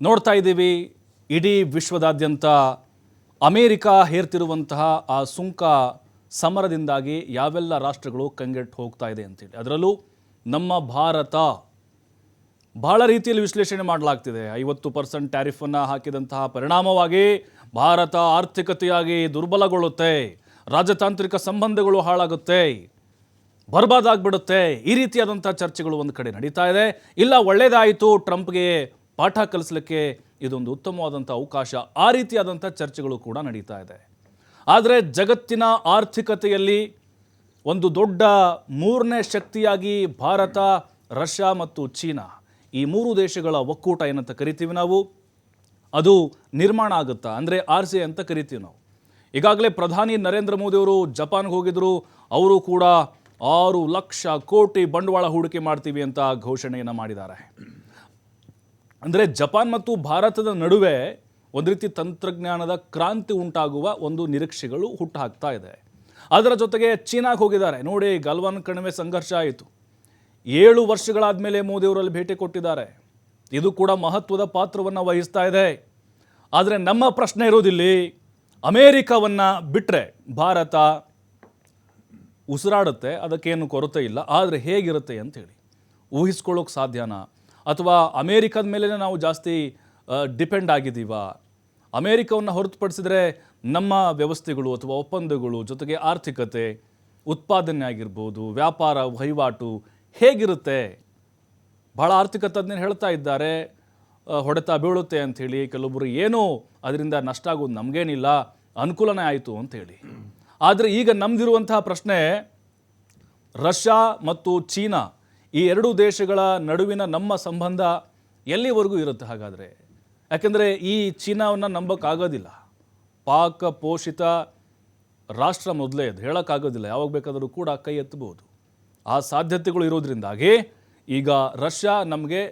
ನೋಡ್ತಾ ಇದ್ದೀವಿ ಇಡೀ ವಿಶ್ವದಾದ್ಯಂತ ಅಮೇರಿಕಾ ಹೇರ್ತಿರುವಂತಹ ಆ ಸುಂಕ ಸಮರದಿಂದಾಗಿ ಯಾವೆಲ್ಲ ರಾಷ್ಟ್ರಗಳು ಕಂಗೆಟ್ಟು ಹೋಗ್ತಾ ಇದೆ ಅಂತೇಳಿ, ಅದರಲ್ಲೂ ನಮ್ಮ ಭಾರತ ಬಹಳ ರೀತಿಯಲ್ಲಿ ವಿಶ್ಲೇಷಣೆ ಮಾಡಲಾಗ್ತಿದೆ. 50% ಟ್ಯಾರಿಫನ್ನು ಹಾಕಿದಂತಹ ಪರಿಣಾಮವಾಗಿ ಭಾರತ ಆರ್ಥಿಕತೆಯಾಗಿ ದುರ್ಬಲಗೊಳ್ಳುತ್ತೆ, ರಾಜತಾಂತ್ರಿಕ ಸಂಬಂಧಗಳು ಹಾಳಾಗುತ್ತೆ, ಬರ್ಬಾದಾಗ್ಬಿಡುತ್ತೆ. ಈ ರೀತಿಯಾದಂಥ ಚರ್ಚೆಗಳು ಒಂದು ಕಡೆ ನಡೀತಾ ಇದೆ. ಇಲ್ಲ, ಒಳ್ಳೆಯದಾಯಿತು, ಟ್ರಂಪ್ಗೆ ಪಾಠ ಕಲಿಸಲಿಕ್ಕೆ ಇದೊಂದು ಉತ್ತಮವಾದಂಥ ಅವಕಾಶ, ಆ ರೀತಿಯಾದಂಥ ಚರ್ಚೆಗಳು ಕೂಡ ನಡೀತಾ ಇದೆ. ಆದರೆ ಜಗತ್ತಿನ ಆರ್ಥಿಕತೆಯಲ್ಲಿ ಒಂದು ದೊಡ್ಡ ಮೂರನೇ ಶಕ್ತಿಯಾಗಿ ಭಾರತ, ರಷ್ಯಾ ಮತ್ತು ಚೀನಾ, ಈ ಮೂರು ದೇಶಗಳ ಒಕ್ಕೂಟ ಏನಂತ ಕರಿತೀವಿ ನಾವು, ಅದು ನಿರ್ಮಾಣ ಆಗುತ್ತಾ ಅಂದರೆ RCE ಅಂತ ಕರಿತೀವಿ ನಾವು. ಈಗಾಗಲೇ ಪ್ರಧಾನಿ ನರೇಂದ್ರ ಮೋದಿ ಅವರು ಜಪಾನ್ಗೆ ಹೋಗಿದ್ರು. ಅವರು ಕೂಡ 6 ಲಕ್ಷ ಕೋಟಿ ಬಂಡವಾಳ ಹೂಡಿಕೆ ಮಾಡ್ತೀವಿ ಅಂತ ಘೋಷಣೆಯನ್ನು ಮಾಡಿದ್ದಾರೆ. ಅಂದರೆ ಜಪಾನ್ ಮತ್ತು ಭಾರತದ ನಡುವೆ ಒಂದು ರೀತಿ ತಂತ್ರಜ್ಞಾನದ ಕ್ರಾಂತಿ ಉಂಟಾಗುವ ಒಂದು ನಿರೀಕ್ಷೆಗಳು ಹುಟ್ಟು ಹಾಕ್ತಾ ಇದೆ. ಅದರ ಜೊತೆಗೆ ಚೀನಾಗೆ ಹೋಗಿದ್ದಾರೆ. ನೋಡಿ, ಗಲ್ವಾನ್ ಕಣಿವೆ ಸಂಘರ್ಷ ಆಯಿತು. 7 ವರ್ಷಗಳಾದ ಮೇಲೆ ಮೋದಿಯವರಲ್ಲಿ ಭೇಟಿ ಕೊಟ್ಟಿದ್ದಾರೆ. ಇದು ಕೂಡ ಮಹತ್ವದ ಪಾತ್ರವನ್ನು ವಹಿಸ್ತಾ ಇದೆ. ಆದರೆ ನಮ್ಮ ಪ್ರಶ್ನೆ ಇರೋದಿಲ್ಲಿ, ಅಮೇರಿಕವನ್ನು ಬಿಟ್ಟರೆ ಭಾರತ ಉಸಿರಾಡುತ್ತೆ, ಅದಕ್ಕೇನು ಕೊರತೆ ಇಲ್ಲ. ಆದರೆ ಹೇಗಿರುತ್ತೆ ಅಂಥೇಳಿ ಊಹಿಸ್ಕೊಳ್ಳೋಕೆ ಸಾಧ್ಯನಾ? ಅಥವಾ ಅಮೇರಿಕದ ಮೇಲೆ ನಾವು ಜಾಸ್ತಿ ಡಿಪೆಂಡ್ ಆಗಿದ್ದೀವಾ? ಅಮೇರಿಕವನ್ನು ಹೊರತುಪಡಿಸಿದರೆ ನಮ್ಮ ವ್ಯವಸ್ಥೆಗಳು ಅಥವಾ ಒಪ್ಪಂದಗಳು, ಜೊತೆಗೆ ಆರ್ಥಿಕತೆ, ಉತ್ಪಾದನೆ ಆಗಿರ್ಬೋದು, ವ್ಯಾಪಾರ ವಹಿವಾಟು ಹೇಗಿರುತ್ತೆ? ಭಾಳ ಆರ್ಥಿಕ ತಜ್ಞರು ಹೇಳ್ತಾ ಇದ್ದಾರೆ, ಹೊಡೆತ ಬೀಳುತ್ತೆ ಅಂಥೇಳಿ. ಕೆಲವೊಬ್ಬರು ಏನೋ ಅದರಿಂದ ನಷ್ಟ ಆಗೋದು ನಮಗೇನಿಲ್ಲ, ಅನುಕೂಲನೇ ಆಯಿತು ಅಂಥೇಳಿ. ಆದರೆ ಈಗ ನಮ್ಮದಿರುವಂತಹ ಪ್ರಶ್ನೆ, ರಷ್ಯಾ ಮತ್ತು ಚೀನಾ ಈ ಎರಡೂ ದೇಶಗಳ ನಡುವಿನ ನಮ್ಮ ಸಂಬಂಧ ಎಲ್ಲಿವರೆಗೂ ಇರುತ್ತೆ ಹಾಗಾದರೆ? ಯಾಕೆಂದರೆ ಈ ಚೀನಾವನ್ನು ನಂಬೋಕ್ಕಾಗೋದಿಲ್ಲ. ಪಾಕ ಪೋಷಿತ ರಾಷ್ಟ್ರ ಮೊದಲೇ, ಅದು ಹೇಳೋಕ್ಕಾಗೋದಿಲ್ಲ, ಯಾವಾಗ ಬೇಕಾದರೂ ಕೂಡ ಕೈ ಎತ್ತಬಹುದು. ಆ ಸಾಧ್ಯತೆಗಳು ಇರೋದ್ರಿಂದಾಗಿ ಈಗ ರಷ್ಯಾ ನಮಗೆ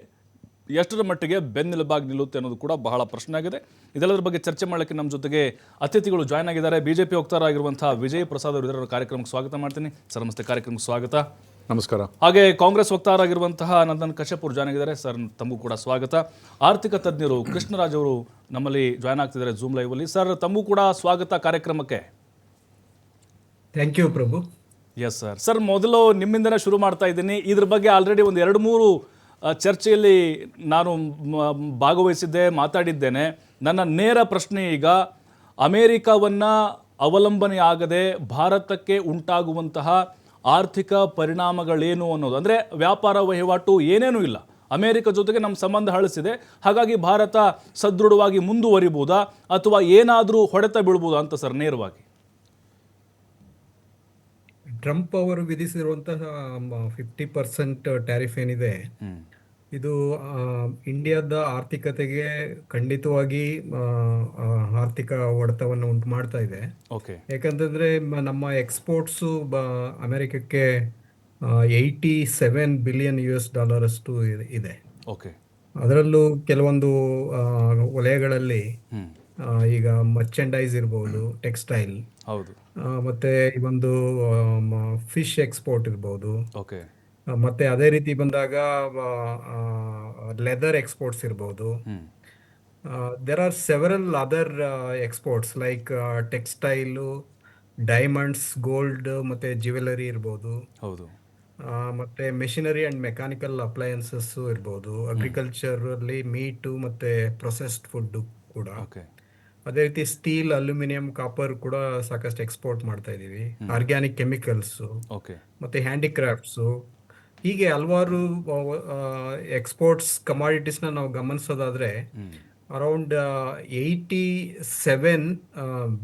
ಎಷ್ಟರ ಮಟ್ಟಿಗೆ ಬೆನ್ನೆಲುಬಾಗಿ ನಿಲ್ಲುತ್ತೆ ಅನ್ನೋದು ಕೂಡ ಬಹಳ ಪ್ರಶ್ನೆ ಆಗಿದೆ. ಇದೆಲ್ಲದರ ಬಗ್ಗೆ ಚರ್ಚೆ ಮಾಡಲಿಕ್ಕೆ ನಮ್ಮ ಜೊತೆಗೆ ಅತಿಥಿಗಳು ಜಾಯ್ನ್ ಆಗಿದ್ದಾರೆ. BJP ವಕ್ತಾರರಾಗಿರುವಂತಹ ವಿಜಯ್ ಪ್ರಸಾದ್ ಅವರು ಇದರ ಕಾರ್ಯಕ್ರಮಕ್ಕೆ ಸ್ವಾಗತ ಮಾಡ್ತೀನಿ. ಸರ್ ನಮಸ್ತೆ, ಕಾರ್ಯಕ್ರಮಕ್ಕೆ ಸ್ವಾಗತ. ನಮಸ್ಕಾರ. ಹಾಗೆ ಕಾಂಗ್ರೆಸ್ ವಕ್ತಾರರಾಗಿರುವಂತಹ ನಂದನ್ ಕಶ್ಯಪ್ ಅವರು ಜಾಯ್ನ್ ಆಗಿದ್ದಾರೆ. ಸರ್ ತಮಗೂ ಕೂಡ ಸ್ವಾಗತ. ಆರ್ಥಿಕ ತಜ್ಞರು ಕೃಷ್ಣರಾಜ್ ಅವರು ನಮ್ಮಲ್ಲಿ ಜಾಯ್ನ್ ಆಗ್ತಿದ್ದಾರೆ ಝೂಮ್ ಲೈವಲ್ಲಿ. ಸರ್ ತಮಗೂ ಕೂಡ ಸ್ವಾಗತ ಕಾರ್ಯಕ್ರಮಕ್ಕೆ. Thank you Prabhu. Yes sir. Sir ಮೊದಲು ನಿಮ್ಮಿಂದನೇ ಶುರು ಮಾಡ್ತಾ ಇದ್ದೀನಿ. ಇದ್ರ ಬಗ್ಗೆ ಆಲ್ರೆಡಿ ಒಂದು 2-3 ಚರ್ಚೆಯಲ್ಲಿ ನಾನು ಭಾಗವಹಿಸಿದ್ದೆ, ಮಾತಾಡಿದ್ದೇನೆ. ನನ್ನ ನೇರ ಪ್ರಶ್ನೆ ಈಗ, ಅಮೇರಿಕಾವನ್ನು ಅವಲಂಬನೆಯಾಗದೆ ಭಾರತಕ್ಕೆ ಉಂಟಾಗುವಂತಹ ಆರ್ಥಿಕ ಪರಿಣಾಮಗಳೇನು ಅನ್ನೋದು. ಅಂದರೆ ವ್ಯಾಪಾರ ವಹಿವಾಟು ಏನೇನೂ ಇಲ್ಲ, ಅಮೇರಿಕ ಜೊತೆಗೆ ನಮ್ಮ ಸಂಬಂಧ ಹಳಿಸಿದೆ, ಹಾಗಾಗಿ ಭಾರತ ಸದೃಢವಾಗಿ ಮುಂದುವರಿಬೋದಾ ಅಥವಾ ಏನಾದರೂ ಹೊಡೆತ ಬೀಳ್ಬೋದಾ ಅಂತ ಸರ್ ನೇರವಾಗಿ? ಟ್ರಂಪ್ ಅವರು ವಿಧಿಸಿರುವಂತಹ 50% ಟ್ಯಾರಿಫ್ ಏನಿದೆ, ಇದು ಇಂಡಿಯಾದ ಆರ್ಥಿಕತೆಗೆ ಖಂಡಿತವಾಗಿ ಆರ್ಥಿಕ ಹೊಡೆತವನ್ನು ಉಂಟು ಮಾಡ್ತಾ ಇದೆ. ಓಕೆ. ಯಾಕಂತಂದ್ರೆ ನಮ್ಮ ಎಕ್ಸ್ಪೋರ್ಟ್ಸು ಅಮೆರಿಕಕ್ಕೆ $87 ಬಿಲಿಯನ್ ಅಷ್ಟು ಇದೆ. ಓಕೆ. ಅದರಲ್ಲೂ ಕೆಲವೊಂದು ವಲಯಗಳಲ್ಲಿ ಈಗ ಮರ್ಚೆಂಡೈಸ್ ಇರ್ಬೋದು, ಟೆಕ್ಸ್ಟೈಲ್, ಹೌದು, ಮತ್ತೆ ಈ ಒಂದು ಫಿಶ್ ಎಕ್ಸ್ಪೋರ್ಟ್ ಇರ್ಬೋದು, ಓಕೆ, ಮತ್ತೆ ಅದೇ ರೀತಿ ಬಂದಾಗ ಲೆದರ್ ಎಕ್ಸ್ಪೋರ್ಟ್ಸ್ ಇರ್ಬೋದು. There are several other exports like textile, diamonds, gold, ಮತ್ತೆ ಜ್ಯುವೆಲರಿ ಇರ್ಬೋದು, ಹೌದು, ಮತ್ತೆ ಮೆಷಿನರಿ ಅಂಡ್ ಮೆಕ್ಯಾನಿಕಲ್ ಅಪ್ಲಯನ್ಸಸ್ ಇರ್ಬೋದು, ಅಗ್ರಿಕಲ್ಚರ್ ಅಲ್ಲಿ ಮೀಟು ಮತ್ತೆ ಪ್ರೊಸೆಸ್ಡ್ ಫುಡ್ ಕೂಡ. ಓಕೆ. ಅದೇ ರೀತಿ ಸ್ಟೀಲ್, ಅಲ್ಯೂಮಿನಿಯಂ, ಕಾಪರ್ ಕೂಡ ಸಾಕಷ್ಟು ಎಕ್ಸ್ಪೋರ್ಟ್ ಮಾಡ್ತಾ ಇದೀವಿ. ಆರ್ಗ್ಯಾನಿಕ್ ಕೆಮಿಕಲ್ಸ್, ಓಕೆ, ಮತ್ತೆ ಹ್ಯಾಂಡಿಕ್ರಾಫ್ಟ್ಸು, ಹೀಗೆ ಹಲವಾರು ಎಕ್ಸ್ಪೋರ್ಟ್ಸ್ ಕಮಾಡಿಟೀಸ್ನ ನಾವು ಗಮನಿಸೋದಾದ್ರೆ ಅರೌಂಡ್ $87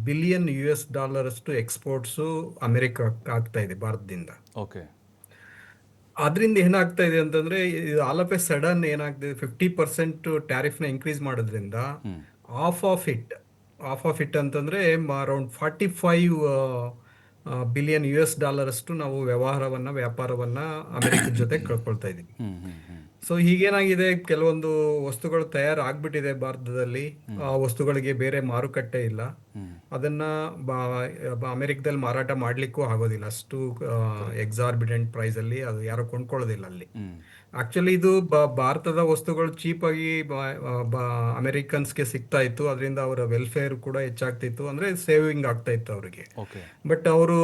ಬಿಲಿಯನ್ ಅಷ್ಟು ಎಕ್ಸ್ಪೋರ್ಟ್ಸು ಅಮೆರಿಕಕ್ಕೆ ಆಗ್ತಾ ಇದೆ ಭಾರತದಿಂದ. ಓಕೆ. ಅದರಿಂದ ಏನಾಗ್ತಾ ಇದೆ ಅಂತಂದ್ರೆ, ಆಲ್ ಆಫ್ ಎ ಸಡನ್ ಏನಾಗ್ತಿದೆ, 50% ಟ್ಯಾರಿಫ್ನ ಇನ್ಕ್ರೀಸ್ ಮಾಡೋದ್ರಿಂದ ಆಫ್ ಆಫ್ ಇಟ್ ಅಂತಂದ್ರೆ ಅರೌಂಡ್ $45 ಬಿಲಿಯನ್ ಅಷ್ಟು ನಾವು ವ್ಯಾಪಾರವನ್ನ ಅಮೆರಿಕದ ಜೊತೆ ಕಳ್ಕೊಳ್ತಾ ಇದೀವಿ. ಸೊ ಹೀಗೇನಾಗಿದೆ, ಕೆಲವೊಂದು ವಸ್ತುಗಳು ತಯಾರಾಗ್ಬಿಟ್ಟಿದೆ ಭಾರತದಲ್ಲಿ, ಆ ವಸ್ತುಗಳಿಗೆ ಬೇರೆ ಮಾರುಕಟ್ಟೆ ಇಲ್ಲ, ಅದನ್ನ ಅಮೆರಿಕದಲ್ಲಿ ಮಾರಾಟ ಮಾಡ್ಲಿಕ್ಕೂ ಆಗೋದಿಲ್ಲ, ಅಷ್ಟು ಎಕ್ಸಾರ್ಬಿಡೆಂಟ್ ಪ್ರೈಸ್ ಅಲ್ಲಿ ಅದು ಯಾರು ಕೊಂಡ್ಕೊಳ್ಳೋದಿಲ್ಲ ಅಲ್ಲಿ. ಆಕ್ಚುಲಿ ಇದು ಭಾರತದ ವಸ್ತುಗಳು ಚೀಪ್ ಆಗಿ ಅಮೆರಿಕನ್ಸ್ಗೆ ಸಿಗ್ತಾ ಇತ್ತು, ಅದರಿಂದ ಅವರ ವೆಲ್ಫೇರ್ ಕೂಡ ಹೆಚ್ಚಾಗ್ತಿತ್ತು, ಅಂದ್ರೆ ಸೇವಿಂಗ್ ಆಗ್ತಾ ಇತ್ತು ಅವರಿಗೆ. ಓಕೆ. ಬಟ್ ಅವರು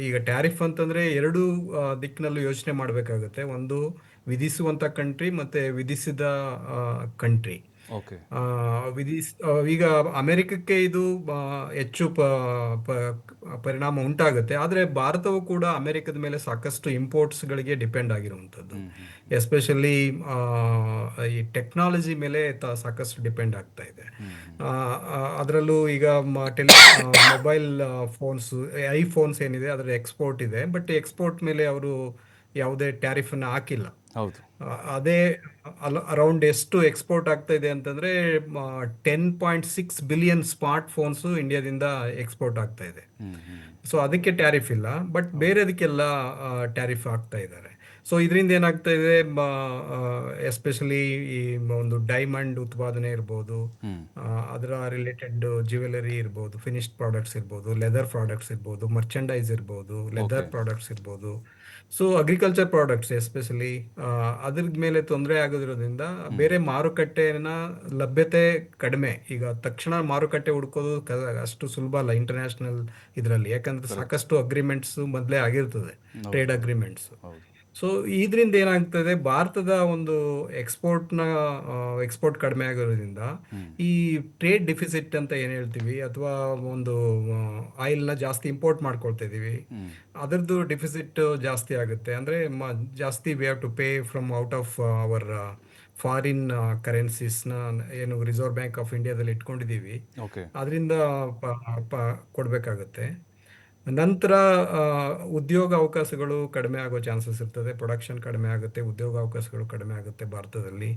ಈಗ ಟ್ಯಾರಿಫ್ ಅಂತಂದ್ರೆ ಎರಡು ದಿಕ್ಕಿನಲ್ಲೂ ಯೋಚನೆ ಮಾಡಬೇಕಾಗುತ್ತೆ. ಒಂದು ವಿಧಿಸುವಂತ ಕಂಟ್ರಿ ಮತ್ತೆ ವಿಧಿಸಿದ ಕಂಟ್ರಿ. ಓಕೆ. ಈಗ ಅಮೆರಿಕಕ್ಕೆ ಇದು ಹೆಚ್ಚು ಪರಿಣಾಮ ಉಂಟಾಗುತ್ತೆ. ಆದರೆ ಭಾರತವು ಕೂಡ ಅಮೆರಿಕದ ಮೇಲೆ ಸಾಕಷ್ಟು ಇಂಪೋರ್ಟ್ಸ್ಗಳಿಗೆ ಡಿಪೆಂಡ್ ಆಗಿರುವಂಥದ್ದು. ಎಸ್ಪೆಷಲಿ ಈ ಟೆಕ್ನಾಲಜಿ ಮೇಲೆ ಸಾಕಷ್ಟು ಡಿಪೆಂಡ್ ಆಗ್ತಾ ಇದೆ. ಅದರಲ್ಲೂ ಈಗ ಮೊಬೈಲ್ ಫೋನ್ಸ್, ಐಫೋನ್ಸ್ ಏನಿದೆ ಅದರ ಎಕ್ಸ್ಪೋರ್ಟ್ ಇದೆ, ಬಟ್ ಎಕ್ಸ್ಪೋರ್ಟ್ ಮೇಲೆ ಅವರು ಯಾವುದೇ ಟ್ಯಾರಿಫನ್ನು ಹಾಕಿಲ್ಲ. ಹೌದು. ಅದೇ ಅರೌಂಡ್ ಎಷ್ಟು ಎಕ್ಸ್ಪೋರ್ಟ್ ಆಗ್ತಾ ಇದೆ ಅಂತಂದ್ರೆ 10.6 ಬಿಲಿಯನ್ ಸ್ಮಾರ್ಟ್ ಫೋನ್ಸ್ ಇಂಡಿಯಾದಿಂದ ಎಕ್ಸ್ಪೋರ್ಟ್ ಆಗ್ತಾ ಇದೆ. ಸೊ ಅದಕ್ಕೆ ಟ್ಯಾರಿಫ್ ಇಲ್ಲ, ಬಟ್ ಬೇರೆದಕ್ಕೆಲ್ಲ ಟ್ಯಾರಿಫ್ ಆಗ್ತಾ ಇದ್ದಾರೆ. ಸೊ ಇದರಿಂದ ಏನಾಗ್ತಾ ಇದೆ, ಎಸ್ಪೆಷಲಿ ಈ ಒಂದು ಡೈಮಂಡ್ ಉತ್ಪಾದನೆ ಇರ್ಬೋದು, ಅದರ ರಿಲೇಟೆಡ್ ಜ್ಯುವೆಲರಿ ಇರ್ಬೋದು, ಫಿನಿಶ್ಡ್ ಪ್ರಾಡಕ್ಟ್ಸ್ ಇರ್ಬೋದು, ಲೆದರ್ ಪ್ರಾಡಕ್ಟ್ಸ್ ಇರ್ಬೋದು, ಮರ್ಚೆಂಡೈಸ್ ಇರ್ಬೋದು, ಲೆದರ್ ಪ್ರಾಡಕ್ಟ್ಸ್ ಇರ್ಬೋದು, ಸೊ ಅಗ್ರಿಕಲ್ಚರ್ ಪ್ರಾಡಕ್ಟ್ಸ್ ಎಸ್ಪೆಷಲಿ ಅದ್ರ ಮೇಲೆ ತೊಂದರೆ ಆಗೋದ್ರಿಂದ ಬೇರೆ ಮಾರುಕಟ್ಟೆನ ಲಭ್ಯತೆ ಕಡಿಮೆ. ಈಗ ತಕ್ಷಣ ಮಾರುಕಟ್ಟೆ ಹುಡ್ಕೋದು ಅಷ್ಟು ಸುಲಭ ಅಲ್ಲ ಇಂಟರ್ನ್ಯಾಷನಲ್ ಇದರಲ್ಲಿ, ಯಾಕಂದ್ರೆ ಸಾಕಷ್ಟು ಅಗ್ರಿಮೆಂಟ್ಸ್ ಮೊದಲೇ ಆಗಿರ್ತದೆ, ಟ್ರೇಡ್ ಅಗ್ರಿಮೆಂಟ್ಸ್. ಸೊ ಇದರಿಂದ ಏನಾಗ್ತದೆ, ಭಾರತದ ಒಂದು ಎಕ್ಸ್ಪೋರ್ಟ್ ಕಡಿಮೆ ಆಗೋದ್ರಿಂದ ಈ ಟ್ರೇಡ್ ಡಿಫಿಸಿಟ್ ಅಂತ ಏನು ಹೇಳ್ತೀವಿ, ಅಥವಾ ಒಂದು ಆಯಿಲ್ನ ಜಾಸ್ತಿ ಇಂಪೋರ್ಟ್ ಮಾಡ್ಕೊಳ್ತಾ ಇದೀವಿ, ಅದರದ್ದು ಡಿಫಿಸಿಟ್ ಜಾಸ್ತಿ ಆಗುತ್ತೆ. ಅಂದರೆ ಜಾಸ್ತಿ we have to pay from out of our foreign ಕರೆನ್ಸೀಸ್ನ ಏನು ರಿಸರ್ವ್ ಬ್ಯಾಂಕ್ ಆಫ್ ಇಂಡಿಯಾದಲ್ಲಿ ಇಟ್ಕೊಂಡಿದ್ದೀವಿ, ಅದರಿಂದ ಕೊಡಬೇಕಾಗುತ್ತೆ. ನಂತರ ಉದ್ಯೋಗ ಅವಕಾಶಗಳು ಕಡಿಮೆ ಆಗೋ ಚಾನ್ಸಸ್ ಇರ್ತದೆ, ಪ್ರೊಡಕ್ಷನ್ ಕಡಿಮೆ ಆಗುತ್ತೆ, ಉದ್ಯೋಗ ಅವಕಾಶಗಳು ಕಡಿಮೆ ಆಗುತ್ತೆ ಭಾರತದಲ್ಲಿ.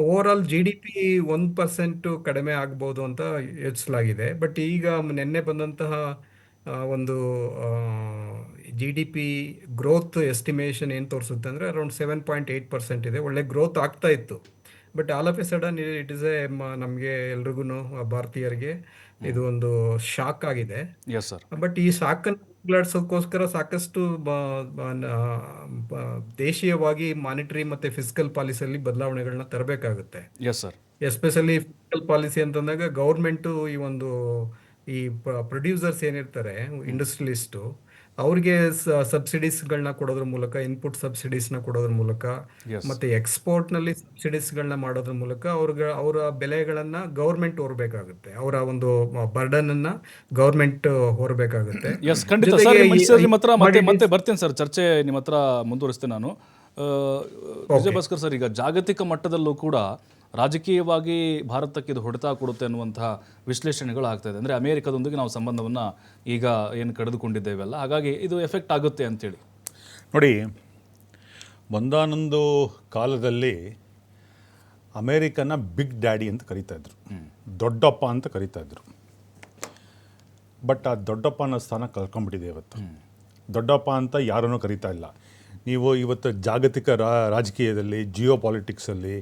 ಓವರ್ ಆಲ್ GDP 1% ಕಡಿಮೆ ಆಗ್ಬೋದು ಅಂತ ಯೋಚಿಸಲಾಗಿದೆ. ಬಟ್ ಈಗ ನಿನ್ನೆ ಬಂದಂತಹ ಒಂದು GDP ಗ್ರೋತ್ ಎಸ್ಟಿಮೇಷನ್ ಏನು ತೋರಿಸುತ್ತೆ ಅಂದರೆ ಅರೌಂಡ್ 7.8% ಇದೆ. ಒಳ್ಳೆ ಗ್ರೋತ್ ಆಗ್ತಾ ಇತ್ತು, but all of A sudden it is ನಮಗೆ ಎಲ್ರಿಗೂ ಭಾರತೀಯರಿಗೆ ಇದು ಒಂದು ಶಾಕ್ ಆಗಿದೆ. ಬಟ್ ಈ ಶಾಕನ್ನು ಹೋಗ್ಲಾಡ್ಸೋಕ್ಕೋಸ್ಕರ ಸಾಕಷ್ಟು ದೇಶೀಯವಾಗಿ ಮಾನಿಟರಿ ಮತ್ತೆ ಫಿಸ್ಕಲ್ ಪಾಲಿಸಿಯಲ್ಲಿ ಬದಲಾವಣೆಗಳನ್ನ ತರಬೇಕಾಗುತ್ತೆ. ಎಸ್ಪೆಷಲಿ ಫಿಸ್ಕಲ್ ಪಾಲಿಸಿ ಅಂತಂದಾಗ ಗೌರ್ಮೆಂಟು ಈ ಪ್ರೊಡ್ಯೂಸರ್ಸ್ ಏನಿರ್ತಾರೆ, ಇಂಡಸ್ಟ್ರಿಯಲಿಸ್ಟು, ಅವ್ರಿಗೆ ಸಬ್ಸಿಡೀಸ್ಗಳನ್ನ ಕೊಡೋದ್ರ ಮೂಲಕ, ಇನ್ಪುಟ್ ಸಬ್ಸಿಡೀಸ್ನ ಕೊಡೋದ್ರ ಮೂಲಕ, ಮತ್ತೆ ಎಕ್ಸ್ಪೋರ್ಟ್ನಲ್ಲಿ ಸಬ್ಸಿಡೀಸ್ಗಳನ್ನ ಮಾಡೋದ್ರ ಮೂಲಕ ಅವರ ಬೆಲೆಗಳನ್ನ ಗೌರ್ಮೆಂಟ್ ಹೊರಬೇಕಾಗುತ್ತೆ, ಅವರ ಒಂದು ಬರ್ಡನ್ ಅನ್ನ ಗೌರ್ಮೆಂಟ್ ಹೊರಬೇಕಾಗುತ್ತೆ. ಖಂಡಿತ ಸರ್, ಮತ್ತೆ ಬರ್ತೀನಿ ಸರ್, ಚರ್ಚೆ ನಿಮ್ಮ ಹತ್ರ ಮುಂದುವರಿಸ್ತೇನೆ ನಾನು. ವಿಜಯ ಭಾಸ್ಕರ್ ಸರ್, ಈಗ ಜಾಗತಿಕ ಮಟ್ಟದಲ್ಲೂ ಕೂಡ ರಾಜಕೀಯವಾಗಿ ಭಾರತಕ್ಕೆ ಇದು ಹೊಡೆತ ಕೊಡುತ್ತೆ ಅನ್ನುವಂತಹ ವಿಶ್ಲೇಷಣೆಗಳು ಆಗ್ತಾ ಇದೆ. ಅಂದರೆ ಅಮೇರಿಕದೊಂದಿಗೆ ನಾವು ಸಂಬಂಧವನ್ನು ಈಗ ಏನು ಕಳೆದುಕೊಂಡಿದ್ದೇವೆಲ್ಲ, ಹಾಗಾಗಿ ಇದು ಎಫೆಕ್ಟ್ ಆಗುತ್ತೆ ಅಂತೇಳಿ. ನೋಡಿ, ಒಂದಾನೊಂದು ಕಾಲದಲ್ಲಿ ಅಮೇರಿಕನ ಬಿಗ್ ಡ್ಯಾಡಿ ಅಂತ ಕರೀತಾಯಿದ್ರು, ದೊಡ್ಡಪ್ಪ ಅಂತ ಕರೀತಾಯಿದ್ರು. ಬಟ್ ಆ ದೊಡ್ಡಪ್ಪ ಅನ್ನೋ ಸ್ಥಾನ ಕಳ್ಕೊಂಡ್ಬಿಟ್ಟಿದೆ ಇವತ್ತು. ದೊಡ್ಡಪ್ಪ ಅಂತ ಯಾರನ್ನೂ ಕರೀತಾ ಇಲ್ಲ. ನೀವು ಇವತ್ತು ಜಾಗತಿಕ ರಾಜಕೀಯದಲ್ಲಿ, ಜಿಯೋ ಪಾಲಿಟಿಕ್ಸಲ್ಲಿ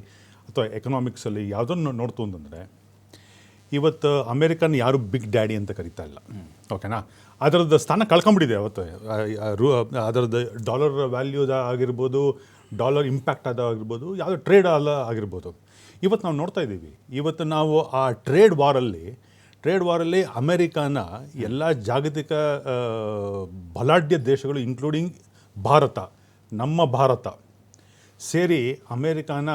ಅಥವಾ ಎಕನಾಮಿಕ್ಸಲ್ಲಿ ಯಾವುದನ್ನು ನೋಡ್ತು ಅಂತಂದರೆ, ಇವತ್ತು ಅಮೇರಿಕನ್ ಯಾರು ಬಿಗ್ ಡ್ಯಾಡಿ ಅಂತ ಕರೀತಾ ಇಲ್ಲ. ಓಕೆನಾ? ಅದರದ್ದು ಸ್ಥಾನ ಕಳ್ಕೊಂಬಿಟ್ಟಿದೆ ಅವತ್ತು. ಅದರದ್ದು ಡಾಲರ್ ವ್ಯಾಲ್ಯೂ ಆಗಿರ್ಬೋದು, ಡಾಲರ್ ಇಂಪ್ಯಾಕ್ಟ್ ಆಗಿರ್ಬೋದು, ಯಾವುದೋ ಟ್ರೇಡ್ ಆಗಿರ್ಬೋದು, ಇವತ್ತು ನಾವು ನೋಡ್ತಾ ಇದ್ದೀವಿ. ಇವತ್ತು ನಾವು ಆ ಟ್ರೇಡ್ ವಾರಲ್ಲಿ ಅಮೇರಿಕಾನ ಎಲ್ಲ ಜಾಗತಿಕ ಬಲಾಢ್ಯ ದೇಶಗಳು ಇನ್ಕ್ಲೂಡಿಂಗ್ ಭಾರತ, ನಮ್ಮ ಭಾರತ ಸೇರಿ ಅಮೇರಿಕಾನ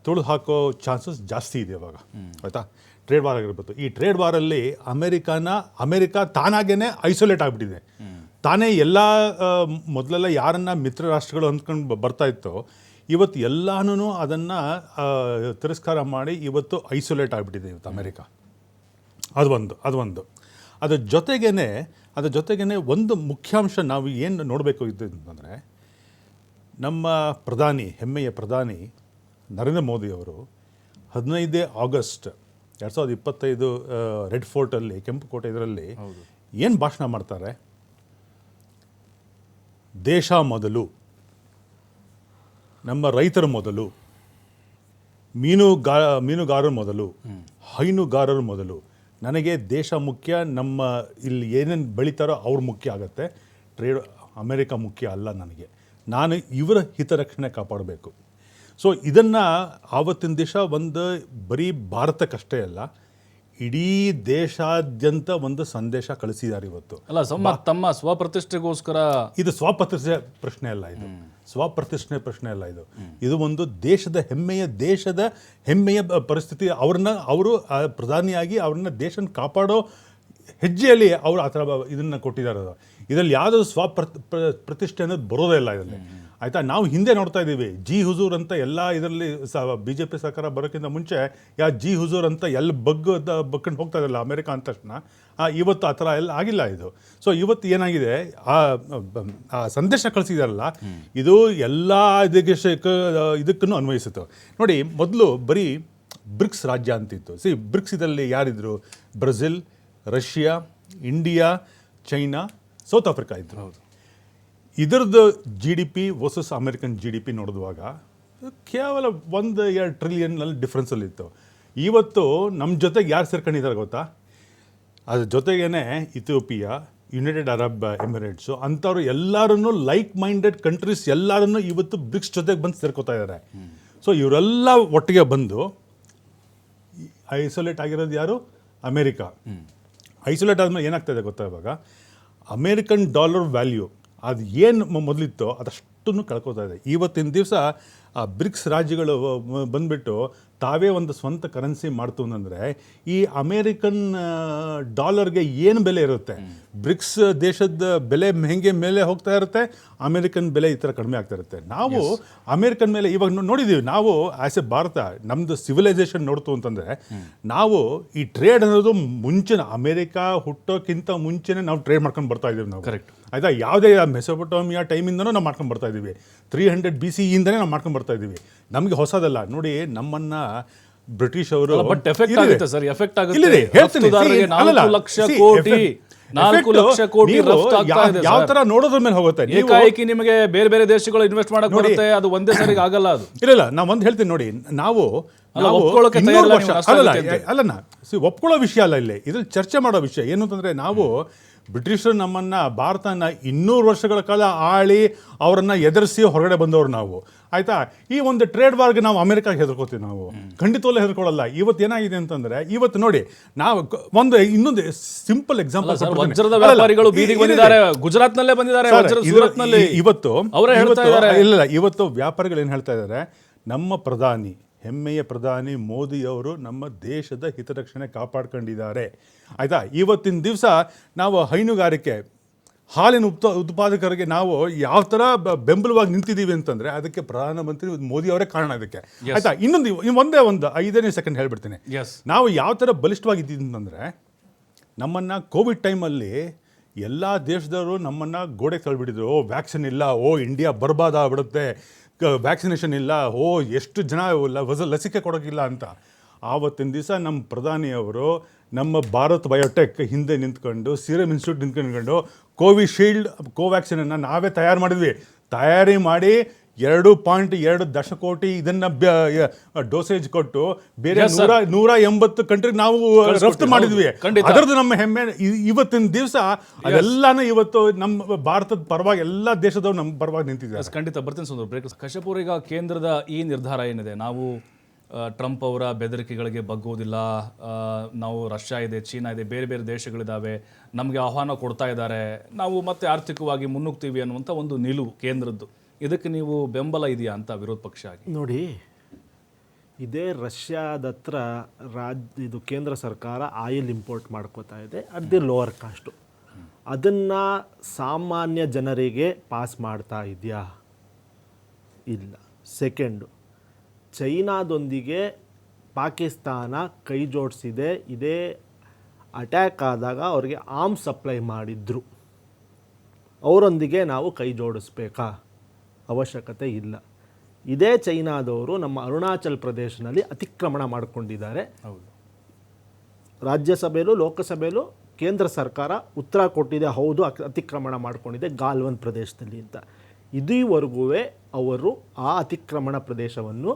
ತುಳು ಹಾಕೋ ಚಾನ್ಸಸ್ ಜಾಸ್ತಿ ಇದೆ ಇವಾಗ. ಆಯಿತಾ? ಟ್ರೇಡ್ ವಾರ್ ಆಗಿರ್ಬೋದು. ಈ ಟ್ರೇಡ್ ವಾರಲ್ಲಿ ಅಮೇರಿಕಾ ತಾನಾಗೇ ಐಸೋಲೇಟ್ ಆಗಿಬಿಟ್ಟಿದೆ. ತಾನೇ ಎಲ್ಲ ಮೊದಲೆಲ್ಲ ಯಾರನ್ನ ಮಿತ್ರ ರಾಷ್ಟ್ರಗಳು ಅಂದ್ಕೊಂಡು ಬರ್ತಾ ಇತ್ತೋ, ಇವತ್ತು ಎಲ್ಲನೂ ಅದನ್ನು ತಿರಸ್ಕಾರ ಮಾಡಿ ಇವತ್ತು ಐಸೋಲೇಟ್ ಆಗಿಬಿಟ್ಟಿದೆ ಇವತ್ತು ಅಮೇರಿಕಾ. ಅದು ಒಂದು ಅದ್ರ ಜೊತೆಗೇ ಒಂದು ಮುಖ್ಯಾಂಶ ನಾವು ಏನು ನೋಡಬೇಕು ಅಂತಂದರೆ, ನಮ್ಮ ಹೆಮ್ಮೆಯ ಪ್ರಧಾನಿ ನರೇಂದ್ರ ಮೋದಿ ಅವರು 15 ಆಗಸ್ಟ್ 2025 ರೆಡ್ ಫೋರ್ಟಲ್ಲಿ, ಕೆಂಪುಕೋಟೆ ಇದರಲ್ಲಿ ಏನು ಭಾಷಣ ಮಾಡ್ತಾರೆ, ದೇಶ ಮೊದಲು, ನಮ್ಮ ರೈತರ ಮೊದಲು, ಮೀನುಗಾರರ ಮೊದಲು, ಹೈನುಗಾರರ ಮೊದಲು, ನನಗೆ ದೇಶ ಮುಖ್ಯ, ನಮ್ಮ ಇಲ್ಲಿ ಏನೇನು ಬೆಳೀತಾರೋ ಅವ್ರು ಮುಖ್ಯ ಆಗುತ್ತೆ, ಅಮೇರಿಕಾ ಮುಖ್ಯ ಅಲ್ಲ ನನಗೆ. ನಾನು ಇವರ ಹಿತರಕ್ಷಣೆ ಕಾಪಾಡಬೇಕು. ಸೊ ಇದನ್ನು ಆವತ್ತಿನ ದಿವಸ ಒಂದು ಬರೀ ಭಾರತಕ್ಕಷ್ಟೇ ಅಲ್ಲ, ಇಡೀ ದೇಶಾದ್ಯಂತ ಒಂದು ಸಂದೇಶ ಕಳಿಸಿದ್ದಾರೆ ಇವತ್ತು. ಅಲ್ಲ, ತಮ್ಮ ಸ್ವಪ್ರತಿಷ್ಠೆಗೋಸ್ಕರ ಇದು ಸ್ವಪ್ರತಿಷ್ಠೆ ಪ್ರಶ್ನೆ ಅಲ್ಲ, ಇದು ಸ್ವಪ್ರತಿಷ್ಠೆ ಪ್ರಶ್ನೆ ಅಲ್ಲ, ಇದು ಒಂದು ದೇಶದ ಹೆಮ್ಮೆಯ ಪರಿಸ್ಥಿತಿ. ಅವರು ಪ್ರಧಾನಿಯಾಗಿ ಅವ್ರನ್ನ ದೇಶನ ಕಾಪಾಡೋ ಹೆಜ್ಜೆಯಲ್ಲಿ ಅವರು ಆ ಥರ ಇದನ್ನು ಕೊಟ್ಟಿದ್ದಾರೆ. ಇದರಲ್ಲಿ ಯಾವುದೋ ಪ್ರತಿಷ್ಠೆ ಅನ್ನೋದು ಬರೋದೇ ಇಲ್ಲ ಇದರಲ್ಲಿ, ಆಯಿತಾ. ನಾವು ಹಿಂದೆ ನೋಡ್ತಾ ಇದ್ದೀವಿ ಜಿ ಹುಜೂರ್ ಅಂತ ಎಲ್ಲ ಇದರಲ್ಲಿ BJP ಸರ್ಕಾರ ಬರೋಕ್ಕಿಂತ ಮುಂಚೆ ಜಿ ಹುಜೂರ್ ಅಂತ ಬಕ್ಕೊಂಡು ಹೋಗ್ತಾ ಇದ್ರಲ್ಲ ಅಮೆರಿಕ ಅಂದ ತಕ್ಷಣ. ಇವತ್ತು ಆ ಥರ ಎಲ್ಲ ಆಗಿಲ್ಲ ಇದು. ಸೊ ಇವತ್ತು ಏನಾಗಿದೆ, ಆ ಸಂದೇಶ ಕಳಿಸಿದಾರಲ್ಲ, ಇದು ಎಲ್ಲ ಇದಕ್ಕೂ ಅನ್ವಯಿಸುತ್ತೆ. ನೋಡಿ, ಮೊದಲು ಬರೀ ಬ್ರಿಕ್ಸ್ ರಾಜ್ಯ ಅಂತಿತ್ತು. ಬ್ರಿಕ್ಸ್ ಇದರಲ್ಲಿ ಯಾರಿದ್ರು? Brazil, Russia, India, China, South Africa ಇದ್ರು. ಹೌದು. ಇದರದ್ದು GDP ವರ್ಸಸ್ ಅಮೆರಿಕನ್ GDP ನೋಡಿದುವಾಗ ಕೇವಲ 1-2 ಟ್ರಿಲಿಯನ್ನಲ್ಲಿ ಡಿಫ್ರೆನ್ಸಲ್ಲಿತ್ತು. ಇವತ್ತು ನಮ್ಮ ಜೊತೆಗೆ ಯಾರು ಸೇರ್ಕೊಂಡಿದ್ದಾರೆ ಗೊತ್ತಾ? ಅದ್ರ ಜೊತೆಗೇ ಇಥಿಯೋಪಿಯಾ, ಯುನೈಟೆಡ್ ಅರಬ್ ಎಮಿರೇಟ್ಸು ಅಂಥವ್ರು ಎಲ್ಲರೂ ಲೈಕ್ ಮೈಂಡೆಡ್ ಕಂಟ್ರೀಸ್ ಎಲ್ಲರೂ ಇವತ್ತು ಬ್ರಿಕ್ಸ್ ಜೊತೆಗೆ ಬಂದು ಸೇರ್ಕೋತಾ ಇದ್ದಾರೆ. ಸೊ ಇವರೆಲ್ಲ ಒಟ್ಟಿಗೆ ಬಂದು ಐಸೋಲೇಟ್ ಆಗಿರೋದು ಯಾರು? ಅಮೇರಿಕಾ. ಐಸೋಲೇಟ್ ಆದಮೇಲೆ ಏನಾಗ್ತಾಯಿದೆ ಗೊತ್ತಾ? ಇವಾಗ ಅಮೇರಿಕನ್ ಡಾಲರ್ ವ್ಯಾಲ್ಯೂ ಅದು ಏನು ಮೊದಲಿತ್ತೋ ಅದಷ್ಟನ್ನು ಕಳ್ಕೊತಾ ಇದೆ. ಇವತ್ತಿನ ದಿವಸ ಆ ಬ್ರಿಕ್ಸ್ ರಾಜ್ಯಗಳು ಬಂದುಬಿಟ್ಟು ತಾವೇ ಒಂದು ಸ್ವಂತ ಕರೆನ್ಸಿ ಮಾಡ್ತು ಅಂತಂದರೆ ಈ ಅಮೇರಿಕನ್ ಡಾಲರ್ಗೆ ಏನು ಬೆಲೆ ಇರುತ್ತೆ? ಬ್ರಿಕ್ಸ್ ದೇಶದ ಬೆಲೆ ಹೆಂಗೆ ಮೇಲೆ ಹೋಗ್ತಾ ಇರುತ್ತೆ, ಅಮೇರಿಕನ್ ಬೆಲೆ ಈ ಥರ ಕಡಿಮೆ ಆಗ್ತಾ ಇರುತ್ತೆ. ನಾವು ಅಮೇರಿಕನ್ ಮೇಲೆ ಇವಾಗ ನೋಡಿದ್ದೀವಿ. ನಾವು ಆ್ಯಸ್ ಎ ಭಾರತ ನಮ್ಮದು ಸಿವಿಲೈಸೇಷನ್ ನೋಡ್ತು ಅಂತಂದರೆ ನಾವು ಈ ಟ್ರೇಡ್ ಅನ್ನೋದು ಮುಂಚೆನೇ ಅಮೇರಿಕಾ ಹುಟ್ಟೋಕ್ಕಿಂತ ಮುಂಚೆನೇ ನಾವು ಟ್ರೇಡ್ ಮಾಡ್ಕೊಂಡು ಬರ್ತಾ ಇದ್ದೀವಿ ನಾವು. ಕರೆಕ್ಟ್, ಆಯಿತಾ. ಯಾವುದೇ ಮೆಸೊಪೊಟೋಮಿಯಾ ಟೈಮಿಂದನೂ ನಾವು ಮಾಡ್ಕೊಂಡು ಬರ್ತಾ ಇದ್ದೀವಿ. 300 BCEಯಿಂದನೇ ನಾವು ಮಾಡ್ಕೊಂಡು ಬರ್ತಾ ಇದ್ದೀವಿ. ನಮಗೆ ಹೊಸದಲ್ಲ. ನೋಡಿ, ನಮ್ಮನ್ನು ಬ್ರಿಟಿಷ್ ಅವರು ಬಟ್ ಎಫೆಕ್ಟ್ ಆಗುತ್ತೆ ಸರ್, ಎಫೆಕ್ಟ್ ಆಗುತ್ತೆ. ಹೇಳ್ತೀನಿ, 4 ಲಕ್ಷ ಕೋಟಿ 4 ಲಕ್ಷ ಕೋಟಿ ರಫ್ತು ಆಗ್ತಾ ಇದೆ. ಯಾವ ತರ ನೋಡೋದ್ರ ಮೇಲೆ ಹೋಗುತ್ತೆ. ಏಕಾಏಕಿ ನಿಮಗೆ ಬೇರೆ ಬೇರೆ ದೇಶಗಳು ಇನ್ವೆಸ್ಟ್ ಮಾಡಕ್ ಬರುತ್ತೆ, ಅದು ಒಂದೇ ಸರಿಗೆ ಆಗಲ್ಲ. ಅದು ಇಲ್ಲ, ನಾ ಒಂದು ಹೇಳ್ತೀನಿ ನೋಡಿ, ನಾವು ಒಪ್ಕೊಳ್ಳೋ ವಿಷಯ ಅಲ್ಲ ಇಲ್ಲಿ, ಇದ್ರಲ್ಲಿ ಚರ್ಚೆ ಮಾಡೋ ವಿಷಯ ಏನು ಅಂತಂದ್ರೆ, ನಾವು ಬ್ರಿಟಿಷರು ನಮ್ಮನ್ನು ಭಾರತನ 200 ವರ್ಷಗಳ ಕಾಲ ಆಳಿ ಅವರನ್ನು ಎದುರಿಸಿ ಹೊರಗಡೆ ಬಂದವರು ನಾವು, ಆಯಿತಾ. ಈ ಒಂದು ಟ್ರೇಡ್ ವಾರ್ಗೆ ನಾವು ಅಮೆರಿಕಾಗೆ ಹೆದರ್ಕೋತೀವಿ, ನಾವು ಖಂಡಿತವಲ್ಲೇ ಹೆದರ್ಕೊಳ್ಳಲ್ಲ. ಇವತ್ತು ಏನಾಗಿದೆ ಅಂತಂದರೆ, ಇವತ್ತು ನೋಡಿ, ನಾವು ಇನ್ನೊಂದು ಸಿಂಪಲ್ ಎಕ್ಸಾಂಪಲ್, ವಜ್ರದ ವ್ಯಾಪಾರಿಗಳು ಬೀದಿಗೆ ಬಂದಿದ್ದಾರೆ, ಗುಜರಾತ್ನಲ್ಲೇ ಬಂದಿದ್ದಾರೆ, ಇವತ್ತು ಅವರೇ ಹೇಳ್ತಾ ಇದ್ದಾರೆ. ಇಲ್ಲ, ಇವತ್ತು ವ್ಯಾಪಾರಿಗಳು ಏನು ಹೇಳ್ತಾ ಇದ್ದಾರೆ, ನಮ್ಮ ಪ್ರಧಾನಿ, ಹೆಮ್ಮೆಯ ಪ್ರಧಾನಿ ಮೋದಿಯವರು ನಮ್ಮ ದೇಶದ ಹಿತರಕ್ಷಣೆ ಕಾಪಾಡ್ಕೊಂಡಿದ್ದಾರೆ, ಆಯಿತಾ. ಇವತ್ತಿನ ದಿವಸ ನಾವು ಹೈನುಗಾರಿಕೆ, ಹಾಲಿನ ಉತ್ಪಾದಕರಿಗೆ ನಾವು ಯಾವ ಥರ ಬೆಂಬಲವಾಗಿ ನಿಂತಿದ್ದೀವಿ ಅಂತಂದರೆ ಅದಕ್ಕೆ ಪ್ರಧಾನಮಂತ್ರಿ ಮೋದಿ ಅವರೇ ಕಾರಣ ಇದಕ್ಕೆ, ಆಯಿತಾ. ಇನ್ನೊಂದು ಒಂದೇ 5 ಸೆಕೆಂಡ್ ಹೇಳ್ಬಿಡ್ತೀನಿ. ನಾವು ಯಾವ ಥರ ಬಲಿಷ್ಠವಾಗಿದ್ದೀವಿ ಅಂತಂದರೆ, ನಮ್ಮನ್ನು ಕೋವಿಡ್ ಟೈಮಲ್ಲಿ ಎಲ್ಲ ದೇಶದವರು ನಮ್ಮನ್ನು ಗೋಡೆಗೆ ತಳ್ಳಿಬಿಟ್ಟಿದ್ರು. ವ್ಯಾಕ್ಸಿನ್ ಇಲ್ಲ, ಇಂಡಿಯಾ ಬರ್ಬಾದ್ ಆಗ್ಬಿಡುತ್ತೆ, ವ್ಯಾಕ್ಸಿನೇಷನ್ ಇಲ್ಲ, ಎಷ್ಟು ಜನ ಲಸಿಕೆ ಕೊಡೋಕ್ಕಿಲ್ಲ ಅಂತ. ಆವತ್ತಿನ ದಿವಸ ನಮ್ಮ ಪ್ರಧಾನಿಯವರು ನಮ್ಮ ಭಾರತ್ ಬಯೋಟೆಕ್ ಹಿಂದೆ ನಿಂತ್ಕೊಂಡು, ಸೀರಮ್ ಇನ್ಸ್ಟಿಟ್ಯೂಟ್ ನಿಂತ್ಕೊಂಡು ಕೋವಿಶೀಲ್ಡ್, ಕೋವ್ಯಾಕ್ಸಿನನ್ನು ನಾವೇ ತಯಾರು ಮಾಡಿದ್ವಿ. ತಯಾರಿ ಮಾಡಿ 2.2 ದಶಕೋಟಿ ಇದನ್ನು ಡೋಸೇಜ್ ಕೊಟ್ಟು ಬೇರೆ 180 ಕಂಟ್ರಿಗೆ ನಾವು ರಫ್ತು ಮಾಡಿದ್ವಿ. ಅದರದ್ದು ನಮ್ಮ ಹೆಮ್ಮೆ. ಇವತ್ತಿನ ದಿವಸ ಅದೆಲ್ಲಾನು ಇವತ್ತು ನಮ್ಮ ಭಾರತದ ಪರವಾಗಿ ಎಲ್ಲ ದೇಶದವ್ರು ನಮ್ಮ ಪರವಾಗಿ ನಿಂತಿದ್ದಾರೆ. ಖಂಡಿತ ಬರ್ತೀನಿ ಸುಂದರ್. ಬ್ರೇಕ್. ಕಶ್ಯಪೂರ್, ಈಗ ಕೇಂದ್ರದ ಈ ನಿರ್ಧಾರ ಏನಿದೆ, ನಾವು ಟ್ರಂಪ್ ಅವರ ಬೆದರಿಕೆಗಳಿಗೆ ಬಗ್ಗೋದಿಲ್ಲ, ನಾವು ರಷ್ಯಾ ಇದೆ, ಚೀನಾ ಇದೆ, ಬೇರೆ ಬೇರೆ ದೇಶಗಳಿದ್ದಾವೆ, ನಮಗೆ ಆಹ್ವಾನ ಕೊಡ್ತಾ ಇದ್ದಾರೆ, ನಾವು ಮತ್ತೆ ಆರ್ಥಿಕವಾಗಿ ಮುನ್ನುಗ್ತೀವಿ ಅನ್ನುವಂಥ ಒಂದು ನಿಲುವು ಕೇಂದ್ರದ್ದು. ಇದಕ್ಕೆ ನೀವು ಬೆಂಬಲ ಇದೆಯಾ ಅಂತ ವಿರೋಧ ಪಕ್ಷ ಆಗಿ? ನೋಡಿ, ಇದೇ ರಷ್ಯಾದ ಹತ್ರ ಇದು ಕೇಂದ್ರ ಸರ್ಕಾರ ಆಯಿಲ್ ಇಂಪೋರ್ಟ್ ಮಾಡ್ಕೋತಾ ಇದೆ ಅಟ್ ದಿ ಲೋವರ್ ಕಾಸ್ಟು. ಅದನ್ನು ಸಾಮಾನ್ಯ ಜನರಿಗೆ ಪಾಸ್ ಮಾಡ್ತಾ ಇದೆಯಾ? ಇಲ್ಲ. ಸೆಕೆಂಡು, ಚೈನಾದೊಂದಿಗೆ ಪಾಕಿಸ್ತಾನ ಕೈ ಜೋಡಿಸಿದೆ. ಇದೇ ಅಟ್ಯಾಕ್ ಆದಾಗ ಅವ್ರಿಗೆ ಆರ್ಮ್ಸ್ ಸಪ್ಲೈ ಮಾಡಿದ್ರು. ಅವರೊಂದಿಗೆ ನಾವು ಕೈ ಜೋಡಿಸ್ಬೇಕಾ? ಅವಶ್ಯಕತೆ ಇಲ್ಲ. ಇದೇ ಚೈನಾದವರು ನಮ್ಮ ಅರುಣಾಚಲ್ ಪ್ರದೇಶನಲ್ಲಿ ಅತಿಕ್ರಮಣ ಮಾಡಿಕೊಂಡಿದ್ದಾರೆ. ಹೌದು, ರಾಜ್ಯಸಭೆಯಲ್ಲೂ ಲೋಕಸಭೆಯಲ್ಲೂ ಕೇಂದ್ರ ಸರ್ಕಾರ ಉತ್ತರ ಕೊಟ್ಟಿದೆ, ಹೌದು ಅತಿಕ್ರಮಣ ಮಾಡಿಕೊಂಡಿದೆ ಗಾಲ್ವನ್ ಪ್ರದೇಶದಲ್ಲಿ ಅಂತ. ಇದುವರೆಗೂ ಅವರು ಆ ಅತಿಕ್ರಮಣ ಪ್ರದೇಶವನ್ನು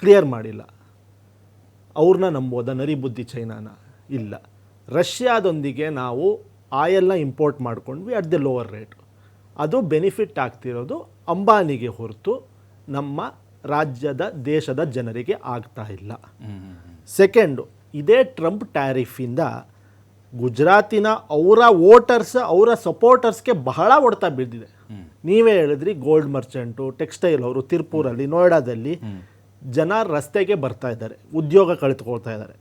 ಕ್ಲಿಯರ್ ಮಾಡಿಲ್ಲ. ಅವ್ರನ್ನ ನಂಬೋದ ನರಿಬುದ್ಧಿ ಚೈನಾನ? ಇಲ್ಲ. ರಷ್ಯಾದೊಂದಿಗೆ ನಾವು ಆಯಿಲ್ನ ಇಂಪೋರ್ಟ್ ಮಾಡ್ಕೊಂಡ್ವಿ ಅಟ್ ದಿ ಲೋವರ್ ರೇಟ್. ಅದು ಬೆನಿಫಿಟ್ ಆಗ್ತಿರೋದು ಅಂಬಾನಿಗೆ ಹೊರತು ನಮ್ಮ ರಾಜ್ಯದ ದೇಶದ ಜನರಿಗೆ ಆಗ್ತಾ ಇಲ್ಲ. ಸೆಕೆಂಡು, ಇದೇ ಟ್ರಂಪ್ ಟ್ಯಾರಿಫಿಂದ ಗುಜರಾತಿನ ಅವರ ವೋಟರ್ಸ್ ಅವರ ಸಪೋರ್ಟರ್ಸ್ಗೆ ಬಹಳ ಹೊಡೆತ ಬಿದ್ದಿದೆ. ನೀವೇ ಹೇಳಿದ್ರಿ, ಗೋಲ್ಡ್ ಮರ್ಚೆಂಟು, ಟೆಕ್ಸ್ಟೈಲ್ ಅವರು ತಿರುಪೂರಲ್ಲಿ, ನೋಯ್ಡಾದಲ್ಲಿ ಜನ ರಸ್ತೆಗೆ ಬರ್ತಾ ಇದ್ದಾರೆ, ಉದ್ಯೋಗ ಕಳೆದುಕೊಳ್ತಾ ಇದ್ದಾರೆ.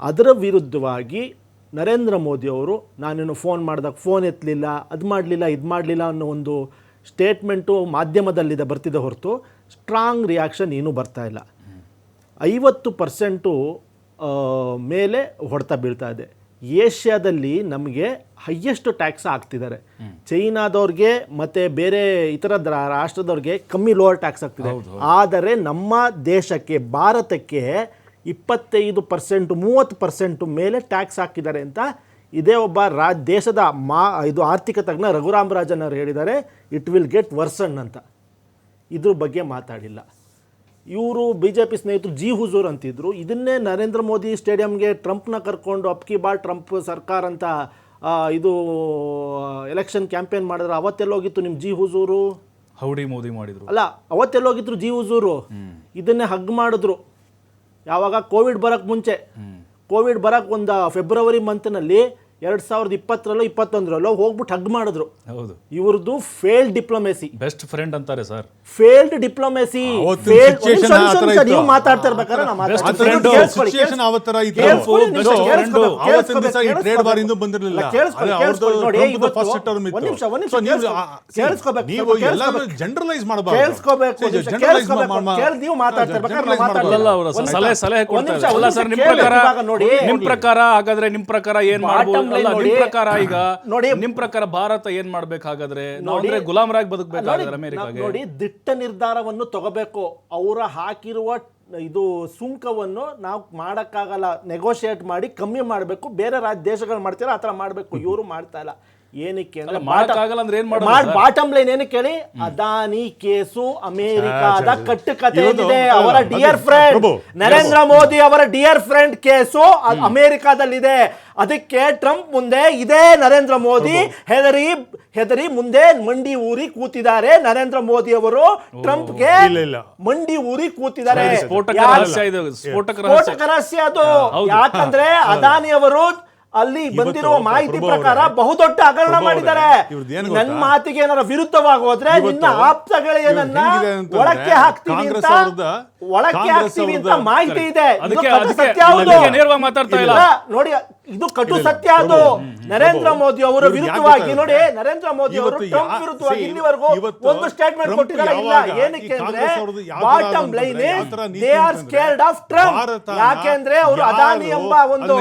ಅದರ ವಿರುದ್ಧವಾಗಿ ನರೇಂದ್ರ ಮೋದಿಯವರು ನಾನೇನು ಫೋನ್ ಮಾಡಿದಾಗ ಫೋನ್ ಎತ್ತಲಿಲ್ಲ, ಅದು ಮಾಡಲಿಲ್ಲ, ಇದು ಮಾಡಲಿಲ್ಲ ಅನ್ನೋ ಒಂದು ಸ್ಟೇಟ್ಮೆಂಟು ಮಾಧ್ಯಮದಲ್ಲಿದೆ ಬರ್ತಿದೆ ಹೊರತು ಸ್ಟ್ರಾಂಗ್ ರಿಯಾಕ್ಷನ್ ಏನೂ ಬರ್ತಾ ಇಲ್ಲ. 50% ಮೇಲೆ ಹೊಡೆತ ಬೀಳ್ತಾ ಇದೆ. ಏಷ್ಯಾದಲ್ಲಿ ನಮಗೆ ಹೈಯೆಸ್ಟ್ ಟ್ಯಾಕ್ಸ್ ಹಾಕ್ತಿದ್ದಾರೆ. ಚೈನಾದವ್ರಿಗೆ ಮತ್ತು ಬೇರೆ ಇತರ ರಾಷ್ಟ್ರದವ್ರಿಗೆ ಕಮ್ಮಿ ಲೋವರ್ ಟ್ಯಾಕ್ಸ್ ಆಗ್ತಿದೆ. ಆದರೆ ನಮ್ಮ ದೇಶಕ್ಕೆ, ಭಾರತಕ್ಕೆ 25% 30% ಮೇಲೆ ಟ್ಯಾಕ್ಸ್ ಹಾಕಿದ್ದಾರೆ ಅಂತ ಇದೇ ಒಬ್ಬ ದೇಶದ ಇದು ಆರ್ಥಿಕ ತಜ್ಞ ರಘುರಾಮ್ ರಾಜನ್ ಅವರು ಹೇಳಿದ್ದಾರೆ. ಇಟ್ ವಿಲ್ ಗೆಟ್ ವರ್ಸನ್ ಅಂತ. ಇದ್ರ ಬಗ್ಗೆ ಮಾತಾಡಿಲ್ಲ. ಇವರು BJP ಸ್ನೇಹಿತರು ಜಿ ಹುಜೂರ್ ಅಂತಿದ್ರು. ಇದನ್ನೇ ನರೇಂದ್ರ ಮೋದಿ ಸ್ಟೇಡಿಯಂಗೆ ಟ್ರಂಪ್ನ ಕರ್ಕೊಂಡು ಅಪ್ಕಿ ಬಾರ್ ಟ್ರಂಪ್ ಸರ್ಕಾರ ಅಂತ ಇದು ಎಲೆಕ್ಷನ್ ಕ್ಯಾಂಪೇನ್ ಮಾಡಿದ್ರೆ ಅವತ್ತೆಲ್ಲೋಗಿತ್ತು ನಿಮ್ಮ ಜಿ ಹುಜೂರು? ಹೌಡಿ ಮೋದಿ ಮಾಡಿದ್ರು ಅಲ್ಲ, ಅವತ್ತೆಲ್ಲೋಗಿದ್ರು ಜಿ ಹುಜೂರು? ಇದನ್ನೇ ಹಗ್ ಮಾಡಿದ್ರು. ಯಾವಾಗ ಕೋವಿಡ್ ಬರೋಕ್ಕೆ ಮುಂಚೆ, ಕೋವಿಡ್ ಬರೋಕ್ಕೆ ಒಂದು ಫೆಬ್ರವರಿ ಮಂತ್ನಲ್ಲಿ 2020 21 ಹೋಗ್ಬಿಟ್ಟು ಹಗ್ ಮಾಡಿದ್ರು. ಹೌದು, ಇವ್ರದ್ದು ಫೇಲ್ಡ್ ಡಿಪ್ಲೊಮೆಸಿ, ಬೆಸ್ಟ್ ಫ್ರೆಂಡ್ ಅಂತಾರೆ ಸರ್. Failed diplomacy. ನೀವು ಮಾತಾಡ್ತಾ ಇರ್ಬೇಕಾದ್ರೆ ನೀವು ಮಾತಾಡ್ತಾ ಸಲಹೆ ಕೊಡ್ತಾರೆ. ನಿಮ್ ಪ್ರಕಾರ ಹಾಗಾದ್ರೆ ನಿಮ್ ಪ್ರಕಾರ ಏನ್ ಮಾಡ್ಬೋದು? ನಿಮ್ ಪ್ರಕಾರ ಈಗ ನಿಮ್ ಪ್ರಕಾರ ಭಾರತ ಏನ್ ಮಾಡ್ಬೇಕಾಗಾದ್ರೆ ಅಂದ್ರೆ ಗುಲಾಮರಾಗಿ ಬದುಕಬೇಕಾದ್ರೆ ಅಮೆರಿಕಾಗೆ ನೋಡಿ ದಿಟ್ಟ ನಿರ್ಧಾರವನ್ನು ತಗೋಬೇಕು. ಅವರ ಹಾಕಿರುವ ಇದು ಸುಂಕವನ್ನು ನಾವು ಮಾಡಕ್ಕಾಗಲ್ಲ, ನೆಗೋಷಿಯೇಟ್ ಮಾಡಿ ಕಮ್ಮಿ ಮಾಡಬೇಕು. ಬೇರೆ ದೇಶಗಳು ಮಾಡ್ತೀರಾ ಆ ಥರ ಮಾಡಬೇಕು. ಇವರು ಮಾಡ್ತಾ ಇಲ್ಲ. ಏನಕ್ಕೆ ಅಂದ್ರೆ ಬಾಟಮ್ ಲೈನ್ ಏನಕ್ಕೆ ಹೇಳಿ, ಅದಾನಿ ಕೇಸು ಅಮೆರಿಕಾದ ಕಟ್ಟುಕತೆ ಇದೆ. ಅವರ ಡಿಯರ್ ಫ್ರೆಂಡ್ ನರೇಂದ್ರ ಮೋದಿ ಅವರ ಡಿಯರ್ ಫ್ರೆಂಡ್ ಕೇಸು ಅಮೆರಿಕಾದಲ್ಲಿದೆ. ಅದಕ್ಕೆ ಟ್ರಂಪ್ ಮುಂದೆ ಇದೇ ನರೇಂದ್ರ ಮೋದಿ ಹೆದರಿ ಮುಂದೆ ಮಂಡಿ ಊರಿ ಕೂತಿದ್ದಾರೆ. ನರೇಂದ್ರ ಮೋದಿ ಅವರು ಟ್ರಂಪ್ಗೆ ಮಂಡಿ ಊರಿ ಕೂತಿದ್ದಾರೆ. ಸ್ಫೋಟಕ ರಹಸ್ಯ ಅದು. ಯಾಕಂದ್ರೆ ಅದಾನಿ ಅವರು ಅಲ್ಲಿ ಬಂದಿರುವ ಮಾಹಿತಿ ಪ್ರಕಾರ ಬಹುದೊಡ್ಡ ಹಗರಣ ಮಾಡಿದ್ದಾರೆ. ನನ್ನ ಮಾತಿಗೆ ಏನಾರ ವಿರುದ್ಧವಾಗಿ ಹೋದ್ರೆ ನಿನ್ನ ಆಪ್ತಗಳ ಏನನ್ನ ಒಳಕ್ಕೆ ಹಾಕ್ತೀವಿ ಅಂತ ಮಾಹಿತಿ ಇದೆ. ನೋಡಿ, ಇದು ಕಟು ಸತ್ಯ. ಅದು ನರೇಂದ್ರ ಮೋದಿ ಅವರ ವಿರುದ್ಧವಾಗಿ ನೋಡಿ, ನರೇಂದ್ರ ಮೋದಿ ಅವರು ಟ್ರಂಪ್ ವಿರುದ್ಧವಾಗಿ ಇಲ್ಲಿವರೆಗೂ ಒಂದು ಸ್ಟೇಟ್ಮೆಂಟ್ ಕೊಟ್ಟಿದ್ದಾರೆ ಇಲ್ಲ. ಏನಕ್ಕೆ ಅಂದ್ರೆ bottom line they are scared of Trump. ಯಾಕೆಂದ್ರೆ ಅವರು ಅದಾನಿ ಎಂಬ ಒಂದು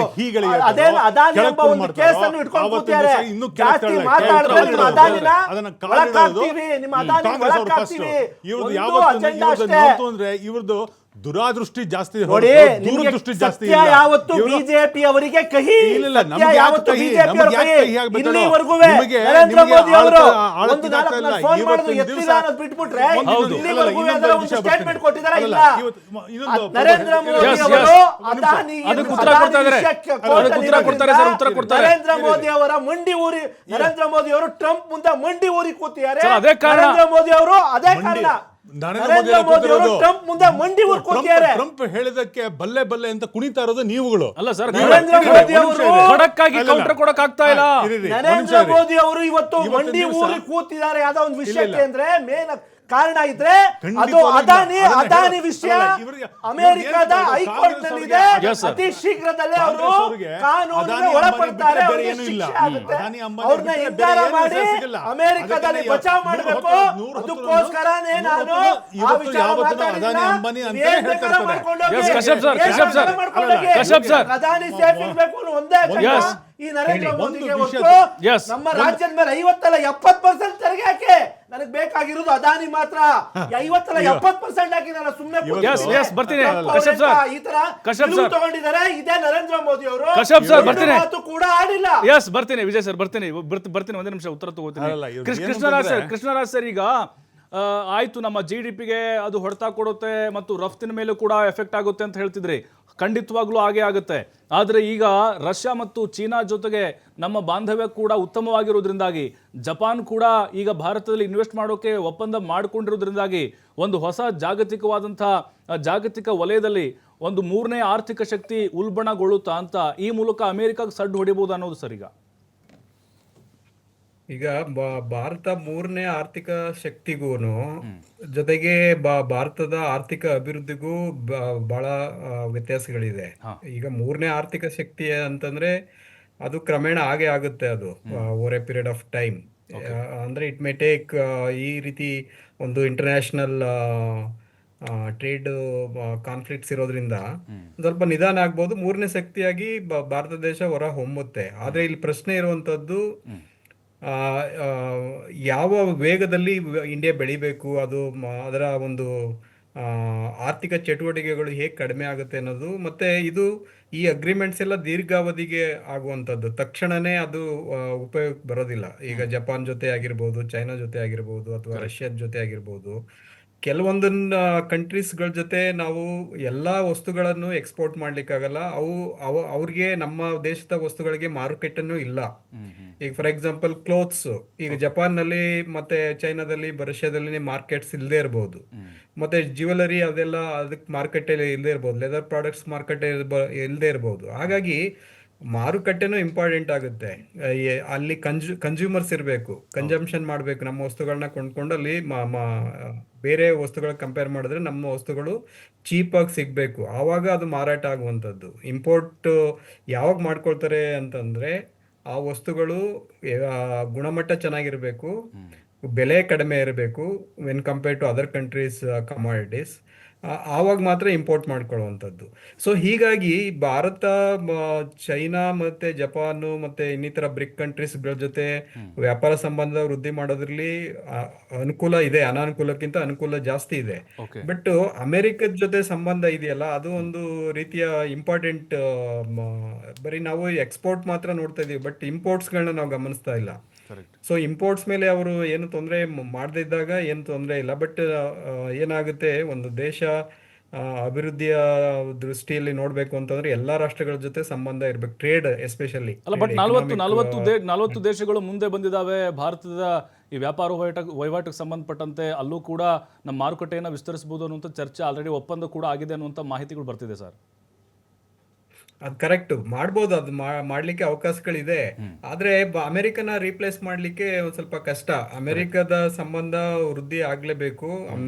ಅದಾನಿ ಎಂಬ ಒಂದು ಕೇಸ್ ಅನ್ನು ಇಟ್ಕೊಂಡು ಕೂತಿದ್ದಾರೆ. ಜಾಸ್ತಿ ಮಾತಾಡಿದ್ರೆ ನಿಮ್ಮ ಅದಾನಿನ ಒಳಕಾಗ್ತೀವಿ, ನಿಮ್ಮ ಅದಾನಿ ಒಳಕಾಗ್ತೀವಿ. ಅಜೆಂಡಾ ಅಷ್ಟೇ. ಇವ್ರದ್ದು ದುರಾದೃಷ್ಟಿ ಜಾಸ್ತಿ. ನೋಡಿ, ಸತ್ಯ ಯಾವತ್ತು ಬಿಜೆಪಿ ಅವರಿಗೆ ಕಹಿ. ಯಾವತ್ತು ಇಲ್ಲಿವರೆಗೂ ನರೇಂದ್ರ ಮೋದಿ ಅವರು ಒಂದು 4 ಫೋನ್ ಮಾಡಿದ್ರು ಎತ್ತಿಲ್ಲ ಅನ್ನೋದು ಬಿಟ್ಬಿಟ್ರೆ ಇಲ್ಲಿವರೆಗೂ ಅದರ ಒಂದು ಸ್ಟೇಟ್ಮೆಂಟ್ ಕೊಟ್ಟಿದ್ದಾರೆ ಇಲ್ಲ. ನರೇಂದ್ರ ಮೋದಿ ಅವರು ಅದಾನಿ ನರೇಂದ್ರ ಮೋದಿ ಅವರ ಮಂಡಿ ಊರಿ, ನರೇಂದ್ರ ಮೋದಿ ಅವರು ಟ್ರಂಪ್ ಮುಂದೆ ಮಂಡಿ ಊರಿ ಕೂತಿದ್ದಾರೆ. ನರೇಂದ್ರ ಮೋದಿ ಅವರು ಅದೇ ಕಾರಣ ನರೇಂದ್ರ ಮೋದಿ ಅವರು ಟ್ರಂಪ್ ಮುಂದೆ ಮಂಡಿ ಊರಿ ಕೂತಿದ್ದಾರೆ. ಟ್ರಂಪ್ ಹೇಳಿದಕ್ಕೆ ಬಲ್ಲೆ ಬಲ್ಲೆ ಅಂತ ಕುಣಿತಾ ಇರೋದು ನೀವುಗಳು. ಅಲ್ಲ ಸರ್, ನರೇಂದ್ರ ಮೋದಿ ಅವರು ಕೌಂಟರ್ ಕೊಡಕ್ ಆಗ್ತಾ ಇಲ್ಲ. ನರೇಂದ್ರ ಮೋದಿ ಅವರು ಇವತ್ತು ಮಂಡಿ ಊರಿ ಕೂತಿದ್ದಾರೆ. ಯಾವ್ದೋ ಒಂದು ವಿಷಯಕ್ಕೆ ಅಂದ್ರೆ ಮೇನ್ ಕಾರಣ ಇದ್ರೆ ಅದು ಅದಾನಿ ವಿಷಯ ಅಮೆರಿಕದ ಹೈಕೋರ್ಟ್ ನಲ್ಲಿ ಇದೆ. ಅತಿ ಶೀಘ್ರದಲ್ಲೇ ಅವರು ಕಾನೂನಿಗೆ ಒಳಪಡ್ತಾರೆ. ಅವರಿಗೆ ಶಿಕ್ಷೆ ಆಗುತ್ತೆ. ಅವ್ರನ್ನ ನಿರ್ಧಾರ ಮಾಡಿ ಅಮೆರಿಕದಲ್ಲಿ ಬಚಾವ್ ಮಾಡಬೇಕು. ಅದಕ್ಕೋಸ್ಕರನೇ ನಾನು ಆ ವಿಚಾರ ಅದಾನಿ ಸೇಫ್ ಇರ್ಬೇಕು ಒಂದೇ ಈ ನರೇಂದ್ರ ಮೋದಿಗೆ ನಮ್ಮ ರಾಜ್ಯದ ಮೇಲೆ 50 ಅಲ್ಲ 70% ತೆರಿಗೆ ಹಾಕಿ. ನನಗೆ ಬೇಕಾಗಿರೋದು ಅದಾನಿ ಮಾತ್ರ. 50 ಅಲ್ಲ 70% ಹಾಕಿ ನಾನು ಸುಮ್ಮನೆ ಈ ತರ ತಗೊಂಡಿದ್ದಾರೆ. ಇದೇ ನರೇಂದ್ರ ಮೋದಿ ಅವರು ಮಾತು ಕೂಡ ಆಡಿಲ್ಲ. ಬರ್ತೀನಿ ವಿಜಯ್ ಸರ್, ಬರ್ತೀನಿ ಒಂದೇ ನಿಮಿಷ ಉತ್ತರ ತಗೋತೀನಿ. ಕೃಷ್ಣರಾಜ್ ಸರ್, ಈಗ ಆಯ್ತು ನಮ್ಮ GDPಗೆ ಅದು ಹೊಡೆತ ಕೊಡುತ್ತೆ ಮತ್ತು ರಫ್ತಿನ ಮೇಲೂ ಕೂಡ ಎಫೆಕ್ಟ್ ಆಗುತ್ತೆ ಅಂತ ಹೇಳ್ತಿದ್ರಿ. ಖಂಡಿತವಾಗ್ಲೂ ಹಾಗೆ ಆಗುತ್ತೆ. ಆದರೆ ಈಗ ರಷ್ಯಾ ಮತ್ತು ಚೀನಾ ಜೊತೆಗೆ ನಮ್ಮ ಬಾಂಧವ್ಯ ಕೂಡ ಉತ್ತಮವಾಗಿರೋದ್ರಿಂದಾಗಿ, ಜಪಾನ್ ಕೂಡ ಈಗ ಭಾರತದಲ್ಲಿ ಇನ್ವೆಸ್ಟ್ ಮಾಡೋಕೆ ಒಪ್ಪಂದ ಮಾಡಿಕೊಂಡಿರೋದ್ರಿಂದಾಗಿ ಒಂದು ಹೊಸ ಜಾಗತಿಕ ವಲಯದಲ್ಲಿ ಒಂದು ಮೂರನೇ ಆರ್ಥಿಕ ಶಕ್ತಿ ಉಲ್ಬಣಗೊಳ್ಳುತ್ತಾ ಅಂತ ಈ ಮೂಲಕ ಅಮೆರಿಕಾಗೆ ಸಡ್ಡು ಹೊಡಿಬಹುದು ಅನ್ನೋದು ಸರ್. ಈಗ ಭಾರತ ಮೂರನೇ ಆರ್ಥಿಕ ಶಕ್ತಿಗೂನು ಜೊತೆಗೆ ಭಾರತದ ಆರ್ಥಿಕ ಅಭಿವೃದ್ಧಿಗೂ ಬಹಳ ವ್ಯತ್ಯಾಸಗಳಿದೆ. ಈಗ ಮೂರನೇ ಆರ್ಥಿಕ ಶಕ್ತಿ ಅಂತಂದ್ರೆ ಅದು ಕ್ರಮೇಣ ಹಾಗೆ ಆಗುತ್ತೆ, ಅದು over A period of time. ಅಂದ್ರೆ ಇಟ್ ಮೇ ಟೇಕ್ ಈ ರೀತಿ ಒಂದು ಇಂಟರ್ನ್ಯಾಷನಲ್ ಟ್ರೇಡ್ ಕಾನ್ಫ್ಲಿಕ್ಟ್ಸ್ ಇರೋದ್ರಿಂದ ಸ್ವಲ್ಪ ನಿಧಾನ ಆಗ್ಬೋದು. ಮೂರನೇ ಶಕ್ತಿಯಾಗಿ ಭಾರತ ದೇಶ ಹೊರ ಹೊಮ್ಮುತ್ತೆ. ಆದ್ರೆ ಇಲ್ಲಿ ಪ್ರಶ್ನೆ ಇರುವಂತದ್ದು, ಆ, ಆ, ಯಾವ ವೇಗದಲ್ಲಿ ಇಂಡಿಯಾ ಬೆಳಿಬೇಕು, ಅದು ಅದರ ಒಂದು ಆರ್ಥಿಕ ಚಟುವಟಿಕೆಗಳು ಹೇಗೆ ಕಡಿಮೆ ಆಗುತ್ತೆ ಅನ್ನೋದು, ಮತ್ತೆ ಇದು ಈ ಅಗ್ರಿಮೆಂಟ್ಸ್ ಎಲ್ಲ ದೀರ್ಘಾವಧಿಗೆ ಆಗುವಂಥದ್ದು, ತಕ್ಷಣನೇ ಅದು ಉಪಯೋಗ ಬರೋದಿಲ್ಲ. ಈಗ ಜಪಾನ್ ಜೊತೆ ಆಗಿರ್ಬೋದು, ಚೈನಾ ಜೊತೆ ಆಗಿರ್ಬೋದು, ಅಥವಾ ರಷ್ಯಾದ ಜೊತೆ ಆಗಿರ್ಬೋದು, ಕೆಲವೊಂದನ್ನ ಕಂಟ್ರೀಸ್ಗಳ ಜೊತೆ ನಾವು ಎಲ್ಲಾ ವಸ್ತುಗಳನ್ನು ಎಕ್ಸ್ಪೋರ್ಟ್ ಮಾಡ್ಲಿಕ್ಕಾಗಲ್ಲ. ಅವ್ರಿಗೆ ನಮ್ಮ ದೇಶದ ವಸ್ತುಗಳಿಗೆ ಮಾರುಕಟ್ಟೆನೂ ಇಲ್ಲ. ಈಗ ಫಾರ್ ಎಕ್ಸಾಂಪಲ್ ಕ್ಲೋತ್ಸ್, ಈಗ ಜಪಾನ್ ನಲ್ಲಿ ಮತ್ತೆ ಚೈನಾದಲ್ಲಿ ರಷ್ಯಾದಲ್ಲಿ ಮಾರ್ಕೆಟ್ಸ್ ಇಲ್ಲದೆ ಇರಬಹುದು. ಮತ್ತೆ ಜ್ಯುವೆಲರಿ ಅದೆಲ್ಲ ಅದಕ್ಕೆ ಮಾರುಕಟ್ಟೆ ಇಲ್ಲದೆ ಇರಬಹುದು, ಲೆದರ್ ಪ್ರಾಡಕ್ಟ್ಸ್ ಮಾರುಕಟ್ಟೆ ಇಲ್ಲದೆ ಇರಬಹುದು. ಹಾಗಾಗಿ ಮಾರುಕಟ್ಟೆನೂ ಇಂಪಾರ್ಟೆಂಟ್ ಆಗುತ್ತೆ. ಅಲ್ಲಿ ಕನ್ಸ್ಯೂಮರ್ಸ್ ಇರಬೇಕು, ಕನ್ಸಂಪ್ಷನ್ ಮಾಡಬೇಕು. ನಮ್ಮ ವಸ್ತುಗಳನ್ನ ಕೊಂಡ್ಕೊಂಡು ಅಲ್ಲಿ ಬೇರೆ ವಸ್ತುಗಳ ಕಂಪೇರ್ ಮಾಡಿದ್ರೆ ನಮ್ಮ ವಸ್ತುಗಳು ಚೀಪಾಗಿ ಸಿಗಬೇಕು, ಆವಾಗ ಅದು ಮಾರಾಟ ಆಗುವಂಥದ್ದು. ಇಂಪೋರ್ಟ್ ಯಾವಾಗ ಮಾಡ್ಕೊಳ್ತಾರೆ ಅಂತಂದ್ರೆ ಆ ವಸ್ತುಗಳು ಗುಣಮಟ್ಟ ಚೆನ್ನಾಗಿರಬೇಕು, ಬೆಲೆ ಕಡಿಮೆ ಇರಬೇಕು when compare to other countries commodities. ಆವಾಗ ಮಾತ್ರ ಇಂಪೋರ್ಟ್ ಮಾಡ್ಕೊಳ್ಳುವಂಥದ್ದು. ಸೊ ಹೀಗಾಗಿ ಭಾರತ, ಚೈನಾ ಮತ್ತೆ ಜಪಾನು ಮತ್ತೆ ಇನ್ನಿತರ ಬ್ರಿಕ್ ಕಂಟ್ರೀಸ್ಗಳ ಜೊತೆ ವ್ಯಾಪಾರ ಸಂಬಂಧ ವೃದ್ಧಿ ಮಾಡೋದ್ರಲ್ಲಿ ಅನುಕೂಲ ಇದೆ, ಅನಾನುಕೂಲಕ್ಕಿಂತ ಅನುಕೂಲ ಜಾಸ್ತಿ ಇದೆ. ಬಟ್ ಅಮೆರಿಕದ ಜೊತೆ ಸಂಬಂಧ ಇದೆಯಲ್ಲ, ಅದು ಒಂದು ರೀತಿಯ ಇಂಪಾರ್ಟೆಂಟ್. ಬರೀ ನಾವು ಎಕ್ಸ್ಪೋರ್ಟ್ ಮಾತ್ರ ನೋಡ್ತಾ ಇದೀವಿ, ಬಟ್ ಇಂಪೋರ್ಟ್ಸ್ಗಳನ್ನ ನಾವು ಗಮನಿಸ್ತಾ ಇಲ್ಲ. ಸೊ ಇಂಪೋರ್ಟ್ಸ್ ಮೇಲೆ ಅವರು ಏನು ತೊಂದರೆ ಮಾಡದೇ ಇದ್ದಾಗ ಏನು ತೊಂದರೆ ಇಲ್ಲ. ಬಟ್ ಏನಾಗುತ್ತೆ, ಒಂದು ದೇಶ ಅಭಿವೃದ್ಧಿಯ ದೃಷ್ಟಿಯಲ್ಲಿ ನೋಡ್ಬೇಕು ಅಂತಂದ್ರೆ ಎಲ್ಲಾ ರಾಷ್ಟ್ರಗಳ ಜೊತೆ ಸಂಬಂಧ ಇರ್ಬೇಕು, ಟ್ರೇಡ್ ಎಸ್ಪೆಷಲಿ. ಅಲ್ಲ, ಬಟ್ 40 ದೇಶಗಳು ಮುಂದೆ ಬಂದಿದ್ದಾವೆ ಭಾರತದ ಈ ವ್ಯಾಪಾರ ವಹಿವಾಟಿಗೆ ಸಂಬಂಧಪಟ್ಟಂತೆ. ಅಲ್ಲೂ ಕೂಡ ನಮ್ಮ ಮಾರುಕಟ್ಟೆಯನ್ನು ವಿಸ್ತರಿಸಬಹುದು ಅನ್ನುವಂಥ ಚರ್ಚೆ, ಆಲ್ರೆಡಿ ಒಪ್ಪಂದ ಕೂಡ ಆಗಿದೆ ಅನ್ನುವಂಥ ಮಾಹಿತಿಗಳು ಬರ್ತಿದೆ ಸರ್. ಅದು ಕರೆಕ್ಟ್, ಮಾಡ್ಬೋದು, ಅದು ಮಾಡ್ಲಿಕ್ಕೆ ಅವಕಾಶಗಳಿದೆ. ಆದ್ರೆ ಅಮೆರಿಕನ ರೀಪ್ಲೇಸ್ ಮಾಡ್ಲಿಕ್ಕೆ ಒಂದ್ ಸ್ವಲ್ಪ ಕಷ್ಟ. ಅಮೆರಿಕದ ಸಂಬಂಧ ವೃದ್ಧಿ ಆಗ್ಲೇಬೇಕು.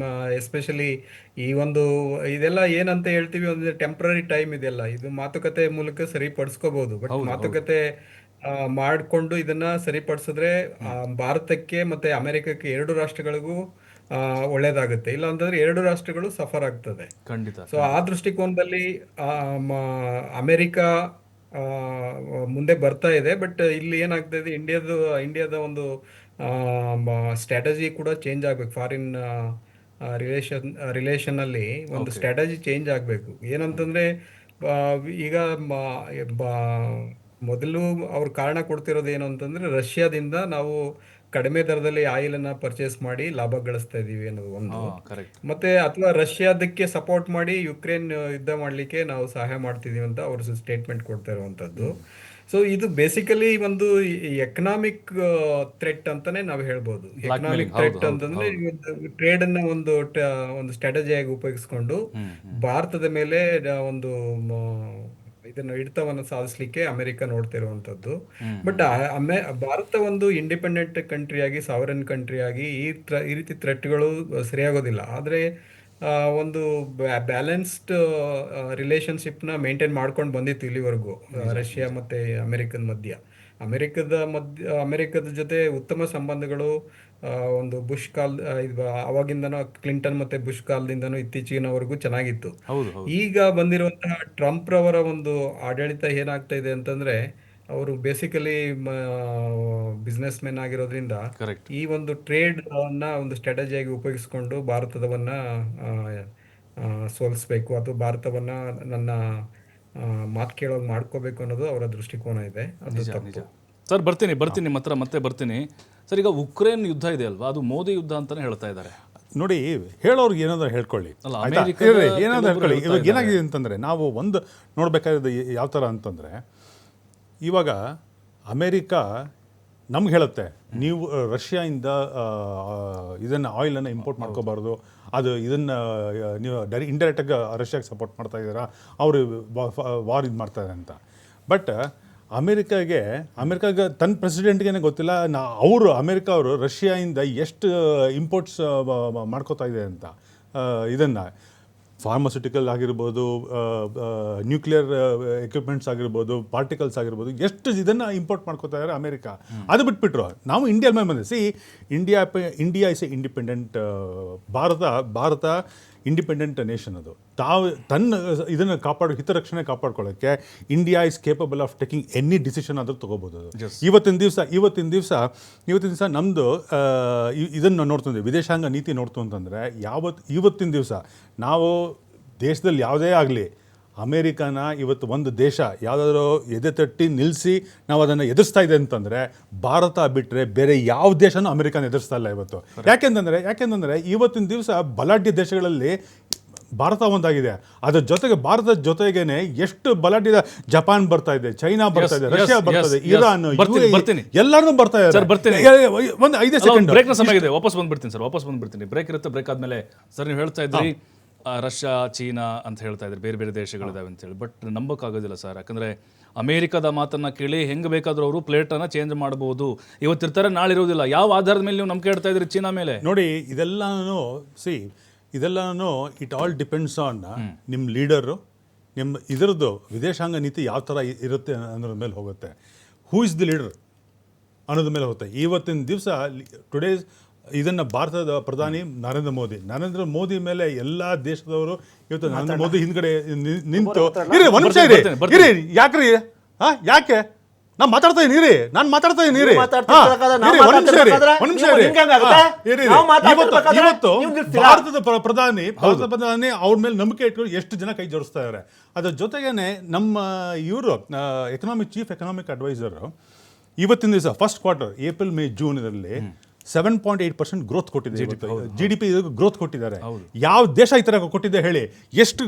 ಎಸ್ಪೆಷಲಿ ಈ ಒಂದು ಇದೆಲ್ಲ ಏನಂತ ಹೇಳ್ತೀವಿ, ಒಂದು ಟೆಂಪ್ರರಿ ಟೈಮ್ ಇದೆಲ್ಲ, ಇದು ಮಾತುಕತೆ ಮೂಲಕ ಸರಿಪಡಿಸ್ಕೋಬಹುದು. ಬಟ್ ಮಾತುಕತೆ ಮಾಡಿಕೊಂಡು ಇದನ್ನ ಸರಿಪಡಿಸಿದ್ರೆ ಭಾರತಕ್ಕೆ ಮತ್ತೆ ಅಮೆರಿಕಕ್ಕೆ, ಎರಡು ರಾಷ್ಟ್ರಗಳಿಗೂ ಒಳ್ಳೇದಾಗುತ್ತೆ. ಇಲ್ಲ ಅಂತಂದ್ರೆ ಎರಡು ರಾಷ್ಟ್ರಗಳು ಸಫರ್ ಆಗ್ತದೆ. ಖಂಡಿತ. ಸೊ ಆ ದೃಷ್ಟಿಕೋನದಲ್ಲಿ ಅಮೆರಿಕ ಮುಂದೆ ಬರ್ತಾ ಇದೆ. ಬಟ್ ಇಲ್ಲಿ ಏನಾಗ್ತಾ ಇದೆ, ಇಂಡಿಯಾದ ಒಂದು ಸ್ಟ್ರಾಟಜಿ ಕೂಡ ಚೇಂಜ್ ಆಗ್ಬೇಕು. ಫಾರಿನ್ ರಿಲೇಷನ್ ಅಲ್ಲಿ ಒಂದು ಸ್ಟ್ರಾಟಜಿ ಚೇಂಜ್ ಆಗ್ಬೇಕು. ಏನಂತಂದ್ರೆ ಈಗ ಮೊದಲು ಅವ್ರು ಕಾರಣ ಕೊಡ್ತಿರೋದು ಏನು ಅಂತಂದ್ರೆ, ರಷ್ಯಾದಿಂದ ನಾವು ಕಡಿಮೆ ದರದಲ್ಲಿ ಆಯಿಲ್ ಅನ್ನ ಪರ್ಚೇಸ್ ಮಾಡಿ ಲಾಭ ಗಳಿಸ್ತಾ ಇದೀವಿ ಅನ್ನೋದು ಒಂದು. ಮತ್ತೆ ಅಥವಾ ರಷ್ಯಾದಕ್ಕೆ ಸಪೋರ್ಟ್ ಮಾಡಿ ಯುಕ್ರೇನ್ ಯುದ್ಧ ಮಾಡ್ಲಿಕ್ಕೆ ನಾವು ಸಹಾಯ ಮಾಡ್ತಿದೀವಿ ಅಂತ ಅವರು ಸ್ಟೇಟ್ಮೆಂಟ್ ಕೊಡ್ತಾ ಇರುವಂತದ್ದು. ಸೊ ಇದು ಬೇಸಿಕಲಿ ಒಂದು ಎಕನಾಮಿಕ್ ಥ್ರೆಟ್ ಅಂತಾನೆ ನಾವು ಹೇಳ್ಬೋದು. ಎಕನಾಮಿಕ್ ಥ್ರೆಟ್ ಅಂತಂದ್ರೆ ಟ್ರೇಡ್ ಅನ್ನ ಒಂದು ಸ್ಟ್ರಾಟಜಿಯಾಗಿ ಉಪಯೋಗಿಸ್ಕೊಂಡು ಭಾರತದ ಮೇಲೆ ಒಂದು ಇದನ್ನ ಹಿಡಿತವನ್ನು ಸಾಧಿಸ್ಲಿಕ್ಕೆ ಅಮೆರಿಕ ನೋಡ್ತಾ ಇರುವಂತದ್ದು. ಬಟ್ ಭಾರತ ಒಂದು ಇಂಡಿಪೆಂಡೆಂಟ್ ಕಂಟ್ರಿ ಆಗಿ, ಸಾವರನ್ ಕಂಟ್ರಿ ಆಗಿ ಈ ರೀತಿ ಥ್ರೆಟ್ಗಳು ಸರಿಯಾಗೋದಿಲ್ಲ. ಆದ್ರೆ ಒಂದು ಬ್ಯಾಲೆನ್ಸ್ಡ್ ರಿಲೇಶನ್ಶಿಪ್ ನ ಮೇಂಟೈನ್ ಮಾಡ್ಕೊಂಡು ಬಂದಿತ್ತು ಇಲ್ಲಿವರೆಗೂ ರಷ್ಯಾ ಮತ್ತೆ ಅಮೆರಿಕದ ಮಧ್ಯ. ಅಮೆರಿಕದ ಜೊತೆ ಉತ್ತಮ ಸಂಬಂಧಗಳು ಒಂದು ಬುಷ್ ಅವಾಗಿಂದನೂ, ಕ್ಲಿಂಟನ್ ಮತ್ತೆ ಬುಷ್ ಕಾಲದಿಂದನೂ ಇತ್ತೀಚಿನವರೆಗೂ ಚೆನ್ನಾಗಿತ್ತು. ಈಗ ಬಂದಿರುವಂತಹ ಟ್ರಂಪ್ ರವರ ಒಂದು ಆಡಳಿತ ಏನಾಗ್ತಾ ಇದೆ ಅಂತಂದ್ರೆ, ಅವರು ಬೇಸಿಕಲಿ ಬಿಸ್ನೆಸ್ ಮೆನ್ ಆಗಿರೋದ್ರಿಂದ ಈ ಒಂದು ಟ್ರೇಡ್ ಅನ್ನ ಒಂದು ಸ್ಟ್ರಾಟಜಿಯಾಗಿ ಉಪಯೋಗಿಸ್ಕೊಂಡು ಭಾರತದವನ್ನ ಸೋಲಿಸ್ಬೇಕು, ಅಥವಾ ಭಾರತವನ್ನ ನನ್ನ ಮಾತು ಕೇಳೋದು ಮಾಡ್ಕೋಬೇಕು ಅನ್ನೋದು ಅವರ ದೃಷ್ಟಿಕೋನ ಇದೆ. ಅದು ತಪ್ಪು. ಸರ್, ಬರ್ತೀನಿ ನಿಮ್ಮ ಹತ್ರ ಮತ್ತೆ ಬರ್ತೀನಿ. ಸರ್, ಈಗ ಉಕ್ರೇನ್ ಯುದ್ಧ ಇದೆ ಅಲ್ವಾ, ಅದು ಮೋದಿ ಯುದ್ಧ ಅಂತಾನೆ ಹೇಳ್ತಾ ಇದ್ದಾರೆ. ನೋಡಿ, ಹೇಳೋರ್ಗೆ ಏನಾದ್ರು ಹೇಳ್ಕೊಳ್ಳಿ, ಅಲ್ಲ, ಆಯ್ತಾ? ಅಮೆರಿಕದ ಏನಾದ್ರು ಕೆಲವೊಬ್ರು ಹೇಳ್ಕೊಳ್ಳಿ. ಹೇಳ್ತಾ ಇವಾಗ ಏನಾಗಿದೆ ಅಂತಂದರೆ, ನಾವು ಒಂದು ನೋಡಬೇಕಾದ ಯಾವ ಥರ ಅಂತಂದರೆ, ಇವಾಗ ಅಮೇರಿಕಾ ನಮ್ಗೆ ಹೇಳುತ್ತೆ, ನೀವು ರಷ್ಯಾಯಿಂದ ಇದನ್ನು ಆಯಿಲನ್ನು ಇಂಪೋರ್ಟ್ ಮಾಡ್ಕೋಬಾರ್ದು, ಅದು ಇದನ್ನು ನೀವು ಇಂಡೈರೆಕ್ಟಾಗಿ ರಷ್ಯಾಗೆ ಸಪೋರ್ಟ್ ಮಾಡ್ತಾ ಇದ್ದೀರಾ, ಅವರು ವಾರ್ ಇದು ಮಾಡ್ತಾರೆ ಅಂತ. ಬಟ್ ಅಮೇರಿಕಾಗೆ ತನ್ನ ಪ್ರೆಸಿಡೆಂಟ್ಗೆ ಗೊತ್ತಿಲ್ಲ ಅಮೇರಿಕಾ ಅವರು ರಷ್ಯಾಯಿಂದ ಎಷ್ಟು ಇಂಪೋರ್ಟ್ಸ್ ಮಾಡ್ಕೋತಾ ಇದೆ ಅಂತ. ಇದನ್ನು ಫಾರ್ಮಸ್ಯೂಟಿಕಲ್ ಆಗಿರ್ಬೋದು, ನ್ಯೂಕ್ಲಿಯರ್ ಎಕ್ವಿಪ್ಮೆಂಟ್ಸ್ ಆಗಿರ್ಬೋದು, ಪಾರ್ಟಿಕಲ್ಸ್ ಆಗಿರ್ಬೋದು, ಎಷ್ಟು ಇದನ್ನು ಇಂಪೋರ್ಟ್ ಮಾಡ್ಕೋತಾ ಇದ್ದಾರೆ ಅಮೇರಿಕಾ. ಅದು ಬಿಟ್ಬಿಟ್ರು ನಾವು ಇಂಡಿಯಾ ಮೇಲೆ ಬಂದೆ. India is a independent. ಭಾರತ ಇಂಡಿಪೆಂಡೆಂಟ್ ನೇಷನ್. ಅದು ತನ್ನ ಇದನ್ನು ಹಿತರಕ್ಷಣೆ ಕಾಪಾಡ್ಕೊಳ್ಳೋಕ್ಕೆ India is capable of taking any decision ಆದರೂ ತೊಗೋಬೋದು. ಅದು ಇವತ್ತಿನ ದಿವಸ ನಮ್ಮದು ಇದನ್ನು ನೋಡ್ತಿದ್ದೆ, ವಿದೇಶಾಂಗ ನೀತಿ ನೋಡ್ತು ಅಂತಂದರೆ, ಇವತ್ತಿನ ದಿವಸ ನಾವು ದೇಶದಲ್ಲಿ ಯಾವುದೇ ಆಗಲಿ ಅಮೇರಿಕಾನ ಇವತ್ತು ಒಂದು ದೇಶ ಯಾವುದಾದ್ರೂ ಎದೆ ತಟ್ಟಿ ನಿಲ್ಲಿಸಿ ನಾವು ಅದನ್ನು ಎದುರಿಸ್ತಾ ಇದೆ ಅಂತಂದರೆ ಭಾರತ ಬಿಟ್ಟರೆ ಬೇರೆ ಯಾವ ದೇಶನೂ ಅಮೇರಿಕಾನ ಎದುರಿಸ್ತಾ ಇಲ್ಲ ಇವತ್ತು. ಯಾಕೆಂತಂದರೆ ಇವತ್ತಿನ ದಿವಸ ಬಲಾಢ್ಯ ದೇಶಗಳಲ್ಲಿ ಭಾರತ ಒಂದಾಗಿದೆ. ಅದರ ಜೊತೆಗೆ ಭಾರತದ ಜೊತೆಗೇನೆ ಎಷ್ಟು ಬಲಾಢ್ಯ ಜಪಾನ್ ಬರ್ತಾ ಇದೆ, ಚೈನಾ ಬರ್ತಾ ಇದೆ, ರಷ್ಯಾ ಬರ್ತಾ ಇದೆ, ಇರಾನ್, ಎಲ್ಲರೂ ಬರ್ತಾ ಇದ್ದಾರೆ. ಒಂದು 5 ಸೆಕೆಂಡ್ ಬ್ರೇಕ್ನ ಸಮಯ ಇದೆ, ವಾಪಸ್ ಬಂದ್ಬಿಡ್ತೀನಿ. ಬ್ರೇಕ್ ಇರುತ್ತೆ. ಬ್ರೇಕ್ ಆದಮೇಲೆ ಸರ್ ನೀವು ಹೇಳ್ತಾ ಇದ್ರಿ ರಷ್ಯಾ, ಚೀನಾ ಅಂತ ಹೇಳ್ತಾ ಇದ್ದಾರೆ, ಬೇರೆ ಬೇರೆ ದೇಶಗಳಿದಾವೆ ಅಂತೇಳಿ. ಬಟ್ ನಂಬೋಕ್ಕಾಗೋದಿಲ್ಲ ಸರ್, ಯಾಕಂದರೆ ಅಮೇರಿಕಾದ ಮಾತನ್ನು ಕೇಳಿ ಹೆಂಗೆ ಬೇಕಾದರೂ ಅವರು ಪ್ಲೇಟನ್ನು ಚೇಂಜ್ ಮಾಡ್ಬೋದು. ಇವತ್ತಿರ್ತಾರೆ, ನಾಳೆ ಇರೋದಿಲ್ಲ. ಯಾವ ಆಧಾರದ ಮೇಲೆ ನೀವು ನಂಬಿಕೆ ಇಡ್ತಾ ಇದ್ರಿ ಚೀನಾ ಮೇಲೆ? ನೋಡಿ, ಇದೆಲ್ಲನೂ ಇಟ್ ಆಲ್ ಡಿಪೆಂಡ್ಸ್ ಆನ್ ನಿಮ್ಮ ಲೀಡರು, ನಿಮ್ಮ ಇದರದ್ದು ವಿದೇಶಾಂಗ ನೀತಿ ಯಾವ ಥರ ಇರುತ್ತೆ ಅನ್ನೋದ್ರ ಮೇಲೆ ಹೋಗುತ್ತೆ. ಹೂ ಇಸ್ ದಿ ಲೀಡರ್ ಅನ್ನೋದ್ರ ಮೇಲೆ ಹೋಗುತ್ತೆ. ಇವತ್ತಿನ ದಿವಸ ಟುಡೇಸ್ ಇದನ್ನು ಭಾರತದ ಪ್ರಧಾನಿ ನರೇಂದ್ರ ಮೋದಿ ಮೇಲೆ ಎಲ್ಲ ದೇಶದವರು ಇವತ್ತು ನರೇಂದ್ರ ಮೋದಿ ಹಿಂದ್ಗಡೆ ನಿಂತು ಯಾಕೆ ನಾನು ಮಾತಾಡ್ತಾ ಇದ್ದೀನಿ ಇವತ್ತು ಭಾರತದ ಪ್ರಧಾನಿ ಅವ್ರ ಮೇಲೆ ನಂಬಿಕೆ ಇಟ್ಟು ಎಷ್ಟು ಜನ ಕೈ ಜೋಡಿಸ್ತಾ ಇದ್ದಾರೆ. ಅದ್ರ ಜೊತೆಗೇನೆ ನಮ್ಮ ಇವರು ಚೀಫ್ ಎಕನಾಮಿಕ್ ಅಡ್ವೈಸರ್ ಇವತ್ತಿನ ದಿವಸ first quarter April May June ಇದರಲ್ಲಿ 7.8% ಗ್ರೋತ್ ಕೊಟ್ಟಿದೆ. GDP ಗ್ರೋತ್ ಕೊಟ್ಟಿದ್ದಾರೆ. ಯಾವ ದೇಶ ಈ ಥರ ಕೊಟ್ಟಿದೆ ಹೇಳಿ? ಎಷ್ಟು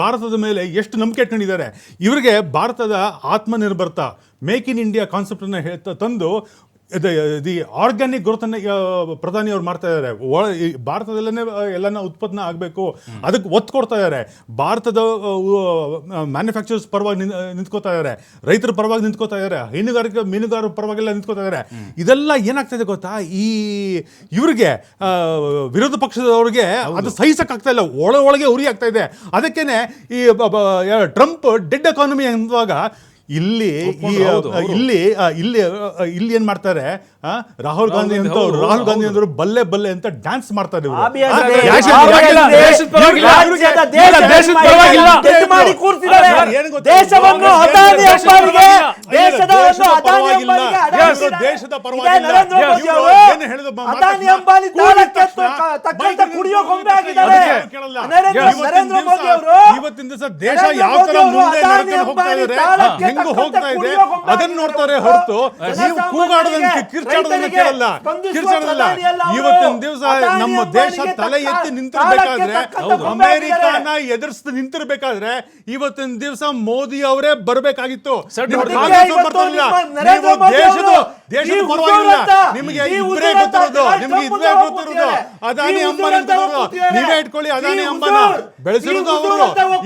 ಭಾರತದ ಮೇಲೆ ಎಷ್ಟು ನಂಬಿಕೆ ಇಟ್ಕೊಂಡಿದ್ದಾರೆ. ಇವರಿಗೆ ಭಾರತದ ಆತ್ಮನಿರ್ಭರತಾ, ಮೇಕ್ ಇನ್ ಇಂಡಿಯಾ ಕಾನ್ಸೆಪ್ಟನ್ನು ತಂದು ದಿ ಆರ್ಗ್ಯಾನಿಕ್ ಗ್ರೋತನ್ನು ಪ್ರಧಾನಿಯವ್ರು ಮಾಡ್ತಾ ಇದ್ದಾರೆ. ಭಾರತದಲ್ಲೇ ಎಲ್ಲನ ಉತ್ಪನ್ನ ಆಗಬೇಕು, ಅದಕ್ಕೆ ಒತ್ತು ಕೊಡ್ತಾ ಇದ್ದಾರೆ. ಭಾರತದ ಮ್ಯಾನುಫ್ಯಾಕ್ಚರ್ಸ್ ಪರವಾಗಿ ನಿಂತ್ಕೋತಾ ಇದ್ದಾರೆ, ರೈತರ ಪರವಾಗಿ ನಿಂತ್ಕೋತಾ ಇದ್ದಾರೆ, ಮೀನುಗಾರರ ಪರವಾಗೆಲ್ಲ ನಿಂತ್ಕೋತಾ ಇದ್ದಾರೆ. ಇದೆಲ್ಲ ಏನಾಗ್ತಾ ಇದೆ ಗೊತ್ತಾ? ಇವ್ರಿಗೆ ವಿರೋಧ ಪಕ್ಷದವ್ರಿಗೆ ಅದು ಸಹಿಸಕ್ಕಾಗ್ತಾ ಇಲ್ಲ, ಒಳಗೆ ಉರಿ ಆಗ್ತಾ ಇದೆ. ಅದಕ್ಕೇನೆ ಈ ಟ್ರಂಪ್ ಡೆಡ್ ಎಕಾನಮಿ ಅನ್ನುವಾಗ ಇಲ್ಲಿ ಏನ್ ಮಾಡ್ತಾರೆ, ರಾಹುಲ್ ಗಾಂಧಿ ಅಂತವ್ರು ಬಲ್ಲೆ ಅಂತ ಡ್ಯಾನ್ಸ್ ಮಾಡ್ತಾರೆ. ದೇಶದ ಇವತ್ತಿನ ದಿವಸ ದೇಶ ಯಾವ ತರ ಮುಂದೆ ಹೋಗ್ತಾ ಇದೆ ಅದನ್ನ ನೋಡ್ತಾರೆ ಹೊರತು ನೀವು ಕೂಗಾಡೋದಕ್ಕೆ ಕಿರ್ಚಾಡೋದನ್ನ ಕೇಳಲ್ಲ. ಇವತ್ತಿನ ದಿವಸ ನಮ್ಮ ದೇಶ ತಲೆ ಎತ್ತಿ ನಿಂತಿರ್ಬೇಕಾದ್ರೆ, ಅಮೆರಿಕಾನ ಎದುರಿಸಿ ನಿಂತಿರ್ಬೇಕಾದ್ರೆ ಇವತ್ತಿನ ದಿವಸ ಮೋದಿ ಅವರೇ ಬರಬೇಕಾಗಿತ್ತು. ದೇಶದ ಪರವಾಗಿಲ್ಲ, ನಿಮಗೆ ಇಬ್ಬರೇ ಗೊತ್ತಿರೋದು, ಅದಾನಿ ಅಂಬಾನಿ ಅಂತ ನೀವೇ ಇಟ್ಕೊಳ್ಳಿ. ಅದಾನಿ ಅಂಬಾನ ಬೆಳೆಸಿರೋದು ಅವರು,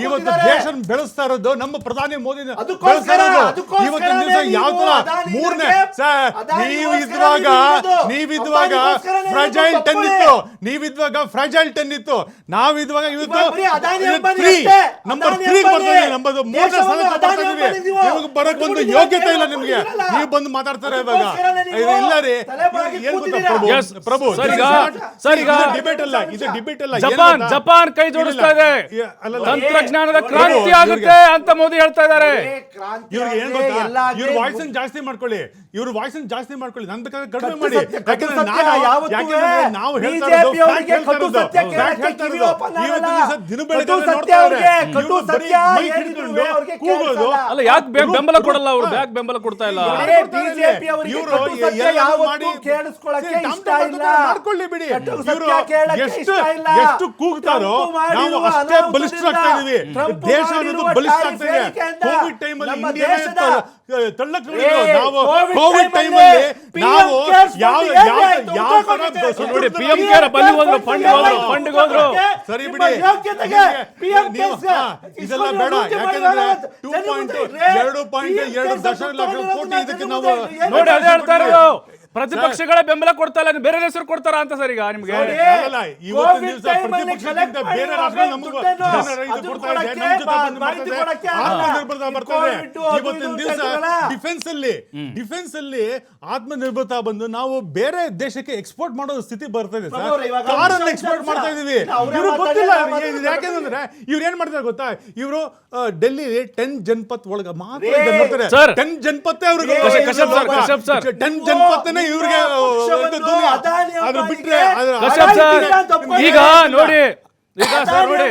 ಇವತ್ತು ದೇಶ ಬೆಳೆಸ್ತಾ ಇರೋದು ನಮ್ಮ ಪ್ರಧಾನಿ ಮೋದಿ ಬೆಳೆಸ್ತಾ ಇರೋದು. ಇವತ್ತಿನ ದಿವಸ ಯಾವ ತರ ಮೂರನೇ ನೀವಿದ್ವಾಗ ಫ್ರಜೈಲ್ 10 ಇತ್ತು, ನಾವಿದ್ವಾಗ ಇವತ್ತು ನಂಬರ್ 3 ಬರ್ತೀವಿ, ನಮ್ಮದು 3ನೇ ಸ್ಥಾನಕ್ಕೆ ಬರ್ತಾ ಇದೀವಿ. ನಿಮಗೆ ಬರಕ್ ಒಂದು ಯೋಗ್ಯತೆ ಇಲ್ಲ ನಿಮ್ಗೆ, ನೀವು ಬಂದು ಮಾತಾಡ್ತಾರೆ ಇವಾಗ. ಇಲ್ಲ ರೀ, ಏನ್ ಗೊತ್ತಾ ಪ್ರಭು, ಡಿಬೇಟ್ ಅಲ್ಲ. ಜಪಾನ್ ಕೈ ಜೋಡಿಸ್ತಾ ಇದೆ, ತಂತ್ರಜ್ಞಾನದ ಕ್ರಾಂತಿ ಆಗುತ್ತೆ ಅಂತ ಮೋದಿ ಹೇಳ್ತಾ ಇದ್ದಾರೆ. ಇವ್ರಿಗೆ ಏನ್ ಗೊತ್ತಾ, ಇವ್ರ ವಾಯ್ಸ್ ಜಾಸ್ತಿ ಮಾಡ್ಕೊಳ್ಳಿ, ನನ್ ಬೇಕಾದ್ರೆ ಕಡಿಮೆ ಮಾಡಿ. ನಾವು ಹೇಳ್ತಾ ಇರೋದು ದಿನ ಬೆಳಗ್ಗೆ ಕೂಗೋದು, ಅಲ್ಲ ಯಾಕೆ ಬೆಂಬಲ ಕೊಡಲ್ಲ ಅವರು? ಯಾಕೆ ಬೆಂಬಲ ಕೊಡ್ತಾ ಇಲ್ಲ? ಬಿಜೆಪಿ ಅವರಿಗೆ ಇವ್ರು ಕಟು ಸತ್ಯ ಎಲ್ಲ ಯಾವತ್ತೂ ಮಾಡಿ ಕೇಳಿಸ್ಕೊಳ್ಳಕ್ಕೆ ತಮ್ಮ ಇಷ್ಟ ತಮ್ಮ ಇಲ್ಲ. ಮಾಡ್ಕೊಳ್ಳಿ ಬಿಡಿ. ಕಟು ಇವ್ರು ಸತ್ಯ ಕೇಳಕ್ಕೆ ಎಷ್ಟು ಇಷ್ಟ ಇಲ್ಲ. ಎಷ್ಟು ಕೂಗ್ತಾರೋ ಟ್ರಂಪ್ ಮಾಡಿರುವ ನಾವು ಅಷ್ಟೇ ಅನಾಹುತದಿಂದ, ಬಲಿಷ್ಠರಾಗ್ತಾ ಇದೀವಿ. ಟ್ರಂಪ್ ದೇಶ ಅನ್ನೋದು ಮಾಡಿರುವ ಬಲಿಷ್ಠ ಆಗ್ತಾ ಇದೆ. ಟೈಫಾಯ್ಡ್ ಕೋವಿಡ್ ಟೈಮ್ ಅಲ್ಲಿ ನಮ್ಮ ಇಂಡಿಯಾನೇ ದೇಶದ ತಳ್ಳಕ್ ನಾವು ಕೋವಿಡ್ ಕೋವಿಡ್ ಟೈಮ್ ಟೈಮಲ್ಲಿ ಅಲ್ಲಿ ನಾವು PM ಯಾವ ಕೇರ್ಸ್ ಯಾವ ಬಂದು ಯಾವ ಉತ್ತರ ತರ ಕೊಟ್ಟಿದ್ದಾರೆ. ನೋಡಿ, PM ಕೇರ್ ಅಲ್ಲಿ ಹೋದ್ರು, ಫಂಡ್ ಹೋದ್ರು. ಸರಿ ನಿಮ್ಮ ಬಿಡಿ. ಯೋಗ್ಯತೆಗೆ PM ನೀವು- ಕೇರ್ಸ್ಗೆ ಇದೆಲ್ಲ ಬೇಡ. ಯಾಕಂದ್ರೆ 2.2 ದಶಲಕ್ಷ ಕೋಟಿ ಇದಕ್ಕೆ ನಾವು ನೋಡಿ ಅದೇ ಹೇಳ್ತಾ ಇರೋದು, ಪ್ರತಿಪಕ್ಷಗಳ ಬೆಂಬಲ ಕೊಡ್ತಾ ಇಲ್ಲ, ಬೇರೆ ಹೆಸರು ಕೊಡ್ತಾರ ಅಂತ ಸರ್ ಈಗ ನಿಮ್ಗೆ? ಅಲ್ಲ, ಇವತ್ತಿನ ದಿವಸ ಪ್ರತಿಪಕ್ಷಕ್ಕಿಂತ ಬೇರೆ ರಾಷ್ಟ್ರಗಳು ನಮಗೂ ಜನರಿಗೆ ಕೊಡ್ತಾ ಇದೆ, ನಮ್ಮ ಜೊತೆ ಬಂದು ಮಾಡ್ತದೆ, ಆತ್ಮನಿರ್ಭರತಾ ಬರ್ತದೆ. ಇವತ್ತಿನ ದಿವಸ ಡಿಫೆನ್ಸ್ ಅಲ್ಲಿ ಆತ್ಮನಿರ್ಭರತಾ ಬಂದು ನಾವು ಬೇರೆ ದೇಶಕ್ಕೆ ಎಕ್ಸ್ಪೋರ್ಟ್ ಮಾಡೋ ಸ್ಥಿತಿ ಬರ್ತದೆ ಸರ್. ಕಾರನ್ನ ಎಕ್ಸ್ಪೋರ್ಟ್ ಮಾಡ್ತಾ ಇದೀವಿ. ಇವ್ರು ಗೊತ್ತಿಲ್ಲ ಯಾಕೆಂದ್ರೆ ಇವ್ರು ಏನ್ ಮಾಡ್ತಾರೆ ಗೊತ್ತಾ? ಇವರು ಡೆಲ್ಲಿ 10 ಜನಪತ್ ಒಳಗ ಮಾತ್ರ ಇದನ್ನ ನೋಡ್ತಾರೆ. ಸರ್. 10 ಜನಪತ್ತೆ ಅವ್ರಿಗೆ ಕಶ್ಯಪ್ ಸರ್. 10 ಜನಪತ್ತನೇ ಇವ್ರಿಗೆ ಅದ್ರ ಬಿಟ್ರೆ ಕಶ್ಯಪ್ ಸರ್, ಈಗ ನೋಡಿ, ಈಗ ಸರ್ ನೋಡಿ,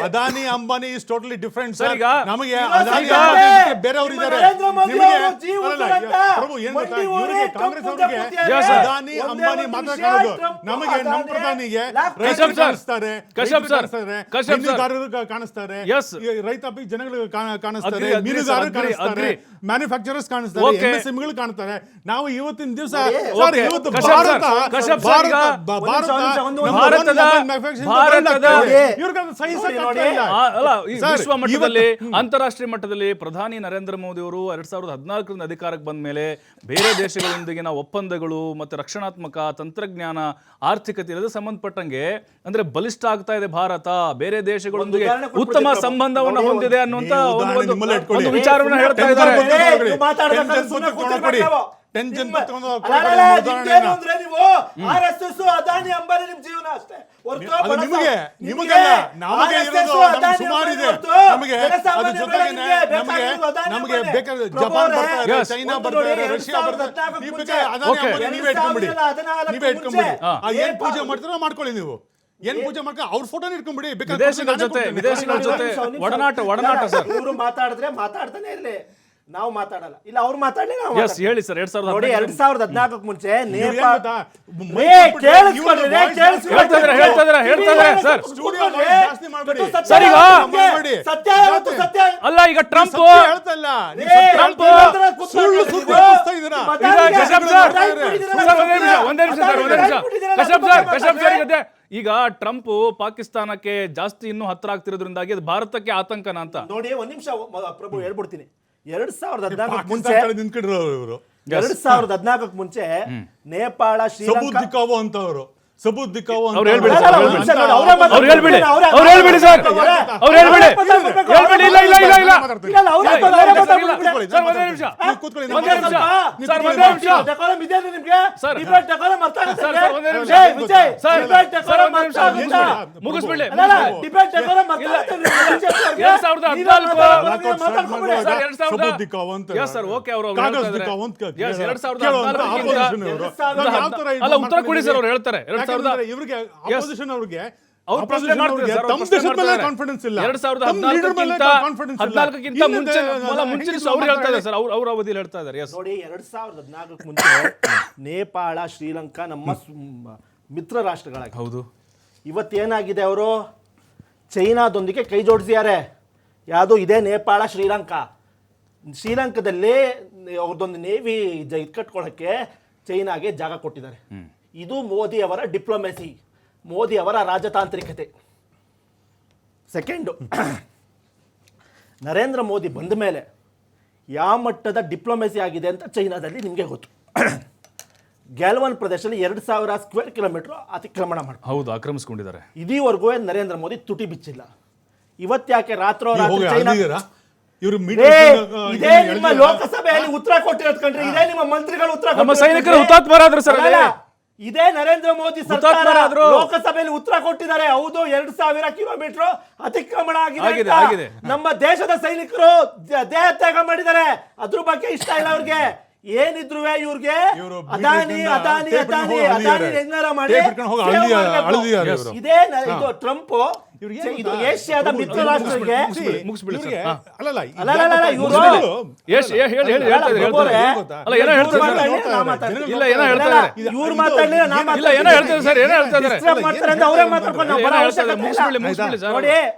Adani Ambani is totally different sir. Sir. ಈಗ ನಮಗೆ ಈಗ ಅದಾನಿ ಈಗ ಅಂಬಾನಿ ಬೇರೆಯವರು ಇದ್ದಾರೆ. ನರೇಂದ್ರ ಮೋದಿ ನಿಮಗೆ ಅವರು ಜೀವ ಅಲ್ಲ, ಉಳಿದಂತ ಪ್ರಭು ಏನ್ ಗೊತ್ತಾ, ಮಂಡಿ ಊರೇ ಇವರಿಗೆ ಟ್ರಂಪ್ ಕಾಂಗ್ರೆಸ್ ಅವರಿಗೆ Yes, sir. ಅದಾನಿ ಅಂಬಾನಿ ಮಾತಾಡೋದು, ನಮಗೆ ನಮ್ಮ ಪ್ರಧಾನಿಗೆ ಕಶ್ಯಪ್ ಸರ್, ಕಾಣಿಸ್ತಾರೆ, ಕಶ್ಯಪ್ ಸರ್, ಕಶ್ಯಪ್ ಸರ್, ಮೀನುಗಾರರು ಕಾಣಿಸ್ತಾರೆ, Yes. ರೈತಾಪಿ ಜನಗಳು ಕಾಣಿಸ್ತಾರೆ, Agree, agree, ಮೀನುಗಾರರು sir, ಕಾಣಿಸ್ತಾರೆ, agree. ಮ್ಯಾನುಫ್ಯಾಕ್ಚರರ್ಸ್ ಕಾಣಿಸ್ತಾರೆ, Okay. MSMEಗಳು ಕಾಣಿಸ್ತಾರೆ. ನಾವು ಇವತ್ತಿನ ದಿವಸ Okay. ಇವತ್ತು ಕಶ್ಯಪ್ ಸರ್, ಭಾರತ ಕಶ್ಯಪ್ ಸರ್, ಈಗ ಭಾರತದ ಇವ್ರಿಗದು ಸಹಿಸಕ್ಕೆ ನೋಡಿ, ಆಗ್ತಾ ಇಲ್ಲ. ಅಲ್ಲ, ಈ ಸರ್, ವಿಶ್ವ ಮಟ್ಟದಲ್ಲಿ, ಅಂತಾರಾಷ್ಟ್ರೀಯ ಮಟ್ಟದಲ್ಲಿ ಪ್ರಧಾನಿ ನರೇಂದ್ರ ಮೋದಿ ಅವರು 2014 ಅಧಿಕಾರಕ್ಕೆ ಬಂದ ಮೇಲೆ ಬೇರೆ ದೇಶಗಳೊಂದಿಗಿನ ಒಪ್ಪಂದಗಳು ಮತ್ತೆ ರಕ್ಷಣಾತ್ಮಕ ತಂತ್ರಜ್ಞಾನ, ಆರ್ಥಿಕತೆ ಇದಕ್ಕೆ ಸಂಬಂಧಪಟ್ಟಂಗೆ ಅಂದ್ರೆ ಬಲಿಷ್ಠ ಆಗ್ತಾ ಇದೆ ಭಾರತ, ಬೇರೆ ದೇಶಗಳೊಂದಿಗೆ ಉತ್ತಮ ಸಂಬಂಧವನ್ನು ಹೊಂದಿದೆ ಅನ್ನುವಂತ ಒಂದು ವಿಚಾರವನ್ನ ಹೇಳ್ತಾ ಇದ್ದಾರೆ. ಅದಾನಿ ಅಂಬಾನಿ ನಿಮ್ ಜೀವನ ಅಷ್ಟೇ. ನಮಗೆ ಇರೋದು ಸುಮಾರಿದೆ. ನಮಗೆ ಅದ್ರ ಜೊತೆಗೆ ನಮಗೆ ಬೇಕಾದ್ರೆ ಜಪಾನ್ ಬರ್ತಾರೆ, ಚೈನಾ ಬರ್ತಾರೆ, ರಷ್ಯಾ ಬರ್ತಾರೆ. ನೀವು ಬೇಕಾದ್ರೆ ಅದಾನಿ ಅಂಬಾನಿ ನೀವೇ ಇಟ್ಕೊಂಡ್ಬಿಡಿ. ಏನ್ ಪೂಜೆ ಮಾಡ್ತೀರೋ ಮಾಡ್ಕೊಳ್ಳಿ. ನೀವು ಏನ್ ಪೂಜೆ ಮಾಡ್ಕೊಂಡು ಅವ್ರ ಫೋಟೋನ ಇಟ್ಕೊಂಡ್ಬಿಡಿ. ವಿದೇಶಿಗಳ ಜೊತೆ ಒಡನಾಟ ಸರ್. ಇವರು ಮಾತಾಡಿದ್ರೆ ಮಾತಾಡ್ತಾನೆ ಇರ್ಲಿ, ನಾವು ಮಾತಾಡಲ್ಲ. ಇಲ್ಲ ಅವ್ರು ಮಾತಾಡ್ಲಿ, ನಾವು ಎಸ್ ಹೇಳಿ ಸರ್. 2014 ಮುಂಚೆ ನೇಪಾಳ ಅಲ್ಲ, ಈಗ ಟ್ರಂಪ್ ಈಗ ಟ್ರಂಪ್ ಪಾಕಿಸ್ತಾನಕ್ಕೆ ಜಾಸ್ತಿ ಇನ್ನೂ ಹತ್ರ ಆಗ್ತಿರೋದ್ರಿಂದಾಗಿ ಅದು ಭಾರತಕ್ಕೆ ಆತಂಕನ ಅಂತ ನೋಡಿ. ಒಂದ್ ನಿಮಿಷ ಪ್ರಭು ಹೇಳ್ಬಿಡ್ತೀನಿ. 2014 ಮುಂಚೆ 2014 ಮುಂಚೆ ನೇಪಾಳ, ಶ್ರೀಲಂಕಾ ಅಂತವರು ಸಬೂತ್ ದಿಕ್ಕಾವು ಅವ್ರು ಹೇಳ್ಬಿಡಿ ಸರ್, ಅವ್ರು ಹೇಳ್ಬಿಡಿ ಸರ್, ಅವ್ರು ಹೇಳ್ಬಿಡಿ. ಮುಗಿಸ್ಬಿಡ್ಲಿ. 2014 ಅಲ್ಲ, ಉತ್ತರ ಕೊಡಿ ಸರ್. ಅವ್ರು ಹೇಳ್ತಾರೆ ಇವ್ರಿಗೆ ಆಪೋಸಿಷನ್ ಅವ್ರಿಗೆ ಅವ್ರು ಪ್ರಶ್ನೆ ಮಾಡ್ತಾರೆ ಸರ್, ತಮ್ಮ ದೇಶದ ಮೇಲೆ ಕಾನ್ಫಿಡೆನ್ಸ್ ಇಲ್ಲ. 2014 ಮುಂಚೆ ಅವ್ರು ಹೇಳ್ತಾ ಇದ್ದಾರೆ ಸರ್, ಅವ್ರ ಅವಧಿಯಲ್ಲಿ ಹೇಳ್ತಾ ಇದ್ದಾರೆ. ನೋಡಿ, 2014 ಮುಂಚೆ ನೇಪಾಳ, ಶ್ರೀಲಂಕಾ ನಮ್ಮ ಮಿತ್ರ ರಾಷ್ಟ್ರಗಳಾಗಿ. ಹೌದು. ಇವತ್ತೇನಾಗಿದೆ, ಅವರು ಚೈನಾದೊಂದಿಗೆ ಕೈ ಜೋಡಿಸಿದ್ದಾರೆ. ಯಾವುದು ಇದೇ ನೇಪಾಳ, ಶ್ರೀಲಂಕಾದಲ್ಲಿ ಅವ್ರದ್ದೊಂದು ನೇವಿ ಕಟ್ಕೊಳ್ಳೋಕ್ಕೆ ಚೈನಾಗೆ ಜಾಗ ಕೊಟ್ಟಿದ್ದಾರೆ. ಇದು ಮೋದಿ ಅವರ ಡಿಪ್ಲೊಮೆಸಿ, ಮೋದಿ ಅವರ ರಾಜತಾಂತ್ರಿಕತೆ. ಸೆಕೆಂಡು, ನರೇಂದ್ರ ಮೋದಿ ಬಂದ ಮೇಲೆ ಯಾವ ಮಟ್ಟದ ಡಿಪ್ಲೊಮೆಸಿ ಆಗಿದೆ ಅಂತ ಚೈನಾದಲ್ಲಿ ನಿಮಗೆ ಗೊತ್ತು. ಗ್ಯಾಲ್ವನ್ ಪ್ರದೇಶದಲ್ಲಿ 2000 ಸ್ಕ್ವೇರ್ ಕಿಲೋಮೀಟರ್ ಅತಿಕ್ರಮಣ ಮಾಡಿ, ಹೌದು, ಆಕ್ರಮಿಸಿಕೊಂಡಿದ್ದಾರೆ. ಇದುವರೆಗೂ ನರೇಂದ್ರ ಮೋದಿ ತುಟಿ ಬಿಚ್ಚಿಲ್ಲ. ಇವತ್ತ್ಯಾಕೆ ರಾತ್ರೋರಾತ್ರಿ ಚೈನಾ ಇದೇ ನಿಮ್ಮ ಲೋಕಸಭೆಯಲ್ಲಿ ಉತ್ತರ ಕೊಟ್ಟಿರೋದು ಕಂಡ್ರೆ, ಇದೇ ನಿಮ್ಮ ಮಂತ್ರಿಗಳು ಉತ್ತರ, ನಮ್ಮ ಸೈನಿಕರು ಹುತಾತ್ಮರಾದ್ರು ಸರ್. ಇದೇ ನರೇಂದ್ರ ಮೋದಿ ಸರ್ಕಾರ ಲೋಕಸಭೆಯಲ್ಲಿ ಉತ್ತರ ಕೊಟ್ಟಿದ್ದಾರೆ. ಹೌದು, 2000 ಕಿಲೋಮೀಟರ್ ಅತಿಕ್ರಮಣ ಆಗಿದೆ. ನಮ್ಮ ದೇಶದ ಸೈನಿಕರು ದೇಹ ತ್ಯಾಗ ಮಾಡಿದ್ದಾರೆ. ಅದ್ರ ಬಗ್ಗೆ ಇಷ್ಟ ಇಲ್ಲ ಅವ್ರಿಗೆ. ಏನಿದ್ರು ಇವ್ರಿಗೆ ಅದಾನಿ ಹೆಂಗಾರ ಮಾಡಿ ಇದೇ ಟ್ರಂಪ್ ಇದು ಏಷ್ಯಾದ ಮಿತ್ರ ರಾಷ್ಟ್ರಕ್ಕೆ ಮುಗಿಸ್ಬಿಡಿ ಸರ್. ಇವ್ರಿಗೆ- ಹಾ. ಅಲ್ಲಲ್ಲ, ಅಲ್ಲಲ್ಲ, ಇವ್ರು- ಹೇಳಿ ಹೇಳ್ತಾ ಇದ್ದಾರೆ ಅಲ್ಲ ಏನೋ ಹೇಳ್ತಾ ಇದ್ದಾರೆ ಇಲ್ಲ ಏನೋ ಹೇಳ್ತಾ ಇದ್ದಾರೆ ಇವ್ರು ಮಾತಾಡ್ಲಿಲ್ಲ, ನಾ ಇಲ್ಲ ಏನೋ ಹೇಳ್ತಾ ಇದ್ದಾರೆ ಸರ್ ಏನೋ ಹೇಳ್ತಾ ಇದ್ದಾರೆ disturb ಮಾಡ್ತಾರೆ ಅಂತ ಅವರೇ ಮಾತಾಡ್ಕೊಂಡು ನಾವು ಬರೋ ಏನೋ ಹೇಳ್ತಾ ಇದ್ದಾರೆ. ಅವಶ್ಯಕತೆ ಇಲ್ಲ. ಮುಗಿಸ್ಬಿಡಿ ಸರ್. ನೋಡಿ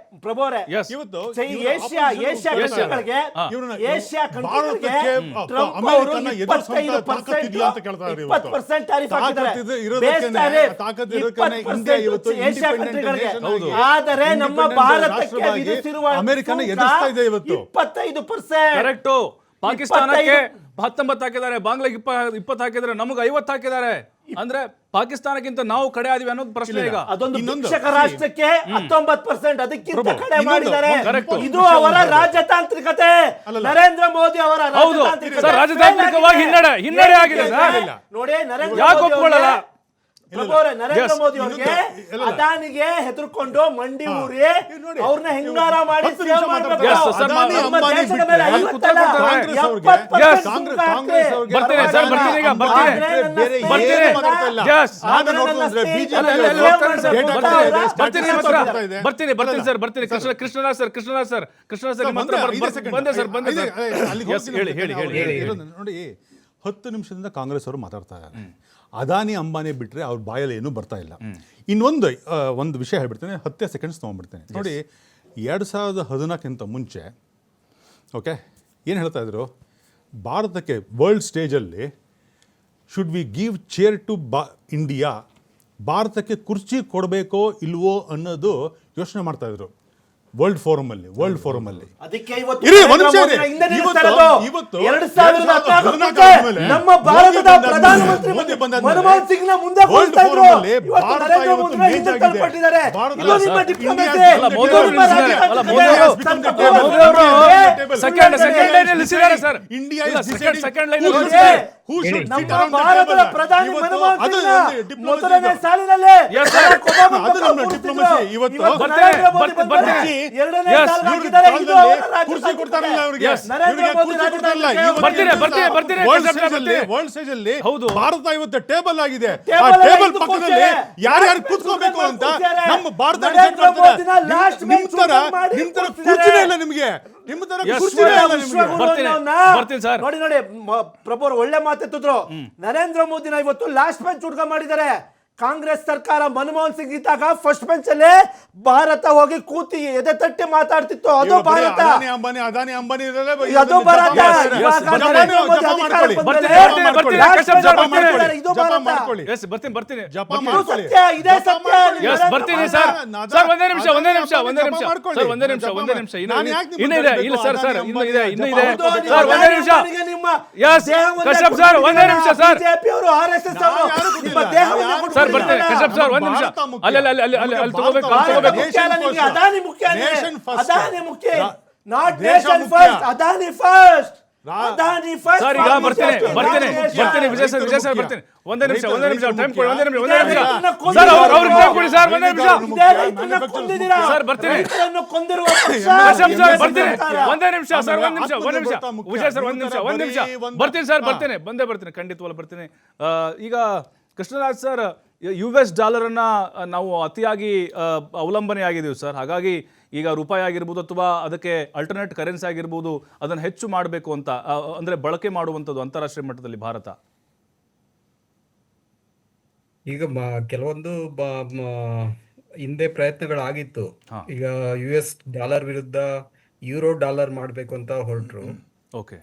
ಪ್ರಭು ಅವರೇ, Yes. ಇವತ್ತು ಏಷ್ಯಾ ಕಂಟ್ರಿಗಳಿಗೆ ಇವ್ರನ್ನ ಏಷ್ಯಾ ಭಾರತಕ್ಕೆ ಕಂಟ್ರಿಗಳಿಗೆ ಟ್ರಂಪ್ ಅವರು ಅಮೆರಿಕನ ಎದುರಿಸುವಂತ ತಾಕತ್ತಿದೆಯಾ ಅಂತ ಕೇಳ್ತಾ ಇದ್ದಾರೆ ಇವತ್ತು. 20% ಟ್ಯಾರಿಫ್ ಹಾಕಿದ್ದಾರೆ. ತಾಕತ್ತು ಇರೋದಕ್ಕೇನೆ, ತಾಕತ್ತು ಇರೋದಕ್ಕೇನೆ ಇಂಡಿಯಾ ಇವತ್ತು ಏಷ್ಯಾ independent ಕಂಟ್ರಿಗಳಿಗೆ. nation ಆಗಿ, ಆದರೆ ನಮ್ಮ independent ಭಾರತಕ್ಕೆ ರಾಷ್ಟ್ರವಾಗಿ ವಿಧಿಸಿರುವ ಅಮೆರಿಕನ ಎದುರಿಸ್ತಾ ಇದೆ ಇವತ್ತು. 25%. ಕರೆಕ್ಟು. ಪಾಕಿಸ್ತಾನಕ್ಕೆ 19 ಹಾಕಿದ್ದಾರೆ, ಬಾಂಗ್ಲಾಗೆ 20 ಹಾಕಿದ್ದಾರೆ, ನಮಗೆ 50 ಹಾಕಿದ್ದಾರೆ. ಅಂದ್ರೆ ಪಾಕಿಸ್ತಾನಕ್ಕಿಂತ ನಾವು ಕಡೆ ಆದಿವಿ ಅನ್ನೋದು ಪ್ರಶ್ನೆ ಈಗ. ಅದೊಂದು ಇನ್ನೊಂದು, ಭಿಕ್ಷಕ ರಾಷ್ಟ್ರಕ್ಕೆ 19%, ಅದಕ್ಕಿಂತ ಪ್ರಭು, ಕಡೆ ಇನ್ನೊಂದು, ಮಾಡಿದ್ದಾರೆ. correct. ಇದು ಅವರ ರಾಜತಾಂತ್ರಿಕತೆ. ನರೇಂದ್ರ ಮೋದಿ ಅವರ ಹೌದು ರಾಜತಾಂತ್ರಿಕತೆ ಸರ್, ರಾಜತಾಂತ್ರಿಕವಾಗಿ ಹಿನ್ನಡೆ ಆಗಿದೆ ಸರ್. ನೋಡಿ, ನರೇಂದ್ರ ಯಾಕೆ ಮೋದಿ ಒಪ್ಕೊಳ್ಳಲ್ಲ? ಪ್ರಭು ಅವರೇ, ನರೇಂದ್ರ Yes. ಮೋದಿ ಅವರಿಗೆ ಅದಾನಿಗೆ ಹೆದರ್ಕೊಂಡು ಮಂಡಿ ಊರಿ ಅವ್ರನ್ನ ಹೆಂಗಾರ ಮಾಡಿ ಹತ್ತು ನಿಮಿಷ ಸೇವ್ ಮಾಡ್ಬೇಕು. Yes, sir, ಅದಾನಿ, ನಮ್ಮ ಅಂಬಾನಿ ದೇಶದ ಮೇಲೆ ಬಿಟ್ರೆ 50 ಅಲ್ಲ, ಕಾಂಗ್ರೆಸ್ ಅವ್ರಿಗೆ, 70% Yes. ಸುಂಕ ಕಾಂಗ್ರೆಸ್ ಹಾಕ್ರಿ. ಅವ್ರಿಗೆ ಬರ್ತೀನಿ ಸರ್, ಬರ್ತೀನಿ ಈಗ, ಬರ್ತೀನಿ. ಆದ್ರೆ ನನ್ನ ಬೇರೆ ಸ್ನೇಹಿತರೆ ಏನು ಮಾತಾಡ್ತಾ ಇಲ್ಲ. Yes. ನಾನು ನೋಡ್ಕೊಂಡ್ರೆ BJP ಅಲ್ಲ, ಅವರು ಅಲ್ಲಿ ಹೋಗ್ತಾರೆ ಸರ್, data ಬರ್ತೀನಿ, ಬರ್ತಾ ಇದೆ, ಬರ್ತೀನಿ ನಿಮ್ಮ statistics ಹತ್ರ. ಬರ್ತಾ ಇದೆ. ಬರ್ತೀನಿ ಸರ್, ಬರ್ತೀನಿ. ಕೃಷ್ಣರಾಜ್ ಸರ್ ನಿಮ್ಮ ಹತ್ರ ಬಂದೆ ಸರ್. Yes, ಹೇಳಿ. ನೋಡಿ, 10 ನಿಮಿಷದಿಂದ ಕಾಂಗ್ರೆಸ್ ಅವರು ಮಾತಾಡ್ತಾ ಇದ್ದಾರೆ. ಅದಾನಿ ಅಂಬಾನಿ ಬಿಟ್ರೆ ಅವ್ರ ಬಾಯಲ್ಲಿ ಏನೂ ಬರ್ತಾ ಇಲ್ಲ. ಇನ್ನೊಂದು ಒಂದು ವಿಷಯ ಹೇಳ್ಬಿಡ್ತೇನೆ, 10 ಸೆಕೆಂಡ್ಸ್ ತೊಗೊಂಡ್ಬಿಡ್ತೇನೆ. ನೋಡಿ, 2014 ಮುಂಚೆ ಓಕೆ ಏನು ಹೇಳ್ತಾ ಇದ್ರು, ಭಾರತಕ್ಕೆ ವರ್ಲ್ಡ್ ಸ್ಟೇಜಲ್ಲಿ should we give chair to India, ಭಾರತಕ್ಕೆ ಕುರ್ಚಿ ಕೊಡಬೇಕೋ ಇಲ್ವೋ ಅನ್ನೋದು ಯೋಚನೆ ಮಾಡ್ತಾ ಇದ್ರು ವರ್ಲ್ಡ್ ಫೋರಮಲ್ಲಿ. ಅದಕ್ಕೆ ಇವತ್ತು ಇರಿ, ಒಂದ್ ನಿಮಿಷ ನರೇಂದ್ರ ಇರಿ. ಮೋದಿನ ಹಿಂದೆ ಇವತ್ತು- ನಿಲ್ಲಿಸ್ತಾ ಇರೋದು. ಇವತ್ತು 2014 ಆದ್ಮೇಲೆ ನಮ್ಮ ಭಾರತದ ಪ್ರಧಾನಮಂತ್ರಿ ಮೋದಿ ಬಂದಾದ್ಮೇಲೆ ಮನಮೋಹನ್ ಸಿಂಗ್ ನ ಮುಂದೆ ವರ್ಲ್ಡ್ ಕೂರಿಸ್ತಾ ಇದ್ರು. ಫೋರಮಲ್ಲಿ ಇವತ್ತು ಭಾರತ ನರೇಂದ್ರ ಇವತ್ತು ಮೋದಿನ ಮೇಜ್ ಹಿಂದೆ ಆಗಿದೆ. ತಳ್ಳಿಬಿಟ್ಟಿದ್ದಾರೆ. ಭಾರತ ಇದು ನಿಮ್ಮ ಸರ್, diplomacy. ಇಂಡಿಯಾ ಅಲ್ಲ, ಮೋದಿ ಇದು ಅವರು ನಿಮ್ಮ ನಿಲ್ಲಿಸಿದ್ದಾರೆ. ಅಲ್ಲ, ಮೋದಿ ರಾಜಕಾರಣಕ್ಕೆ ಅವರು ಸಂಪರ್ಕ ಮೋದಿ ಅವರು ಸೆಕೆಂಡ್ ಲೈನ್ ನಿಲ್ಲಿಸಿದ್ದಾರೆ ಸರ್. ಇಂಡಿಯಾ ಇಲ್ಲ, ಸೆಕೆಂಡ್ ಲೈನ್ who ನಿಲ್ಲಿಸಿದ್ದಾರೆ. should ನಮ್ಮ sit around the ಭಾರತದ table? ಪ್ರಧಾನಿ ಇವತ್ತು ಮನಮೋಹನ್ ಅದು ಸಿಂಗ್ ಒಂದು diplomacy ಮೊದಲನೇ ಇದು. ಸಾಲಿನಲ್ಲಿ Yes, sir. ಬರಾಕ್ ಒಬಾಮಾ ಅದು ನಮ್ಮ ಕೂರಿಸಿದ್ರು. diplomacy. ಇವತ್ತು ನರೇಂದ್ರ ಮೋದಿ ಬರ್ತೀನಿ. ಬಂದ್ರೆ ಎರಡನೇ Yes. ಸಾಲಿಗೆ ಇವ್ರ ಹಾಕಿದ್ದಾರೆ. ಇದು ಅವರ ಕಾಲದಲ್ಲಿ ಕುರ್ಚಿ ಕೊಡ್ತಾರಲ್ಲ ಅವ್ರಿಗೆ. Yes. ನರೇಂದ್ರ ಇವ್ರಿಗೆ ಮೋದಿ ಕುರ್ಚಿ ಕೊಡ್ತಾರಲ್ಲ. ರಾಜಕಾರಣಕ್ಕೆ ಬರ್ತೀನಿ. ವರ್ಲ್ಡ್ ಸ್ಟೇಜ್ ಅಲ್ಲಿ ಹೌದು. ಭಾರತ ಇವತ್ತು ಟೇಬಲ್ ಆಗಿದೆ. ಆ ಟೇಬಲ್ ಅಲ್ಲಿ ಟೇಬಲ್ ಐದು ಪಕ್ಕದಲ್ಲಿ ಕೂರ್ಸಿದ್ದಾರೆ. ಯಾರ್ಯಾರು ಕೂತ್ಕೋಬೇಕು ಅಂತ ಕೂರ್ಸಿದ್ದಾರೆ. ನಮ್ಮ ಭಾರತ ನರೇಂದ್ರ ಮೋದಿನ last ನಿಮ್ bench ತರ ಮಾಡಿ ನಿಮ್ ತರ ಕೂರ್ಸಿದ್ದಾರೆ. ಕುರ್ಚಿನೇ ಇಲ್ಲ ನಿಮ್ಗೆ. ನಿಮ್ಮ ತರ Yes. ಕುರ್ಚಿನೇ ಇಲ್ಲ ನಿಮ್ಗೆ. ಬರ್ತೀನಿ ಸರ್. ನೋಡಿ ಪ್ರಭು ಅವರು ಒಳ್ಳೆ ಮಾತೆತ್ತಿದ್ರು. ನರೇಂದ್ರ ಮೋದಿನ ಇವತ್ತು ಲಾಸ್ಟ್ ಬೆಂಚ್ ಹುಡ್ಕ ಮಾಡಿದ್ದಾರೆ. ಕಾಂಗ್ರೆಸ್ ಸರ್ಕಾರ ಮನಮೋಹನ್ ಸಿಂಗ್ ಇದ್ದಾಗ ಫಸ್ಟ್ ಬೆಂಚ್ ಅಲ್ಲಿ ಭಾರತ ಹೋಗಿ ಕೂತಿ ಎದೆ ತಟ್ಟಿ ಮಾತಾಡ್ತಿತ್ತು. ಅದು ಭಾರತ. ಅದಾನಿ ಅಂಬಾನಿ ಇದೆಲ್ಲ ಅದು ಭಾರತ. ಇವಾಗ ನರೇಂದ್ರ ಮೋದಿ ಅಧಿಕಾರಕ್ಕೆ ಬಂದ್ಮೇಲೆ last bench ಅಲ್ಲಿ ಕೂತಿದ್ದಾರೆ. ಇದು ಭಾರತ. ಎಸ್ ಬರ್ತೀನಿ ಜಪ ಇದು ಮಾಡ್ಕೊಳ್ಳಿ. ಸತ್ಯ, ಇದೇ ಸತ್ಯ. ಎಸ್ ಬರ್ತೀನಿ ಸರ್. ಸರ್ ಒಂದೇ ನಿಮಿಷ ಸರ್, ಒಂದೇ ನಿಮಿಷ. ಇನ್ನೂ ಇದೆ. ಇಲ್ಲ ಸರ್, ಇನ್ನೂ ಇದೆ ಹೌದು, ಸರ್, ಒಂದೇ ನಿಮಿಷ. ನಿಮ್ಮ ಎಸ್ ದೇಹ ಒಂದೇ ಕಶ್ಯಪ್ ಸರ್, ಒಂದೇ ನಿಮಿಷ ಸರ್. ಬಿಜೆಪಿ ಅವರು RSS ಅವರು ನಿಮ್ಮ ದೇಹವನ್ನು ಸರ್ ಬರ್ತೀನಿ ಕಶ್ಯಪ್ ಸರ್, ಒಂದ್ ನಿಮಿಷ. ಅಲ್ಲಿ ತಗೋಬೇಕು. ಅದಾನಿ ಮುಖ್ಯ. Nation first. ಅದಾನಿ ಮುಖ್ಯ. ನಾಟ್ ದೇಶ ನೇಷನ್ ಮುಖ್ಯ. First. Adani first. Adani first. Sir ಈಗ ಬರ್ತೀನಿ ವಿಜಯ್ ಸರ್ ಬರ್ತೀನಿ. ಒಂದೇ ನಿಮಿಷ ಟೈಮ್ ಕೊಡಿ. ಒಂದೇ ನಿಮಿಷ ಸರ್, ಅವ್ರಿಗೆ ಟೈಮ್ ಕೊಡಿ ಸರ್. ಒಂದೇ ನಿಮಿಷ ಸರ್, ಬರ್ತೀನಿ. ಕಶ್ಯಪ್ ಸರ್ ಬರ್ತೀನಿ. ಒಂದೇ ನಿಮಿಷ ಸರ್, ಒಂದ್ ನಿಮಿಷ ವಿಜಯ್ ಸರ್, ಒಂದ್ ನಿಮಿಷ ಬರ್ತೀನಿ ಸರ್. ಬರ್ತೀನಿ ಖಂಡಿತವಲ್ಲ ಬರ್ತೀನಿ. ಈಗ ಕೃಷ್ಣರಾಜ್ ಸರ್, US ಡಾಲರನ್ನು ನಾವು ಅತಿಯಾಗಿ ಅವಲಂಬನೆ ಆಗಿದ್ದೀವಿ ಸರ್. ಹಾಗಾಗಿ ಈಗ ರೂಪಾಯಿ ಆಗಿರ್ಬೋದು ಅಥವಾ ಅದಕ್ಕೆ ಅಲ್ಟರ್ನೇಟ್ ಕರೆನ್ಸಿ ಆಗಿರ್ಬೋದು, ಅದನ್ನು ಹೆಚ್ಚು ಮಾಡಬೇಕು ಅಂತ ಅಂದರೆ ಬಳಕೆ ಮಾಡುವಂಥದ್ದು ಅಂತಾರಾಷ್ಟ್ರೀಯ ಮಟ್ಟದಲ್ಲಿ ಭಾರತ. ಈಗ ಕೆಲವೊಂದು ಹಿಂದೆ ಪ್ರಯತ್ನಗಳಾಗಿತ್ತು. ಈಗ US ಡಾಲರ್ ವಿರುದ್ಧ ಯೂರೋ ಡಾಲರ್ ಮಾಡಬೇಕು ಅಂತ ಹೊರಟ್ರು. ಓಕೆ,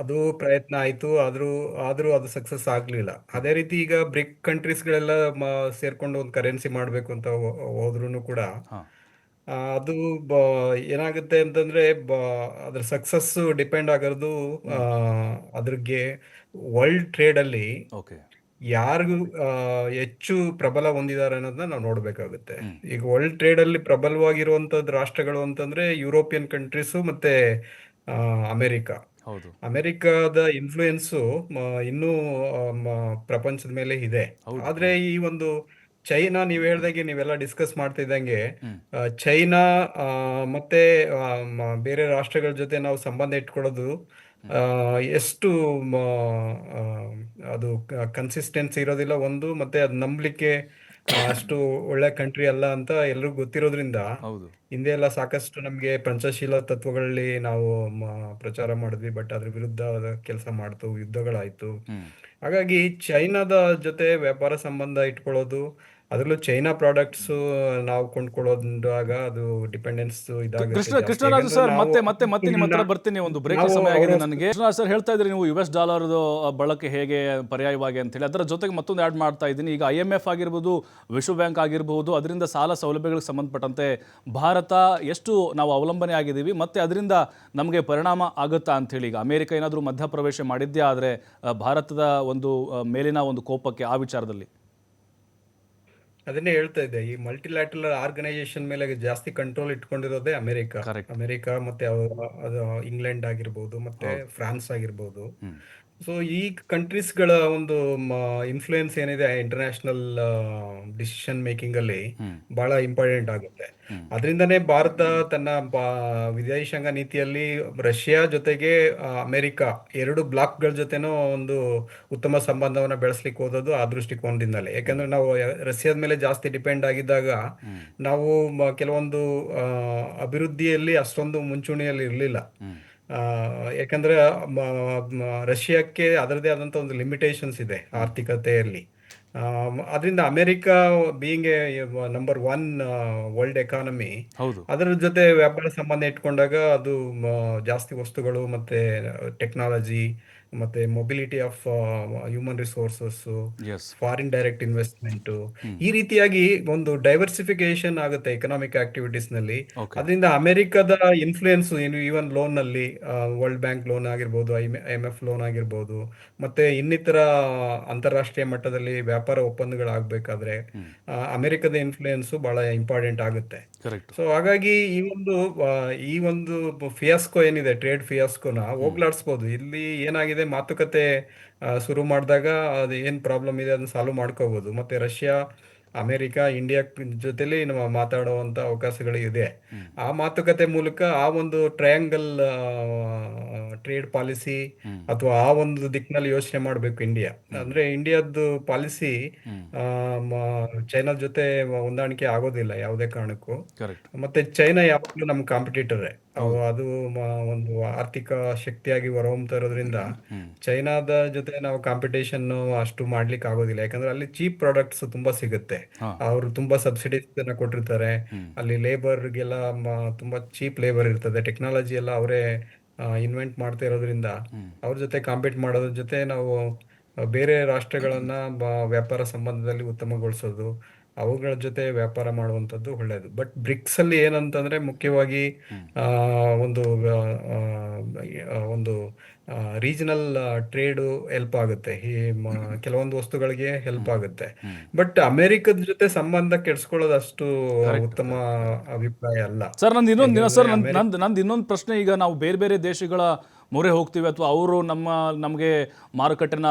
ಅದು ಪ್ರಯತ್ನ ಆಯ್ತು. ಆದ್ರೂ ಅದು ಸಕ್ಸಸ್ ಆಗ್ಲಿಲ್ಲ. ಅದೇ ರೀತಿ ಈಗ ಬ್ರಿಕ್ ಕಂಟ್ರೀಸ್ಗಳೆಲ್ಲ ಸೇರ್ಕೊಂಡು ಒಂದು ಕರೆನ್ಸಿ ಮಾಡ್ಬೇಕು ಅಂತ ಹೋದ್ರು ಕೂಡ ಅದು ಏನಾಗುತ್ತೆ ಅಂತಂದ್ರೆ ಅದ್ರ ಸಕ್ಸಸ್ ಡಿಪೆಂಡ್ ಆಗೋದು ಅದ್ರಿಗೆ ವರ್ಲ್ಡ್ ಟ್ರೇಡ್ ಅಲ್ಲಿ ಓಕೆ, ಯಾರಿಗೂ ಹೆಚ್ಚು ಪ್ರಬಲ ಹೊಂದಿದ್ದಾರೆ ಅನ್ನೋದನ್ನ ನಾವು ನೋಡ್ಬೇಕಾಗುತ್ತೆ. ಈಗ ವರ್ಲ್ಡ್ ಟ್ರೇಡ್ ಅಲ್ಲಿ ಪ್ರಬಲವಾಗಿರುವಂತದ್ದು ರಾಷ್ಟ್ರಗಳು ಅಂತಂದ್ರೆ ಯುರೋಪಿಯನ್ ಕಂಟ್ರೀಸು ಮತ್ತೆ ಅಮೆರಿಕ. ಹೌದು, ಅಮೆರಿಕದ ಇನ್ಫ್ಲೂಯೆನ್ಸು ಇನ್ನೂ ಪ್ರಪಂಚದ ಮೇಲೆ ಇದೆ. ಆದ್ರೆ ಈ ಒಂದು ಚೈನಾ, ನೀವ್ ಹೇಳ್ದಂಗೆ ನೀವೆಲ್ಲ ಡಿಸ್ಕಸ್ ಮಾಡ್ತಾ ಇದ್ದಂಗೆ ಚೈನಾ ಮತ್ತೆ ಬೇರೆ ರಾಷ್ಟ್ರಗಳ ಜೊತೆ ನಾವು ಸಂಬಂಧ ಇಟ್ಕೊಳ್ಳೋದು ಎಷ್ಟು ಅದು ಕನ್ಸಿಸ್ಟೆನ್ಸಿ ಇರೋದಿಲ್ಲ ಒಂದು, ಮತ್ತೆ ಅದ್ ನಂಬಲಿಕ್ಕೆ ಅಷ್ಟು ಒಳ್ಳೆ ಕಂಟ್ರಿ ಅಲ್ಲ ಅಂತ ಎಲ್ರಿಗೂ ಗೊತ್ತಿರೋದ್ರಿಂದ ಹೌದು. ಹಿಂದೆ ಎಲ್ಲ ಸಾಕಷ್ಟು ನಮಗೆ ಪಂಚಶೀಲ ತತ್ವಗಳಲ್ಲಿ ನಾವು ಪ್ರಚಾರ ಮಾಡಿದ್ವಿ, ಬಟ್ ಅದ್ರ ವಿರುದ್ಧ ಕೆಲಸ ಮಾಡ್ತು, ಯುದ್ಧಗಳಾಯ್ತು. ಹಾಗಾಗಿ ಚೈನಾದ ಜೊತೆ ವ್ಯಾಪಾರ ಸಂಬಂಧ ಇಟ್ಕೊಳ್ಳೋದು, ಅದರಲ್ಲೂ ಚೈನಾ ಪ್ರಾಡಕ್ಟ್ಸ್ ನಾವು ಕೊಂಡ್ಕೊಳ್ಳೋದಾಗ ಅದು ಡಿಪೆಂಡೆನ್ಸ್ ಇದಾಗುತ್ತೆ ಜಾಸ್ತಿ. ಕೃಷ್ಣರಾಜು ಯಾಕಂದ್ರೆ ಸರ್, ನಾವು ಮತ್ತೆ ನಿಮ್ಮ ಹತ್ರ ಬರ್ತೀನಿ. ಒಂದು ಬ್ರೇಕ್ ನಾವು ಸಮಯ ಅವರ ಆಗಿದೆ ನನಗೆ. ಕೃಷ್ಣರಾಜು ಸರ್, ಹೇಳ್ತಾ ಇದ್ರಿ ನೀವು US ಡಾಲರ್ದು ಬಳಕೆ ಹೇಗೆ ಪರ್ಯಾಯವಾಗಿ ಅಂತ ಹೇಳಿ. ಅದರ ಜೊತೆಗೆ ಮತ್ತೊಂದು ಆ್ಯಡ್ ಮಾಡ್ತಾ ಇದ್ದೀನಿ. ಈಗ IMF ಆಗಿರ್ಬೋದು, ವಿಶ್ವ ಬ್ಯಾಂಕ್ ಆಗಿರ್ಬೋದು, ಅದರಿಂದ ಸಾಲ ಸೌಲಭ್ಯಗಳಿಗೆ ಸಂಬಂಧಪಟ್ಟಂತೆ ಭಾರತ ಎಷ್ಟು ನಾವು ಅವಲಂಬನೆ ಆಗಿದ್ದೀವಿ, ಮತ್ತೆ ಅದರಿಂದ ನಮಗೆ ಪರಿಣಾಮ ಆಗುತ್ತಾ ಅಂಥೇಳಿ. ಈಗ ಅಮೆರಿಕ ಏನಾದರೂ ಮಧ್ಯಪ್ರವೇಶ ಮಾಡಿದ್ದೇ ಆದರೆ ಭಾರತದ ಒಂದು ಮೇಲಿನ ಒಂದು ಕೋಪಕ್ಕೆ ಆ ವಿಚಾರದಲ್ಲಿ. ಅದನ್ನೇ ಹೇಳ್ತಾ ಇದ್ದೆ, ಈ ಮಲ್ಟಿಲ್ಯಾಟರಲ್ ಆರ್ಗನೈಸೇಷನ್ ಮೇಲೆ ಜಾಸ್ತಿ ಕಂಟ್ರೋಲ್ ಇಟ್ಕೊಂಡಿರೋದೇ ಅಮೆರಿಕ. ಕರೆಕ್ಟ್. ಅಮೆರಿಕ ಮತ್ತೆ ಅದು ಇಂಗ್ಲೆಂಡ್ ಆಗಿರ್ಬೋದು, ಮತ್ತೆ ಫ್ರಾನ್ಸ್ ಆಗಿರ್ಬೋದು. ಸೊ ಈ ಕಂಟ್ರೀಸ್ಗಳ ಒಂದು ಇನ್ಫ್ಲೂಯೆನ್ಸ್ ಏನಿದೆ ಇಂಟರ್ನ್ಯಾಷನಲ್ ಡಿಸಿಷನ್ ಮೇಕಿಂಗ್ ಅಲ್ಲಿ ಬಹಳ ಇಂಪಾರ್ಟೆಂಟ್ ಆಗುತ್ತೆ. ಅದರಿಂದನೇ ಭಾರತ ತನ್ನ ವಿದೇಶಾಂಗ ನೀತಿಯಲ್ಲಿ ರಷ್ಯಾ ಜೊತೆಗೆ ಅಮೆರಿಕ ಎರಡು ಬ್ಲಾಕ್ಗಳ ಜೊತೆನೂ ಒಂದು ಉತ್ತಮ ಸಂಬಂಧವನ್ನ ಬೆಳೆಸ್ಲಿಕ್ಕೆ ಹೋದದ್ದು ಆ ದೃಷ್ಟಿಕೋನದಿಂದಲೇ. ಯಾಕಂದ್ರೆ ನಾವು ರಷ್ಯಾದ ಮೇಲೆ ಜಾಸ್ತಿ ಡಿಪೆಂಡ್ ಆಗಿದ್ದಾಗ ನಾವು ಕೆಲವೊಂದು ಅಭಿವೃದ್ಧಿಯಲ್ಲಿ ಅಷ್ಟೊಂದು ಮುಂಚೂಣಿಯಲ್ಲಿ ಇರಲಿಲ್ಲ. ಯಾಕಂದ್ರೆ ರಷ್ಯಾಕ್ಕೆ ಅದರದೇ ಆದಂತ ಒಂದು ಲಿಮಿಟೇಷನ್ಸ್ ಇದೆ ಆರ್ಥಿಕತೆಯಲ್ಲಿ. ಅದರಿಂದ America being A number 1 world economy, ಹೌದು. ಅದರ ಜೊತೆ ವ್ಯಾಪಾರ ಸಂಬಂಧ ಇಟ್ಕೊಂಡಾಗ ಅದು ಜಾಸ್ತಿ ವಸ್ತುಗಳು ಮತ್ತೆ ಟೆಕ್ನಾಲಜಿ ಮತ್ತೆ mobility of human resources, yes. Foreign direct investment, ಈ ರೀತಿಯಾಗಿ ಒಂದು ಡೈವರ್ಸಿಫಿಕೇಶನ್ ಆಗುತ್ತೆ ಎಕನಾಮಿಕ್ ಆಕ್ಟಿವಿಟೀಸ್ ನಲ್ಲಿ. ಓಕೆ. ಅದರಿಂದ ಅಮೆರಿಕದ ಇನ್ಫ್ಲೂಯೆನ್ಸ್ ಏನು ಈವನ್ ಲೋನ್ ನಲ್ಲಿ ವರ್ಲ್ಡ್ ಬ್ಯಾಂಕ್ ಲೋನ್ ಆಗಿರ್ಬೋದು, IMF ಲೋನ್ ಆಗಿರ್ಬೋದು, ಮತ್ತೆ ಇನ್ನಿತರ ಅಂತಾರಾಷ್ಟ್ರೀಯ ಮಟ್ಟದಲ್ಲಿ ವ್ಯಾಪಾರ ಒಪ್ಪಂದಗಳಾಗಬೇಕಾದ್ರೆ ಅಮೆರಿಕದ ಇನ್ಫ್ಲೂಯೆನ್ಸ್ ಬಹಳ ಇಂಪಾರ್ಟೆಂಟ್ ಆಗುತ್ತೆ. ಕರೆಕ್ಟ್. ಸೊ ಹಾಗಾಗಿ ಈ ಒಂದು ಫಿಯಾಸ್ಕೋ ಏನಿದೆ, ಟ್ರೇಡ್ ಫಿಯಾಸ್ಕೋನ ಹೋಗ್ಲಾಡಿಸ್ಬೋದು. ಇಲ್ಲಿ ಏನಾಗಿದೆ, ಮಾತುಕತೆ ಶುರು ಮಾಡಿದಾಗ ಅದು ಏನ್ ಪ್ರಾಬ್ಲಮ್ ಇದೆ ಅದನ್ನ ಸಾಲ್ವ್ ಮಾಡ್ಕೋಬಹುದು. ಮತ್ತೆ ರಷ್ಯಾ, ಅಮೆರಿಕ, ಇಂಡಿಯಾ ಜೊತೆಲಿ ನಮ್ಮ ಮಾತಾಡುವಂತ ಅವಕಾಶಗಳು ಇದೆ. ಆ ಮಾತುಕತೆ ಮೂಲಕ ಆ ಒಂದು ಟ್ರಯಾಂಗಲ್ ಟ್ರೇಡ್ ಪಾಲಿಸಿ ಅಥವಾ ಆ ಒಂದು ದಿಕ್ಕಿನಲ್ಲಿ ಯೋಚನೆ ಮಾಡಬೇಕು ಇಂಡಿಯಾ. ಅಂದ್ರೆ ಇಂಡಿಯಾದ್ದು ಪಾಲಿಸಿ ಚೈನಾ ಜೊತೆ ಹೊಂದಾಣಿಕೆ ಆಗೋದಿಲ್ಲ ಯಾವುದೇ ಕಾರಣಕ್ಕೂ. ಕರೆಕ್ಟ್. ಮತ್ತೆ ಚೈನಾ ಯಾವಾಗಲೂ ನಮ್ಮ ಕಾಂಪಿಟೇಟರೇ. ಅದು ಒಂದು ಆರ್ಥಿಕ ಶಕ್ತಿಯಾಗಿ ಹೊರಹೊಮ್ತಾ ಇರೋದ್ರಿಂದ ಚೈನಾದ ಜೊತೆ ನಾವು ಕಾಂಪಿಟೇಷನ್ ಅಷ್ಟು ಮಾಡ್ಲಿಕ್ಕೆ ಆಗೋದಿಲ್ಲ. ಯಾಕಂದ್ರೆ ಅಲ್ಲಿ ಚೀಪ್ ಪ್ರಾಡಕ್ಟ್ಸ್ ತುಂಬಾ ಸಿಗುತ್ತೆ. ಅವರು ತುಂಬಾ ಸಬ್ಸಿಡೀಸ್ ಕೊಟ್ಟಿರ್ತಾರೆ. ಅಲ್ಲಿ ಲೇಬರ್ಗೆಲ್ಲ ತುಂಬಾ ಚೀಪ್ ಲೇಬರ್ ಇರ್ತದೆ. ಟೆಕ್ನಾಲಜಿ ಎಲ್ಲ ಅವರೇ ಇನ್ವೆಂಟ್ ಮಾಡ್ತಾ ಇರೋದ್ರಿಂದ ಅವ್ರ ಜೊತೆ ಕಾಂಪೀಟ್ ಮಾಡೋದ್ರ ಜೊತೆ ನಾವು ಬೇರೆ ರಾಷ್ಟ್ರಗಳನ್ನ ವ್ಯಾಪಾರ ಸಂಬಂಧದಲ್ಲಿ ಉತ್ತಮಗೊಳಿಸೋದು, ಅವುಗಳ ಜೊತೆ ವ್ಯಾಪಾರ ಮಾಡುವಂಥದ್ದು ಒಳ್ಳೆಯದು. ಬಟ್ ಬ್ರಿಕ್ಸ್ ಅಲ್ಲಿ ಏನಂತಂದ್ರೆ ಮುಖ್ಯವಾಗಿ ಒಂದು ಒಂದು ರೀಜನಲ್ ಟ್ರೇಡ್ ಹೆಲ್ಪ್ ಆಗುತ್ತೆ. ಈ ಕೆಲವೊಂದು ವಸ್ತುಗಳಿಗೆ ಹೆಲ್ಪ್ ಆಗುತ್ತೆ. ಬಟ್ ಅಮೆರಿಕದ ಜೊತೆ ಸಂಬಂಧ ಕೆಡಿಸ್ಕೊಳ್ಳೋದು ಅಷ್ಟು ಉತ್ತಮ ಅಭಿಪ್ರಾಯ ಅಲ್ಲ. ಸರ್, ನಂದು ಇನ್ನೊಂದು ಸರ್ ಯಾಕಂದ್ರೆ ನಂದು ಇನ್ನೊಂದು ಪ್ರಶ್ನೆ. ಈಗ ನಾವು ಬೇರೆ ಬೇರೆ ದೇಶಗಳ ಮೊರೆ ಹೋಗ್ತೀವಿ ಅಥವಾ ಅವರು ನಮಗೆ ಮಾರುಕಟ್ಟೆನ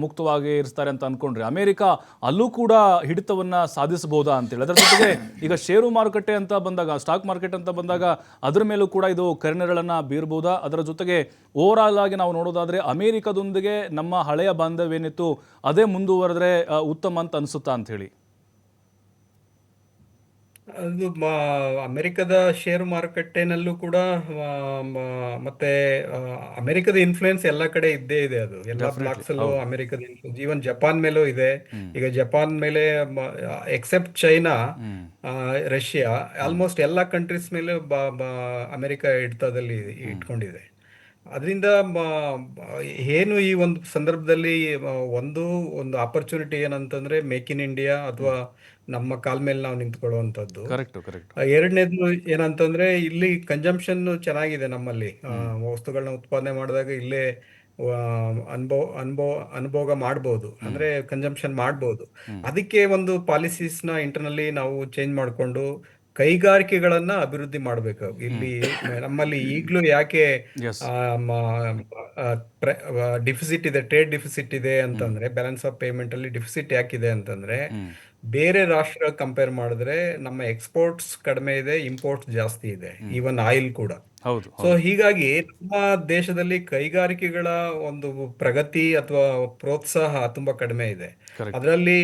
ಮುಕ್ತವಾಗಿ ಇರಿಸ್ತಾರೆ ಅಂತ ಅಂದ್ಕೊಂಡ್ರೆ, ಅಮೆರಿಕ ಅಲ್ಲೂ ಕೂಡ ಹಿಡಿತವನ್ನು ಸಾಧಿಸಬಹುದಾ ಅಂತೇಳಿ. ಅದರ ಜೊತೆಗೆ ಈಗ ಷೇರು ಮಾರುಕಟ್ಟೆ ಅಂತ ಬಂದಾಗ, ಸ್ಟಾಕ್ ಮಾರ್ಕೆಟ್ ಅಂತ ಬಂದಾಗ ಅದರ ಮೇಲೂ ಕೂಡ ಇದು ಕರಿನೆರಳನ್ನು ಬೀರ್ಬೋದಾ? ಅದರ ಜೊತೆಗೆ ಓವರಾಲ್ ಆಗಿ ನಾವು ನೋಡೋದಾದರೆ ಅಮೆರಿಕದೊಂದಿಗೆ ನಮ್ಮ ಹಳೆಯ ಬಾಂಧವ್ಯೇನಿತ್ತು ಅದೇ ಮುಂದುವರೆದ್ರೆ ಉತ್ತಮ ಅಂತ ಅನಿಸುತ್ತಾ ಅಂಥೇಳಿ. ಅದು ಅಮೆರಿಕದ ಷೇರು ಮಾರುಕಟ್ಟೆನಲ್ಲೂ ಕೂಡ ಮತ್ತೆ ಅಮೆರಿಕದ ಇನ್ಫ್ಲೂಯೆನ್ಸ್ ಎಲ್ಲ ಕಡೆ ಇದ್ದೇ ಇದೆ. ಅದು ಎಲ್ಲ ಬ್ಲಾಕ್ಸ್ ಅಲ್ಲೂ ಅಮೆರಿಕದ ಇನ್ಫ್ಲೂಯೆನ್ಸ್, ಈವನ್ ಜಪಾನ್ ಮೇಲೂ ಇದೆ. ಈಗ ಜಪಾನ್ ಮೇಲೆ ಎಕ್ಸೆಪ್ಟ್ ಚೈನಾ, ರಷ್ಯಾ, ಆಲ್ಮೋಸ್ಟ್ ಎಲ್ಲ ಕಂಟ್ರೀಸ್ ಮೇಲೆ ಅಮೆರಿಕ ಹಿಡಿತದಲ್ಲಿ ಇಟ್ಕೊಂಡಿದೆ. ಅದರಿಂದ ಏನು ಈ ಒಂದು ಸಂದರ್ಭದಲ್ಲಿ ಒಂದು ಆಪರ್ಚುನಿಟಿ ಏನಂತಂದ್ರೆ ಮೇಕ್ ಇನ್ ಇಂಡಿಯಾ ಅಥವಾ ನಮ್ಮ ಕಾಲ್ ಮೇಲೆ ನಾವು ನಿಂತ್ಕೊಳ್ಳುವಂಥದ್ದು. Correct, correct. ಎರಡನೇದು ಏನಂತಂದ್ರೆ ಇಲ್ಲಿ ಕನ್ಸಂಪ್ಷನ್ ಚೆನ್ನಾಗಿದೆ ನಮ್ಮಲ್ಲಿ. ವಸ್ತುಗಳನ್ನ ಉತ್ಪಾದನೆ ಮಾಡಿದಾಗ ಇಲ್ಲೇ ಅನುಭೋಗ ಮಾಡ್ಬೋದು, ಅಂದ್ರೆ ಕನ್ಸಂಪ್ಷನ್ ಮಾಡ್ಬೋದು. ಅದಕ್ಕೆ ಒಂದು ಪಾಲಿಸೀಸ್ನ ಇಂಟರ್ನಲ್ಲಿ ನಾವು ಚೇಂಜ್ ಮಾಡಿಕೊಂಡು ಕೈಗಾರಿಕೆಗಳನ್ನ ಅಭಿವೃದ್ಧಿ ಮಾಡಬೇಕು. ಇಲ್ಲಿ ನಮ್ಮಲ್ಲಿ ಈಗಲೂ ಯಾಕೆ ಎಸ್. ಡಿಫಿಸಿಟ್ ಇದೆ, ಟ್ರೇಡ್ ಡಿಫಿಸಿಟ್ ಇದೆ ಅಂತಂದ್ರೆ, ಬ್ಯಾಲೆನ್ಸ್ ಆಫ್ ಪೇಮೆಂಟ್ ಅಲ್ಲಿ ಡಿಫಿಸಿಟ್ ಯಾಕಿದೆ ಅಂತಂದ್ರೆ, ಬೇರೆ ರಾಷ್ಟ್ರ ಕಂಪೇರ್ ಮಾಡಿದ್ರೆ ನಮ್ಮ ಎಕ್ಸ್ಪೋರ್ಟ್ಸ್ ಕಡಿಮೆ ಇದೆ, ಇಂಪೋರ್ಟ್ಸ್ ಜಾಸ್ತಿ ಇದೆ. ಈವನ್ ಆಯಿಲ್ ಕೂಡ. ಹೌದು ಸೊ ಹೀಗಾಗಿ ನಮ್ಮ ದೇಶದಲ್ಲಿ ಕೈಗಾರಿಕೆಗಳ ಒಂದು ಪ್ರಗತಿ ಅಥವಾ ಪ್ರೋತ್ಸಾಹ ತುಂಬಾ ಕಡಿಮೆ ಇದೆ. ಕರೆಕ್ಟ್. ಅದರಲ್ಲಿ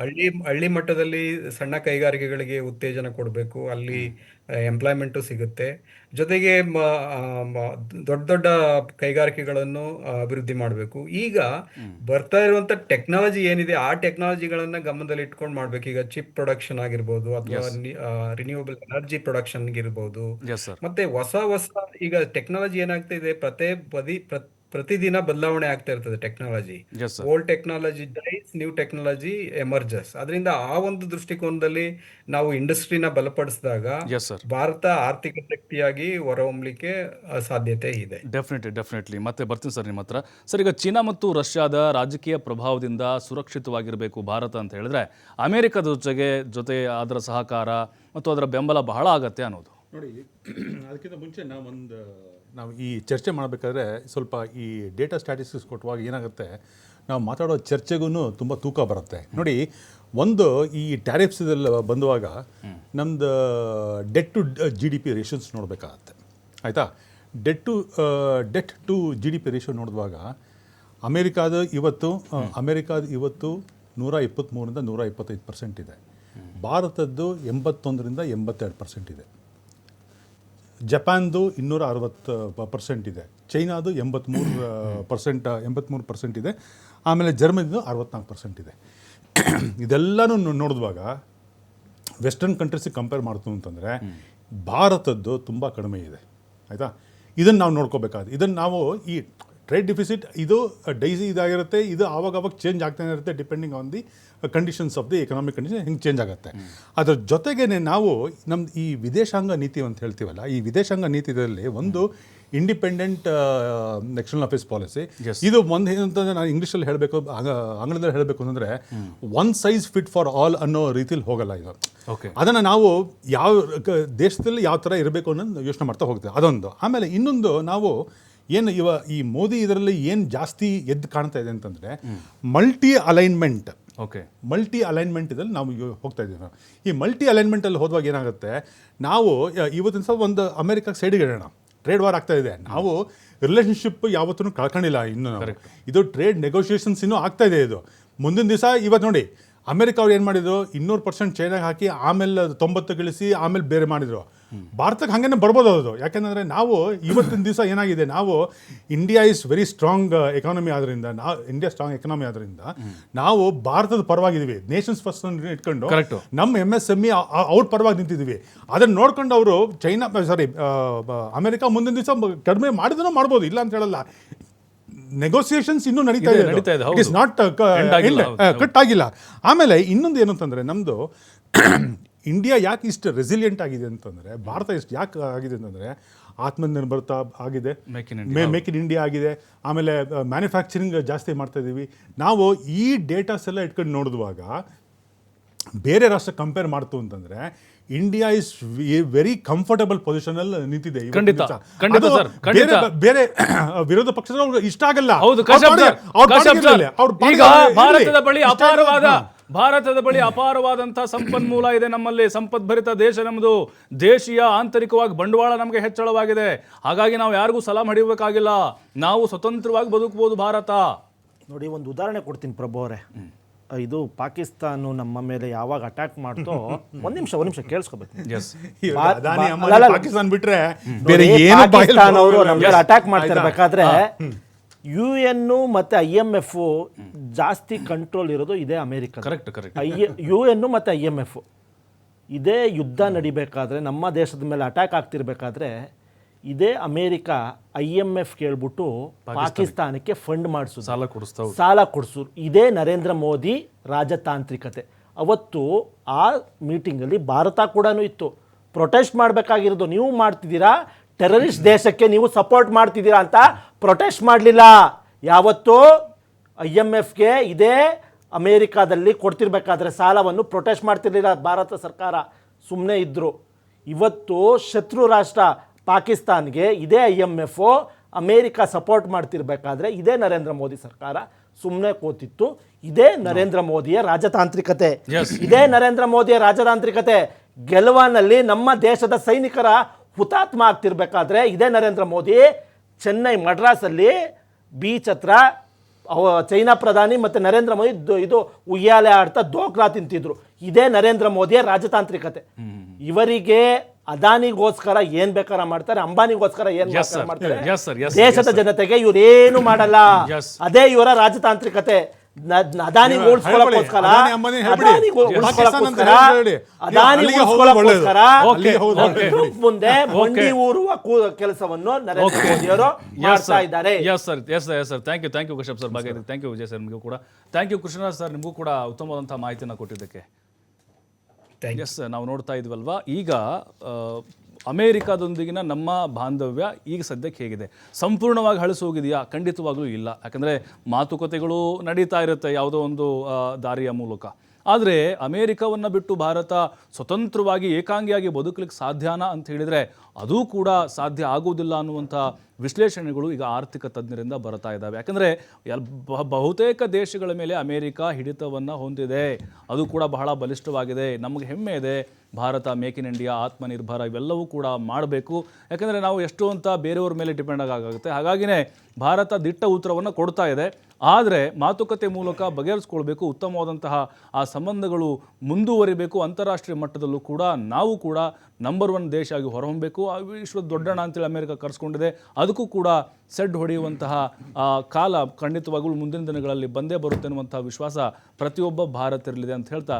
ಹಳ್ಳಿ ಹಳ್ಳಿ ಮಟ್ಟದಲ್ಲಿ ಸಣ್ಣ ಕೈಗಾರಿಕೆಗಳಿಗೆ ಉತ್ತೇಜನ ಕೊಡಬೇಕು, ಅಲ್ಲಿ ಎಂಪ್ಲಾಯ್ಮೆಂಟು ಸಿಗುತ್ತೆ. ಜೊತೆಗೆ ದೊಡ್ಡ ದೊಡ್ಡ ಕೈಗಾರಿಕೆಗಳನ್ನು ಅಭಿವೃದ್ಧಿ ಮಾಡಬೇಕು. ಈಗ ಬರ್ತಾ ಇರುವಂತ ಟೆಕ್ನಾಲಜಿ ಏನಿದೆ ಆ ಟೆಕ್ನಾಲಜಿಗಳನ್ನ ಗಮನದಲ್ಲಿ ಇಟ್ಕೊಂಡು ಮಾಡ್ಬೇಕು. ಈಗ ಚಿಪ್ ಪ್ರೊಡಕ್ಷನ್ ಆಗಿರ್ಬೋದು ಅಥವಾ ರಿನ್ಯೂವಬಲ್ ಎನರ್ಜಿ ಪ್ರೊಡಕ್ಷನ್ ಇರ್ಬೋದು. Yes sir. ಮತ್ತೆ ಹೊಸ ಹೊಸ ಈಗ ಟೆಕ್ನಾಲಜಿ ಏನಾಗ್ತಾ ಇದೆ, ಪ್ರತಿದಿನ ಬದಲಾವಣೆ ಆಗ್ತಾ ಇರ್ತದೆ technology. Yes sir. Old technology dies, new technology emerges. ಅದರಿಂದ ಆ ಒಂದು ದೃಷ್ಟಿಕೋನದಲ್ಲಿ ನಾವು ಇಂಡಸ್ಟ್ರಿನ ಬಲಪಡಿಸಿದಾಗ ಎಸ್ ಸರ್. ಭಾರತ ಆರ್ಥಿಕ ಶಕ್ತಿಯಾಗಿ ಹೊರಹೊಮ್ಮಲಿಕ್ಕೆ ಸಾಧ್ಯತೆ ಇದೆ. ಡೆಫಿನೆಟ್ಲಿ ಮತ್ತೆ ಬರ್ತೀನಿ ಸರ್ ನಿಮ್ಮ ಹತ್ರ. ಸರ್, ಈಗ ಚೀನಾ ಮತ್ತು ರಷ್ಯಾದ ರಾಜಕೀಯ ಪ್ರಭಾವದಿಂದ ಸುರಕ್ಷಿತವಾಗಿರಬೇಕು ಭಾರತ ಅಂತ ಹೇಳಿದ್ರೆ ಅಮೆರಿಕದ ಜೊತೆ ಅದರ ಸಹಕಾರ ಮತ್ತು ಅದರ ಬೆಂಬಲ ಬಹಳ ಆಗತ್ತೆ ಅನ್ನೋದು. ನೋಡಿ, ಅದಕ್ಕಿಂತ ಮುಂಚೆ ನಾವು ಈ ಚರ್ಚೆ ಮಾಡಬೇಕಾದ್ರೆ ಸ್ವಲ್ಪ ಈ ಡೇಟಾ ಸ್ಟ್ಯಾಟಿಸ್ಟಿಕ್ಸ್ ಕೊಟ್ಟುವಾಗ ಏನಾಗುತ್ತೆ, ನಾವು ಮಾತಾಡೋ ಚರ್ಚೆಗೂ ತುಂಬ ತೂಕ ಬರುತ್ತೆ. ನೋಡಿ, ಒಂದು ಈ ಟ್ಯಾರಿಫ್ಸ್ ಇದೆಲ್ಲ ಬಂದುವಾಗ ನಮ್ಮದು ಡೆಟ್ ಟು GDP ರೇಷನ್ಸ್ ನೋಡಬೇಕಾಗತ್ತೆ. ಆಯಿತಾ? ಡೆಟ್ ಟು GDP ರೇಷೋ ನೋಡಿದಾಗ ಅಮೇರಿಕಾದ ಇವತ್ತು 123ರಿಂದ 125% ಇದೆ. ಭಾರತದ್ದು 81ರಿಂದ 82% ಇದೆ. ಜಪಾನ್ದು 260% ಇದೆ. ಚೈನಾದು 83% ಇದೆ. ಆಮೇಲೆ ಜರ್ಮನಿದು 64% ಇದೆ. ಇದೆಲ್ಲನೂ ನೋಡಿದಾಗ ವೆಸ್ಟರ್ನ್ ಕಂಟ್ರೀಸಿಗೆ ಕಂಪೇರ್ ಮಾಡ್ತು ಅಂತಂದರೆ ಭಾರತದ್ದು ತುಂಬ ಕಡಿಮೆ ಇದೆ. ಆಯಿತಾ? ಇದನ್ನು ನಾವು ನೋಡ್ಕೋಬೇಕಾದ್ರೆ, ಇದನ್ನು ನಾವು ಈ ಟ್ರೇಡ್ ಡಿಫಿಸಿಟ್ ಇದು ಇದಾಗಿರುತ್ತೆ. ಇದು ಆವಾಗ ಚೇಂಜ್ ಆಗ್ತಾನೆ ಇರುತ್ತೆ, depending on the conditions of the economic condition ಹಿಂಗೆ ಚೇಂಜ್ ಆಗುತ್ತೆ. ಅದ್ರ ಜೊತೆಗೇ ನಾವು ನಮ್ದು ಈ ವಿದೇಶಾಂಗ ನೀತಿ ಅಂತ ಹೇಳ್ತೀವಲ್ಲ, ಈ ವಿದೇಶಾಂಗ ನೀತಿಯಲ್ಲಿ ಒಂದು ಇಂಡಿಪೆಂಡೆಂಟ್ ಎಕ್ಸ್ಟರ್ನಲ್ ಅಫೇರ್ಸ್ ಪಾಲಿಸಿ. ಇದು ಒಂದು ಏನಂತಂದರೆ, ನಾನು ಇಂಗ್ಲೀಷಲ್ಲಿ ಹೇಳಬೇಕು, ಆಂಗ್ಲದಲ್ಲಿ ಹೇಳಬೇಕು ಅಂತಂದರೆ one size fit for all ಅನ್ನೋ ರೀತಿಯಲ್ಲಿ ಹೋಗಲ್ಲ ಇದು. ಅದನ್ನು ನಾವು ಯಾವ ದೇಶದಲ್ಲಿ ಯಾವ ಥರ ಇರಬೇಕು ಅನ್ನೋದು ಯೋಚನೆ ಮಾಡ್ತಾ ಹೋಗ್ತೇವೆ. ಅದೊಂದು. ಆಮೇಲೆ ಇನ್ನೊಂದು, ನಾವು ಏನು ಈ ಮೋದಿ ಇದರಲ್ಲಿ ಏನು ಜಾಸ್ತಿ ಎದ್ದು ಕಾಣ್ತಾ ಇದೆ ಅಂತಂದರೆ ಮಲ್ಟಿ ಅಲೈನ್ಮೆಂಟ್ ಇದ್ರಲ್ಲಿ ನಾವು ಹೋಗ್ತಾ ಇದ್ದೀವಿ. ಈ ಮಲ್ಟಿ ಅಲೈನ್ಮೆಂಟಲ್ಲಿ ಹೋದಾಗ ಏನಾಗುತ್ತೆ, ನಾವು ಇವತ್ತಿನ ಸಹ ಒಂದು ಅಮೆರಿಕಕ್ಕೆ ಸೈಡಿಗೆ ಇಡೋಣ, ಟ್ರೇಡ್ ವಾರ್ ಆಗ್ತಾ ಇದೆ. ನಾವು ರಿಲೇಷನ್ಶಿಪ್ ಯಾವತ್ತೂ ಕಳ್ಕೊಂಡಿಲ್ಲ ಇನ್ನು. ಇದು ಟ್ರೇಡ್ ನೆಗೋಷಿಯೇಷನ್ಸ್ ಇನ್ನೂ ಆಗ್ತಾ ಇದೆ. ಇದು ಮುಂದಿನ ದಿವಸ ಇವತ್ತು ನೋಡಿ, ಅಮೆರಿಕ ಅವ್ರು ಏನು ಮಾಡಿದ್ರು, 200% ಚೈನಾಗೆ ಹಾಕಿ ಆಮೇಲೆ 90 ಇಳಿಸಿ ಆಮೇಲೆ ಬೇರೆ ಮಾಡಿದ್ರು. ಭಾರತಕ್ಕೆ ಹಾಗೇನೆ ಬರ್ಬೋದು ಅದು. ಯಾಕೆಂದರೆ ನಾವು ಇವತ್ತಿನ ದಿವಸ ಏನಾಗಿದೆ, ನಾವು India is very strong economy ಆದ್ರಿಂದ, ನಾವು ಭಾರತದ ಪರವಾಗಿದ್ದೀವಿ. ನೇಷನ್ಸ್ ಫಸ್ಟ್ ಇಟ್ಕೊಂಡು ನಮ್ಮ MSME ಅವ್ರ ಪರವಾಗಿ ನಿಂತಿದ್ದೀವಿ. ಅದನ್ನು ನೋಡ್ಕೊಂಡು ಅವರು ಅಮೆರಿಕ ಮುಂದಿನ ದಿವಸ ಕಡಿಮೆ ಮಾಡಿದ್ರು ಮಾಡ್ಬೋದು, ಇಲ್ಲ ಅಂತ ಹೇಳಲ್ಲ. ನೆಗೋಸಿಯೇಷನ್ಸ್ ಇನ್ನೂ ನಡೀತಾ ಇದೆ. ಇಟ್ ಇಸ್ ನಾಟ್ ಕಟ್ ಆಗಿಲ್ಲ. ಆಮೇಲೆ ಇನ್ನೊಂದು ಏನು ಅಂತಂದರೆ, ನಮ್ಮದು ಇಂಡಿಯಾ ಯಾಕೆ ಇಷ್ಟು ರೆಸಿಲಿಯಂಟ್ ಆಗಿದೆ ಅಂತಂದರೆ, ಭಾರತ ಇಷ್ಟು ಯಾಕೆ ಆಗಿದೆ ಅಂತಂದರೆ, ಆತ್ಮನಿರ್ಭರತ ಆಗಿದೆ, ಮೇಕ್ ಇನ್ ಇಂಡಿಯಾ ಆಗಿದೆ. ಆಮೇಲೆ ಮ್ಯಾನುಫ್ಯಾಕ್ಚರಿಂಗ್ ಜಾಸ್ತಿ ಮಾಡ್ತಾ ಇದ್ದೀವಿ. ನಾವು ಈ ಡೇಟಾಸ್ ಎಲ್ಲ ಇಟ್ಕೊಂಡು ನೋಡಿದುವಾಗ ಬೇರೆ ರಾಷ್ಟ್ರ ಕಂಪೇರ್ ಮಾಡ್ತು ಅಂತಂದರೆ India is very comfortable position ಅಲ್ಲಿ ನಿಂತಿದೆ. ಬೇರೆ ವಿರೋಧ ಪಕ್ಷದವ್ರು ಇಷ್ಟ ಆಗಲ್ಲ. ಭಾರತದ ಬಳಿ ಅಪಾರವಾದಂತಹ ಸಂಪನ್ಮೂಲ ಇದೆ. ನಮ್ಮಲ್ಲಿ ಸಂಪದ್ಭರಿತ ದೇಶ ನಮ್ಮದು. ದೇಶೀಯ ಆಂತರಿಕವಾಗಿ ಬಂಡವಾಳ ನಮಗೆ ಹೆಚ್ಚಳವಾಗಿದೆ. ಹಾಗಾಗಿ ನಾವು ಯಾರಿಗೂ ಸಲಾಂ ಹೊಡಿಬೇಕಾಗಿಲ್ಲ, ನಾವು ಸ್ವತಂತ್ರವಾಗಿ ಬದುಕಬಹುದು ಭಾರತ. ನೋಡಿ, ಒಂದು ಉದಾಹರಣೆ ಕೊಡ್ತೀನಿ ಪ್ರಭು ಅವರೇ. ಇದು ಪಾಕಿಸ್ತಾನ ನಮ್ಮ ಮೇಲೆ ಯಾವಾಗ ಅಟ್ಯಾಕ್ ಮಾಡ್ತೋ, ಒಂದ್ ನಿಮಿಷ ಕೇಳಿಸ್ಕೋಬೇಕು. ಪಾಕಿಸ್ತಾನ ಬಿಟ್ರೆ ಪಾಕಿಸ್ತಾನ ಅವರು ನಮ್ಮ ಮೇಲೆ ಅಟ್ಯಾಕ್ ಮಾಡ್ತಿರ್ಬೇಕಾದ್ರೆ UN ಮತ್ತೆ IMF ಜಾಸ್ತಿ ಕಂಟ್ರೋಲ್ ಇರೋದು ಇದೇ ಅಮೆರಿಕ. UN ಮತ್ತೆ IMF ಇದೇ ಯುದ್ಧ ನಡಿಬೇಕಾದ್ರೆ, ನಮ್ಮ ದೇಶದ ಮೇಲೆ ಅಟ್ಯಾಕ್ ಆಗ್ತಿರ್ಬೇಕಾದ್ರೆ ಇದೇ ಅಮೇರಿಕ IMF ಕೇಳ್ಬಿಟ್ಟು ಪಾಕಿಸ್ತಾನಕ್ಕೆ ಫಂಡ್ ಮಾಡಿಸೋದು, ಸಾಲ ಕೊಡಿಸೋದು. ಇದೇ ನರೇಂದ್ರ ಮೋದಿ ರಾಜತಾಂತ್ರಿಕತೆ. ಅವತ್ತು ಆ ಮೀಟಿಂಗಲ್ಲಿ ಭಾರತ ಕೂಡ ಇತ್ತು. ಪ್ರೊಟೆಸ್ಟ್ ಮಾಡಬೇಕಾಗಿರೋದು ನೀವು ಮಾಡ್ತಿದ್ದೀರಾ, ಟೆರರಿಸ್ಟ್ ದೇಶಕ್ಕೆ ನೀವು ಸಪೋರ್ಟ್ ಮಾಡ್ತಿದ್ದೀರಾ ಅಂತ ಪ್ರೊಟೆಸ್ಟ್ ಮಾಡಲಿಲ್ಲ. ಯಾವತ್ತೂ IMFಗೆ ಇದೇ ಅಮೇರಿಕಾದಲ್ಲಿ ಕೊಡ್ತಿರ್ಬೇಕಾದ್ರೆ ಸಾಲವನ್ನು ಪ್ರೊಟೆಸ್ಟ್ ಮಾಡ್ತಿರ್ಲಿಲ್ಲ ಭಾರತ ಸರ್ಕಾರ, ಸುಮ್ಮನೆ ಇದ್ದರು. ಇವತ್ತು ಶತ್ರು ರಾಷ್ಟ್ರ ಪಾಕಿಸ್ತಾನ್ಗೆ ಇದೇ IMF ಅಮೇರಿಕಾ ಸಪೋರ್ಟ್ ಮಾಡ್ತಿರ್ಬೇಕಾದ್ರೆ ಇದೇ ನರೇಂದ್ರ ಮೋದಿ ಸರ್ಕಾರ ಸುಮ್ಮನೆ ಕೂತಿತ್ತು. ಇದೇ ನರೇಂದ್ರ ಮೋದಿಯ ರಾಜತಾಂತ್ರಿಕತೆ. ಇದೇ ನರೇಂದ್ರ ಮೋದಿಯ ರಾಜತಾಂತ್ರಿಕತೆ. ಗೆಲುವಿನಲ್ಲಿ ನಮ್ಮ ದೇಶದ ಸೈನಿಕರ ಹುತಾತ್ಮ ಆಗ್ತಿರ್ಬೇಕಾದ್ರೆ ಇದೇ ನರೇಂದ್ರ ಮೋದಿ ಚೆನ್ನೈ ಮಡ್ರಾಸಲ್ಲಿ ಬೀಚ್ ಹತ್ರ ಚೈನಾ ಪ್ರಧಾನಿ ಮತ್ತು ನರೇಂದ್ರ ಮೋದಿ ಇದು ಉಯ್ಯಾಲೆ ಆಡ್ತಾ ದೋಕ್ಲಾ ತಿಂತಿದ್ರು. ಇದೇ ನರೇಂದ್ರ ಮೋದಿಯ ರಾಜತಾಂತ್ರಿಕತೆ. ಇವರಿಗೆ ಅದಾನಿಗೋಸ್ಕರ ಏನ್ ಬೇಕಾರ ಮಾಡ್ತಾರೆ, ಅಂಬಾನಿಗೋಸ್ಕರ ಏನ್ Yes, sir. ಮಾಡ್ತಾರೆ, Yes, sir. Yes, sir. ದೇಶದ ಜನತೆಗೆ ಇವ್ರೇನು ಮಾಡಲ್ಲ. Yes. ಅದೇ ಇವರ ರಾಜತಾಂತ್ರಿಕತೆ. ಅದಾನಿ ನೀವು ಉಳಿಸ್ಕೊಳ್ಳೋಕ್ಕೋಸ್ಕರ ಹೇಳ್ಬಿಡಿ. ಅದಾನಿ ಅಂಬಾನಿ ಹೇಳ್ಬಿಡಿ. ಪಾಕಿಸ್ತಾನ ಅಂತ ಹೇಳ್ಬಿಡಿ. ಅದಾನಿ ಅಲ್ಲಿಗೆ ಹೋಗೋದು ಉಳಿಸ್ಕೊಳ್ಳೋಕ್ಕೋಸ್ಕರ Okay, okay. ಮುಂದೆ ಮಂಡಿ ಊರುವ ಕೆಲಸವನ್ನು ನರೇಂದ್ರ ಮೋದಿ ಅವರು ಮಾಡ್ತಾ ಇದ್ದಾರೆ. Yes sir thank you Kashyap sir ಬಗ್ಗೆ ಥ್ಯಾಂಕ್ ಯು ವಿಜಯ್ ಸರ್ ನಿಮಗೂ ಕೂಡ ಥ್ಯಾಂಕ್ ಯು ಕೃಷ್ಣರಾಜ್ ಸರ್ ನಿಮಗೂ ಕೂಡ ಉತ್ತಮವಾದಂಥ ಮಾಹಿತಿಯನ್ನು ಕೊಟ್ಟಿದ್ದಕ್ಕೆ. ಎಸ್ ನಾವು ನೋಡ್ತಾ ಇದ್ವಲ್ವಾ ಈಗ ಅಮೇರಿಕಾದೊಂದಿಗಿನ ನಮ್ಮ ಬಾಂಧವ್ಯ ಈಗ ಸದ್ಯಕ್ಕೆ ಹೇಗಿದೆ, ಸಂಪೂರ್ಣವಾಗಿ ಹಳಸೋಗಿದೆಯಾ? ಖಂಡಿತವಾಗ್ಲೂ ಇಲ್ಲ. ಯಾಕಂದರೆ ಮಾತುಕತೆಗಳು ನಡೀತಾ ಇರುತ್ತೆ ಯಾವುದೋ ಒಂದು ದಾರಿಯ ಮೂಲಕ. ಆದರೆ ಅಮೇರಿಕವನ್ನು ಬಿಟ್ಟು ಭಾರತ ಸ್ವತಂತ್ರವಾಗಿ ಏಕಾಂಗಿಯಾಗಿ ಬದುಕಲಿಕ್ಕೆ ಸಾಧ್ಯನಾ ಅಂತ ಹೇಳಿದರೆ ಅದೂ ಕೂಡ ಸಾಧ್ಯ ಆಗುವುದಿಲ್ಲ ಅನ್ನುವಂಥ ವಿಶ್ಲೇಷಣೆಗಳು ಈಗ ಆರ್ಥಿಕ ತಜ್ಞರಿಂದ ಬರ್ತಾ ಇದ್ದಾವೆ. ಯಾಕಂದರೆ ಬಹುತೇಕ ದೇಶಗಳ ಮೇಲೆ ಅಮೇರಿಕ ಹಿಡಿತವನ್ನು ಹೊಂದಿದೆ, ಅದು ಕೂಡ ಬಹಳ ಬಲಿಷ್ಠವಾಗಿದೆ. ನಮಗೆ ಹೆಮ್ಮೆ ಇದೆ, Bharat make in India, Atmanirbhar ಇವೆಲ್ಲವೂ ಕೂಡ ಮಾಡಬೇಕು. ಯಾಕಂದರೆ ನಾವು ಎಷ್ಟು ಅಂತ ಬೇರೆಯವ್ರ ಮೇಲೆ ಡಿಪೆಂಡ್ ಆಗುತ್ತೆ. ಹಾಗಾಗಿನೇ ಭಾರತ ದಿಟ್ಟ ಉತ್ತರವನ್ನು ಕೊಡ್ತಾ ಇದೆ. ಆದರೆ ಮಾತುಕತೆ ಮೂಲಕ ಬಗೆಹರಿಸ್ಕೊಳ್ಬೇಕು, ಉತ್ತಮವಾದಂತಹ ಆ ಸಂಬಂಧಗಳು ಮುಂದುವರಿಬೇಕು. ಅಂತಾರಾಷ್ಟ್ರೀಯ ಮಟ್ಟದಲ್ಲೂ ಕೂಡ ನಾವು ಕೂಡ ನಂಬರ್ 1 ದೇಶ ಆಗಿ ಹೊರಹೊಮ್ಮಬೇಕು. ವಿಶ್ವದ ದೊಡ್ಡಣ ಅಂತೇಳಿ ಅಮೆರಿಕ ಕರೆಸ್ಕೊಂಡಿದೆ, ಅದಕ್ಕೂ ಕೂಡ ಸೆಡ್ ಹೊಡೆಯುವಂತಹ ಕಾಲ ಖಂಡಿತವಾಗಲೂ ಮುಂದಿನ ದಿನಗಳಲ್ಲಿ ಬಂದೇ ಬರುತ್ತೆ ಅನ್ನುವಂಥ ವಿಶ್ವಾಸ ಪ್ರತಿಯೊಬ್ಬ ಭಾರತೀಯರಲ್ಲಿದೆ ಅಂತ ಹೇಳ್ತಾ